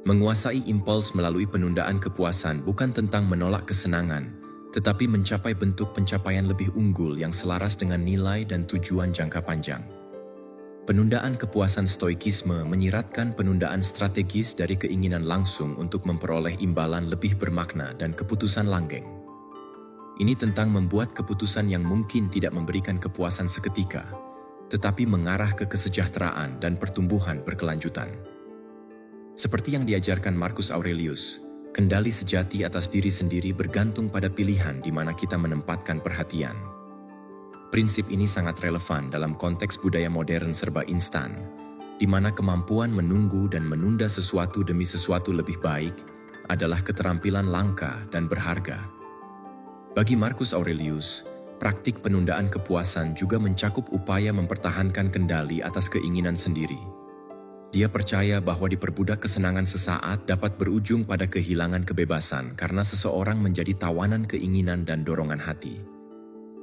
Menguasai impuls melalui penundaan kepuasan bukan tentang menolak kesenangan, tetapi mencapai bentuk pencapaian lebih unggul yang selaras dengan nilai dan tujuan jangka panjang. Penundaan kepuasan stoikisme menyiratkan penundaan strategis dari keinginan langsung untuk memperoleh imbalan lebih bermakna dan keputusan langgeng. Ini tentang membuat keputusan yang mungkin tidak memberikan kepuasan seketika, tetapi mengarah ke kesejahteraan dan pertumbuhan berkelanjutan. Seperti yang diajarkan Marcus Aurelius, kendali sejati atas diri sendiri bergantung pada pilihan di mana kita menempatkan perhatian. Prinsip ini sangat relevan dalam konteks budaya modern serba instan, di mana kemampuan menunggu dan menunda sesuatu demi sesuatu lebih baik adalah keterampilan langka dan berharga. Bagi Marcus Aurelius, praktik penundaan kepuasan juga mencakup upaya mempertahankan kendali atas keinginan sendiri. Dia percaya bahwa diperbudak kesenangan sesaat dapat berujung pada kehilangan kebebasan karena seseorang menjadi tawanan keinginan dan dorongan hati.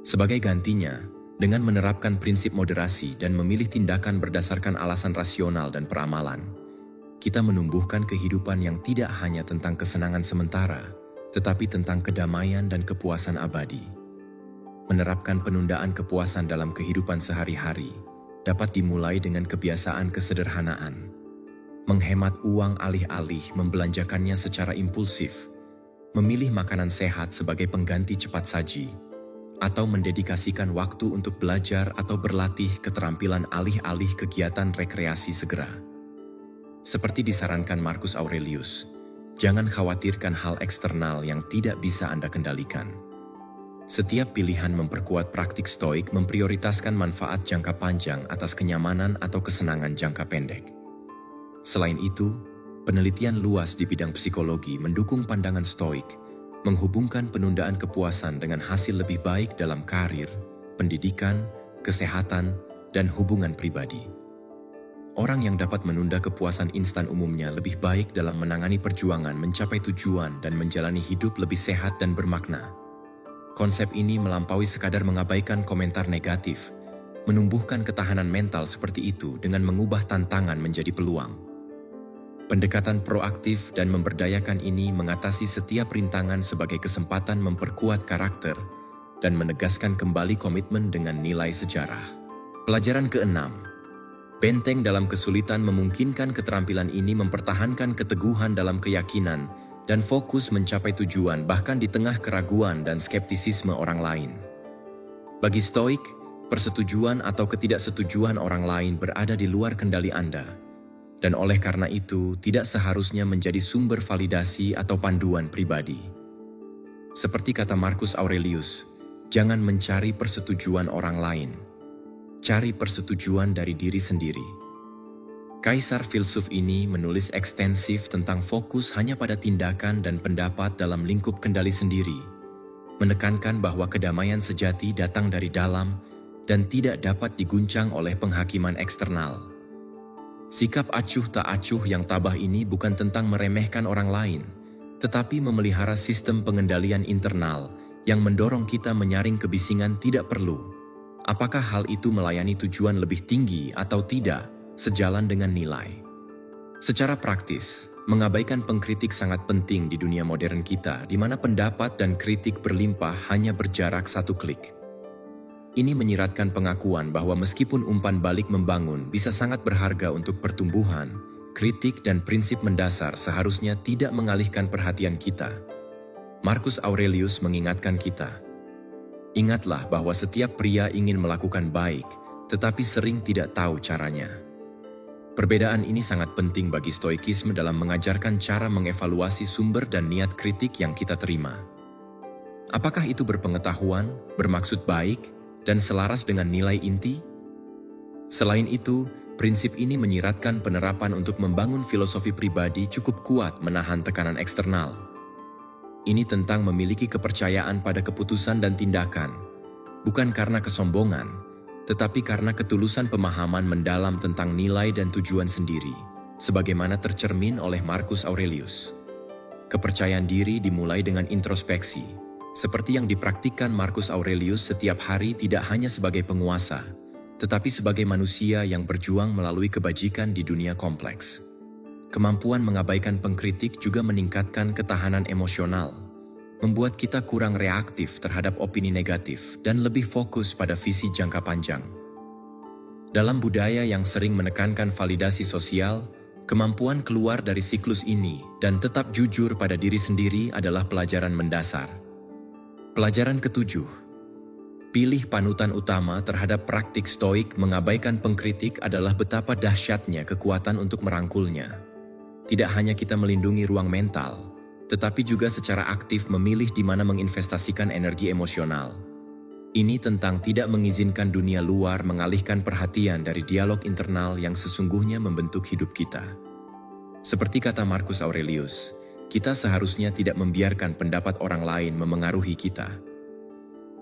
Sebagai gantinya, dengan menerapkan prinsip moderasi dan memilih tindakan berdasarkan alasan rasional dan peramalan, kita menumbuhkan kehidupan yang tidak hanya tentang kesenangan sementara, tetapi tentang kedamaian dan kepuasan abadi. Menerapkan penundaan kepuasan dalam kehidupan sehari-hari dapat dimulai dengan kebiasaan kesederhanaan. Menghemat uang alih-alih membelanjakannya secara impulsif, memilih makanan sehat sebagai pengganti cepat saji, atau mendedikasikan waktu untuk belajar atau berlatih keterampilan alih-alih kegiatan rekreasi segera. Seperti disarankan Marcus Aurelius, jangan khawatirkan hal eksternal yang tidak bisa Anda kendalikan. Setiap pilihan memperkuat praktik stoik memprioritaskan manfaat jangka panjang atas kenyamanan atau kesenangan jangka pendek. Selain itu, penelitian luas di bidang psikologi mendukung pandangan stoik, menghubungkan penundaan kepuasan dengan hasil lebih baik dalam karir, pendidikan, kesehatan, dan hubungan pribadi. Orang yang dapat menunda kepuasan instan umumnya lebih baik dalam menangani perjuangan mencapai tujuan dan menjalani hidup lebih sehat dan bermakna. Konsep ini melampaui sekadar mengabaikan komentar negatif, menumbuhkan ketahanan mental seperti itu dengan mengubah tantangan menjadi peluang. Pendekatan proaktif dan memberdayakan ini mengatasi setiap rintangan sebagai kesempatan memperkuat karakter dan menegaskan kembali komitmen dengan nilai sejarah. Pelajaran keenam, benteng dalam kesulitan memungkinkan keterampilan ini mempertahankan keteguhan dalam keyakinan dan fokus mencapai tujuan bahkan di tengah keraguan dan skeptisisme orang lain. Bagi Stoik, persetujuan atau ketidaksetujuan orang lain berada di luar kendali Anda, dan oleh karena itu tidak seharusnya menjadi sumber validasi atau panduan pribadi. Seperti kata Marcus Aurelius, jangan mencari persetujuan orang lain, cari persetujuan dari diri sendiri. Kaisar filsuf ini menulis ekstensif tentang fokus hanya pada tindakan dan pendapat dalam lingkup kendali sendiri, menekankan bahwa kedamaian sejati datang dari dalam dan tidak dapat diguncang oleh penghakiman eksternal. Sikap acuh tak acuh yang tabah ini bukan tentang meremehkan orang lain, tetapi memelihara sistem pengendalian internal yang mendorong kita menyaring kebisingan tidak perlu. Apakah hal itu melayani tujuan lebih tinggi atau tidak? Sejalan dengan nilai. Secara praktis, mengabaikan pengkritik sangat penting di dunia modern kita, di mana pendapat dan kritik berlimpah hanya berjarak satu klik. Ini menyiratkan pengakuan bahwa meskipun umpan balik membangun bisa sangat berharga untuk pertumbuhan, kritik dan prinsip mendasar seharusnya tidak mengalihkan perhatian kita. Marcus Aurelius mengingatkan kita, ingatlah bahwa setiap pria ingin melakukan baik, tetapi sering tidak tahu caranya. Perbedaan ini sangat penting bagi Stoikisme dalam mengajarkan cara mengevaluasi sumber dan niat kritik yang kita terima. Apakah itu berpengetahuan, bermaksud baik, dan selaras dengan nilai inti? Selain itu, prinsip ini menyiratkan penerapan untuk membangun filosofi pribadi cukup kuat menahan tekanan eksternal. Ini tentang memiliki kepercayaan pada keputusan dan tindakan, bukan karena kesombongan, tetapi karena ketulusan pemahaman mendalam tentang nilai dan tujuan sendiri, sebagaimana tercermin oleh Marcus Aurelius. Kepercayaan diri dimulai dengan introspeksi, seperti yang dipraktikkan Marcus Aurelius setiap hari tidak hanya sebagai penguasa, tetapi sebagai manusia yang berjuang melalui kebajikan di dunia kompleks. Kemampuan mengabaikan pengkritik juga meningkatkan ketahanan emosional, membuat kita kurang reaktif terhadap opini negatif dan lebih fokus pada visi jangka panjang. Dalam budaya yang sering menekankan validasi sosial, kemampuan keluar dari siklus ini dan tetap jujur pada diri sendiri adalah pelajaran mendasar. Pelajaran ketujuh, pilih panutan utama terhadap praktik stoik mengabaikan pengkritik adalah betapa dahsyatnya kekuatan untuk merangkulnya. Tidak hanya kita melindungi ruang mental, tetapi juga secara aktif memilih di mana menginvestasikan energi emosional. Ini tentang tidak mengizinkan dunia luar mengalihkan perhatian dari dialog internal yang sesungguhnya membentuk hidup kita. Seperti kata Marcus Aurelius, kita seharusnya tidak membiarkan pendapat orang lain memengaruhi kita.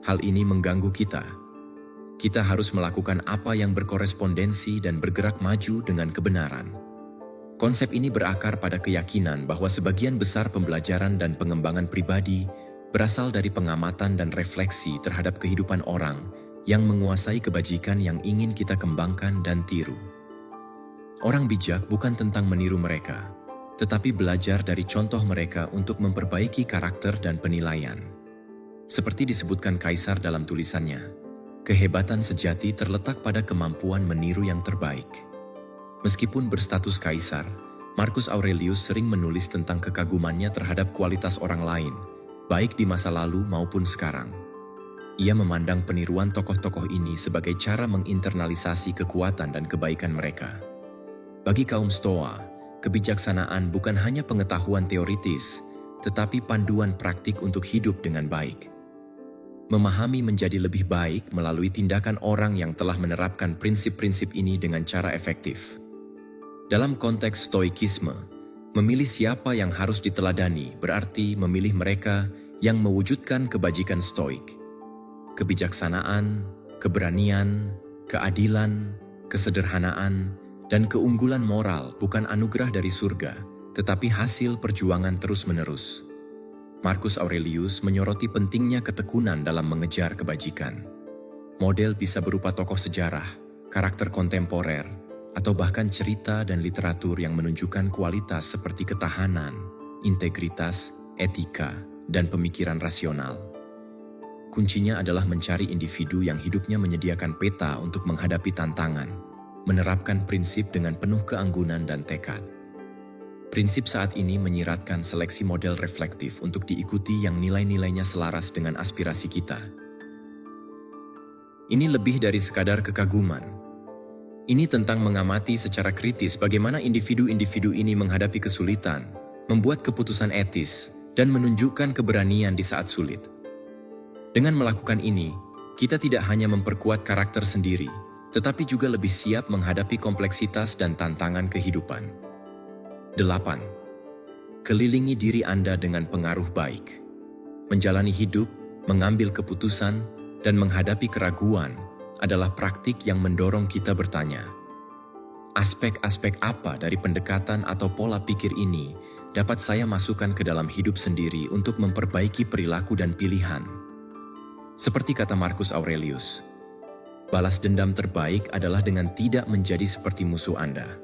Hal ini mengganggu kita. Kita harus melakukan apa yang berkorespondensi dan bergerak maju dengan kebenaran. Konsep ini berakar pada keyakinan bahwa sebagian besar pembelajaran dan pengembangan pribadi berasal dari pengamatan dan refleksi terhadap kehidupan orang yang menguasai kebajikan yang ingin kita kembangkan dan tiru. Orang bijak bukan tentang meniru mereka, tetapi belajar dari contoh mereka untuk memperbaiki karakter dan penilaian. Seperti disebutkan Kaisar dalam tulisannya, kehebatan sejati terletak pada kemampuan meniru yang terbaik. Meskipun berstatus kaisar, Marcus Aurelius sering menulis tentang kekagumannya terhadap kualitas orang lain, baik di masa lalu maupun sekarang. Ia memandang peniruan tokoh-tokoh ini sebagai cara menginternalisasi kekuatan dan kebaikan mereka. Bagi kaum Stoa, kebijaksanaan bukan hanya pengetahuan teoritis, tetapi panduan praktik untuk hidup dengan baik. Memahami menjadi lebih baik melalui tindakan orang yang telah menerapkan prinsip-prinsip ini dengan cara efektif. Dalam konteks stoikisme, memilih siapa yang harus diteladani berarti memilih mereka yang mewujudkan kebajikan stoik. Kebijaksanaan, keberanian, keadilan, kesederhanaan, dan keunggulan moral bukan anugerah dari surga, tetapi hasil perjuangan terus-menerus. Marcus Aurelius menyoroti pentingnya ketekunan dalam mengejar kebajikan. Model bisa berupa tokoh sejarah, karakter kontemporer, atau bahkan cerita dan literatur yang menunjukkan kualitas seperti ketahanan, integritas, etika, dan pemikiran rasional. Kuncinya adalah mencari individu yang hidupnya menyediakan peta untuk menghadapi tantangan, menerapkan prinsip dengan penuh keanggunan dan tekad. Prinsip saat ini menyiratkan seleksi model reflektif untuk diikuti yang nilai-nilainya selaras dengan aspirasi kita. Ini lebih dari sekadar kekaguman. Ini tentang mengamati secara kritis bagaimana individu-individu ini menghadapi kesulitan, membuat keputusan etis, dan menunjukkan keberanian di saat sulit. Dengan melakukan ini, kita tidak hanya memperkuat karakter sendiri, tetapi juga lebih siap menghadapi kompleksitas dan tantangan kehidupan. 8. Kelilingi diri Anda dengan pengaruh baik. Menjalani hidup, mengambil keputusan, dan menghadapi keraguan adalah praktik yang mendorong kita bertanya, aspek-aspek apa dari pendekatan atau pola pikir ini dapat saya masukkan ke dalam hidup sendiri untuk memperbaiki perilaku dan pilihan? Seperti kata Marcus Aurelius, balas dendam terbaik adalah dengan tidak menjadi seperti musuh Anda.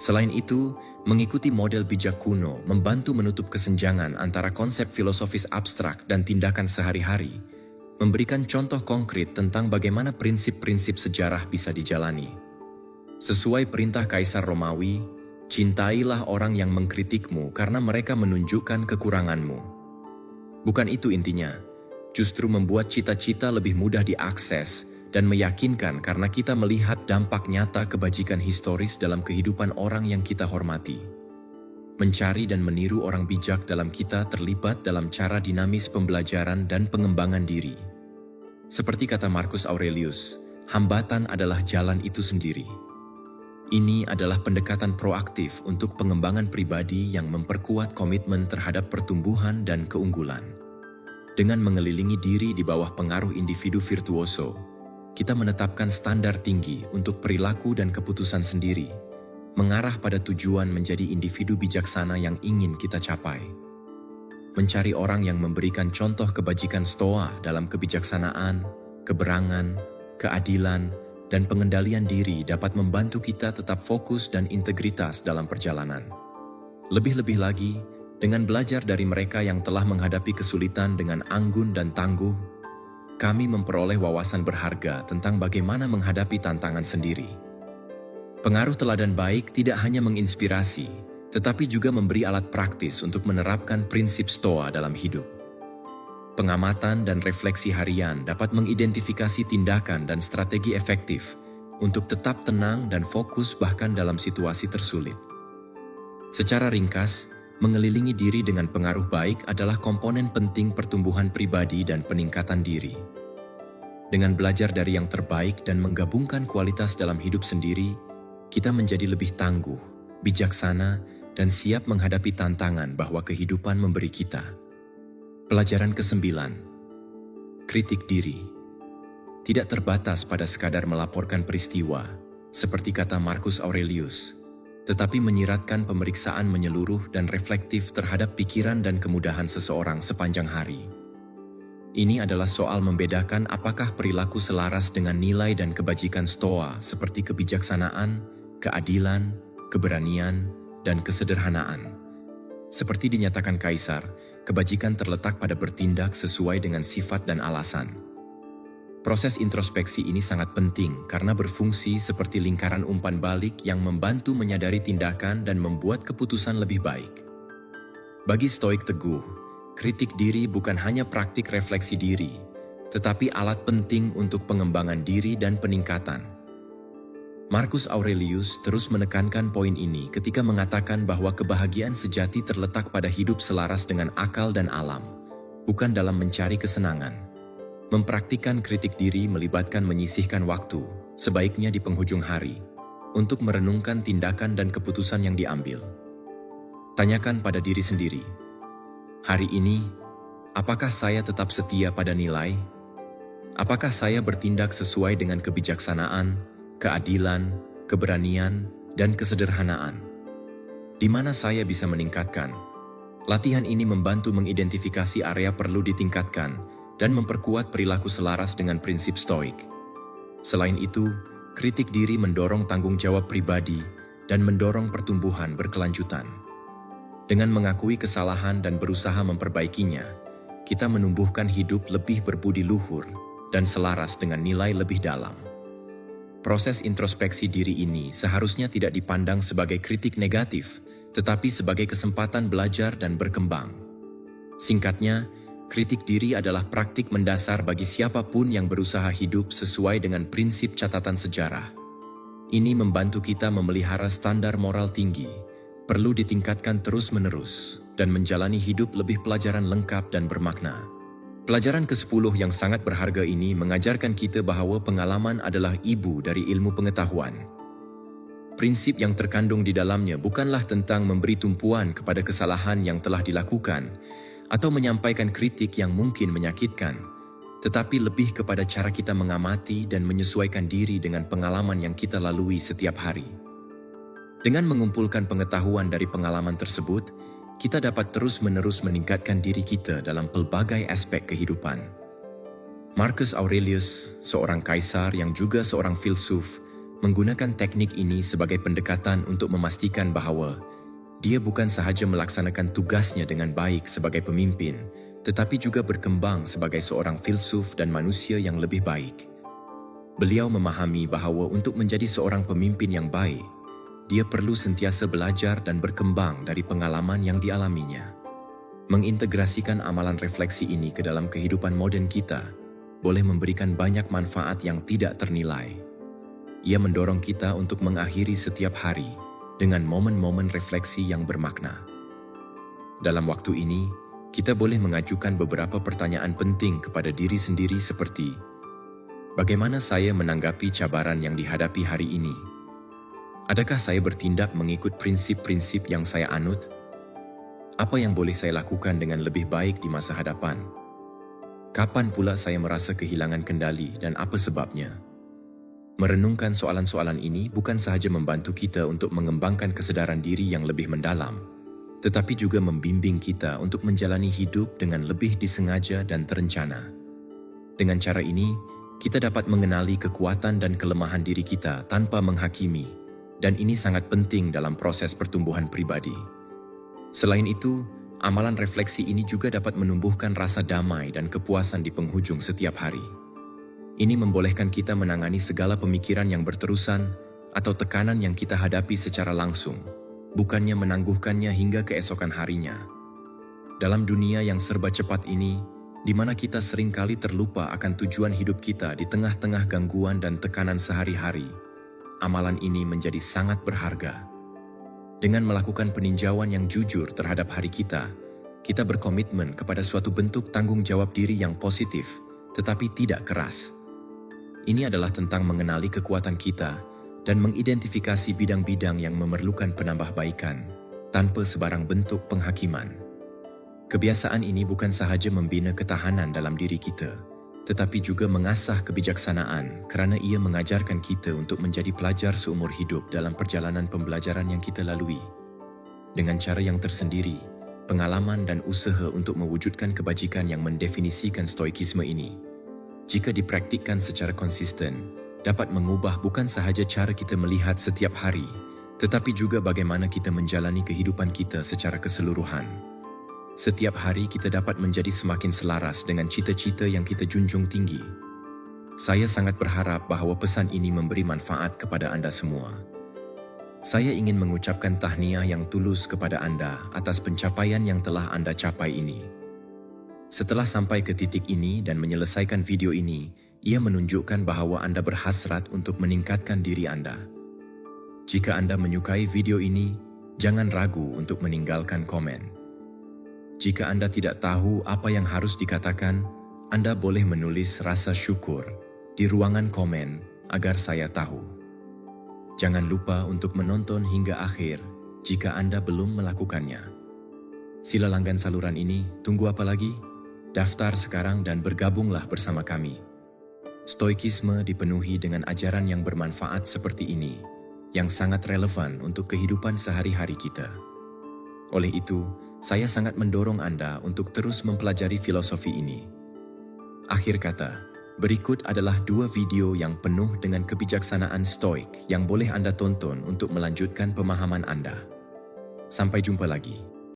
Selain itu, mengikuti model bijak kuno membantu menutup kesenjangan antara konsep filosofis abstrak dan tindakan sehari-hari, memberikan contoh konkret tentang bagaimana prinsip-prinsip sejarah bisa dijalani. Sesuai perintah Kaisar Romawi, cintailah orang yang mengkritikmu karena mereka menunjukkan kekuranganmu. Bukan itu intinya, justru membuat cita-cita lebih mudah diakses dan meyakinkan karena kita melihat dampak nyata kebajikan historis dalam kehidupan orang yang kita hormati. Mencari dan meniru orang bijak dalam kita terlibat dalam cara dinamis pembelajaran dan pengembangan diri. Seperti kata Marcus Aurelius, hambatan adalah jalan itu sendiri. Ini adalah pendekatan proaktif untuk pengembangan pribadi yang memperkuat komitmen terhadap pertumbuhan dan keunggulan. Dengan mengelilingi diri di bawah pengaruh individu virtuoso, kita menetapkan standar tinggi untuk perilaku dan keputusan sendiri, mengarah pada tujuan menjadi individu bijaksana yang ingin kita capai. Mencari orang yang memberikan contoh kebajikan Stoa dalam kebijaksanaan, keberangan, keadilan, dan pengendalian diri dapat membantu kita tetap fokus dan integritas dalam perjalanan. Lebih-lebih lagi, dengan belajar dari mereka yang telah menghadapi kesulitan dengan anggun dan tangguh, kami memperoleh wawasan berharga tentang bagaimana menghadapi tantangan sendiri. Pengaruh teladan baik tidak hanya menginspirasi, tetapi juga memberi alat praktis untuk menerapkan prinsip Stoa dalam hidup. Pengamatan dan refleksi harian dapat mengidentifikasi tindakan dan strategi efektif untuk tetap tenang dan fokus bahkan dalam situasi tersulit. Secara ringkas, mengelilingi diri dengan pengaruh baik adalah komponen penting pertumbuhan pribadi dan peningkatan diri. Dengan belajar dari yang terbaik dan menggabungkan kualitas dalam hidup sendiri, kita menjadi lebih tangguh, bijaksana, dan siap menghadapi tantangan bahwa kehidupan memberi kita. Pelajaran ke-9. Kritik diri. Tidak terbatas pada sekadar melaporkan peristiwa, seperti kata Marcus Aurelius, tetapi menyiratkan pemeriksaan menyeluruh dan reflektif terhadap pikiran dan kemudahan seseorang sepanjang hari. Ini adalah soal membedakan apakah perilaku selaras dengan nilai dan kebajikan Stoa seperti kebijaksanaan, keadilan, keberanian, dan kesederhanaan. Seperti dinyatakan Kaisar, kebajikan terletak pada bertindak sesuai dengan sifat dan alasan. Proses introspeksi ini sangat penting karena berfungsi seperti lingkaran umpan balik yang membantu menyadari tindakan dan membuat keputusan lebih baik. Bagi Stoik teguh, kritik diri bukan hanya praktik refleksi diri, tetapi alat penting untuk pengembangan diri dan peningkatan. Marcus Aurelius terus menekankan poin ini ketika mengatakan bahwa kebahagiaan sejati terletak pada hidup selaras dengan akal dan alam, bukan dalam mencari kesenangan. Mempraktikkan kritik diri melibatkan menyisihkan waktu, sebaiknya di penghujung hari, untuk merenungkan tindakan dan keputusan yang diambil. Tanyakan pada diri sendiri, hari ini, apakah saya tetap setia pada nilai? Apakah saya bertindak sesuai dengan kebijaksanaan, keadilan, keberanian, dan kesederhanaan? Di mana saya bisa meningkatkan? Latihan ini membantu mengidentifikasi area perlu ditingkatkan dan memperkuat perilaku selaras dengan prinsip Stoik. Selain itu, kritik diri mendorong tanggung jawab pribadi dan mendorong pertumbuhan berkelanjutan. Dengan mengakui kesalahan dan berusaha memperbaikinya, kita menumbuhkan hidup lebih berbudi luhur dan selaras dengan nilai lebih dalam. Proses introspeksi diri ini seharusnya tidak dipandang sebagai kritik negatif, tetapi sebagai kesempatan belajar dan berkembang. Singkatnya, kritik diri adalah praktik mendasar bagi siapapun yang berusaha hidup sesuai dengan prinsip catatan sejarah. Ini membantu kita memelihara standar moral tinggi, perlu ditingkatkan terus-menerus, dan menjalani hidup lebih pelajaran lengkap dan bermakna. Pelajaran ke-10 yang sangat berharga ini mengajarkan kita bahwa pengalaman adalah ibu dari ilmu pengetahuan. Prinsip yang terkandung di dalamnya bukanlah tentang memberi tumpuan kepada kesalahan yang telah dilakukan atau menyampaikan kritik yang mungkin menyakitkan, tetapi lebih kepada cara kita mengamati dan menyesuaikan diri dengan pengalaman yang kita lalui setiap hari. Dengan mengumpulkan pengetahuan dari pengalaman tersebut, kita dapat terus-menerus meningkatkan diri kita dalam pelbagai aspek kehidupan. Marcus Aurelius, seorang kaisar yang juga seorang filsuf, menggunakan teknik ini sebagai pendekatan untuk memastikan bahwa dia bukan sahaja melaksanakan tugasnya dengan baik sebagai pemimpin, tetapi juga berkembang sebagai seorang filsuf dan manusia yang lebih baik. Beliau memahami bahwa untuk menjadi seorang pemimpin yang baik, dia perlu sentiasa belajar dan berkembang dari pengalaman yang dialaminya. Mengintegrasikan amalan refleksi ini ke dalam kehidupan modern kita, boleh memberikan banyak manfaat yang tidak ternilai. Ia mendorong kita untuk mengakhiri setiap hari dengan momen-momen refleksi yang bermakna. Dalam waktu ini, kita boleh mengajukan beberapa pertanyaan penting kepada diri sendiri seperti, bagaimana saya menanggapi cabaran yang dihadapi hari ini? Adakah saya bertindak mengikut prinsip-prinsip yang saya anut? Apa yang boleh saya lakukan dengan lebih baik di masa hadapan? Kapan pula saya merasa kehilangan kendali dan apa sebabnya? Merenungkan soalan-soalan ini bukan sahaja membantu kita untuk mengembangkan kesedaran diri yang lebih mendalam, tetapi juga membimbing kita untuk menjalani hidup dengan lebih disengaja dan terencana. Dengan cara ini, kita dapat mengenali kekuatan dan kelemahan diri kita tanpa menghakimi, dan ini sangat penting dalam proses pertumbuhan pribadi. Selain itu, amalan refleksi ini juga dapat menumbuhkan rasa damai dan kepuasan di penghujung setiap hari. Ini membolehkan kita menangani segala pemikiran yang berterusan atau tekanan yang kita hadapi secara langsung, bukannya menangguhkannya hingga keesokan harinya. Dalam dunia yang serba cepat ini, di mana kita seringkali terlupa akan tujuan hidup kita di tengah-tengah gangguan dan tekanan sehari-hari, amalan ini menjadi sangat berharga. Dengan melakukan peninjauan yang jujur terhadap hari kita berkomitmen kepada suatu bentuk tanggung jawab diri yang positif, tetapi tidak keras. Ini adalah tentang mengenali kekuatan kita dan mengidentifikasi bidang-bidang yang memerlukan penambahbaikan, tanpa sebarang bentuk penghakiman. Kebiasaan ini bukan sahaja membina ketahanan dalam diri kita, tetapi juga mengasah kebijaksanaan kerana ia mengajarkan kita untuk menjadi pelajar seumur hidup dalam perjalanan pembelajaran yang kita lalui. Dengan cara yang tersendiri, pengalaman dan usaha untuk mewujudkan kebajikan yang mendefinisikan stoikisme ini, jika dipraktikkan secara konsisten, dapat mengubah bukan sahaja cara kita melihat setiap hari, tetapi juga bagaimana kita menjalani kehidupan kita secara keseluruhan. Setiap hari kita dapat menjadi semakin selaras dengan cita-cita yang kita junjung tinggi. Saya sangat berharap bahawa pesan ini memberi manfaat kepada anda semua. Saya ingin mengucapkan tahniah yang tulus kepada anda atas pencapaian yang telah anda capai ini. Setelah sampai ke titik ini dan menyelesaikan video ini, ia menunjukkan bahawa anda berhasrat untuk meningkatkan diri anda. Jika anda menyukai video ini, jangan ragu untuk meninggalkan komen. Jika anda tidak tahu apa yang harus dikatakan, anda boleh menulis rasa syukur di ruangan komen agar saya tahu. Jangan lupa untuk menonton hingga akhir jika anda belum melakukannya. Sila langgan saluran ini, tunggu apa lagi? Daftar sekarang dan bergabunglah bersama kami. Stoikisme dipenuhi dengan ajaran yang bermanfaat seperti ini, yang sangat relevan untuk kehidupan sehari-hari kita. Oleh itu, saya sangat mendorong anda untuk terus mempelajari filosofi ini. Akhir kata, berikut adalah 2 video yang penuh dengan kebijaksanaan stoik yang boleh anda tonton untuk melanjutkan pemahaman anda. Sampai jumpa lagi.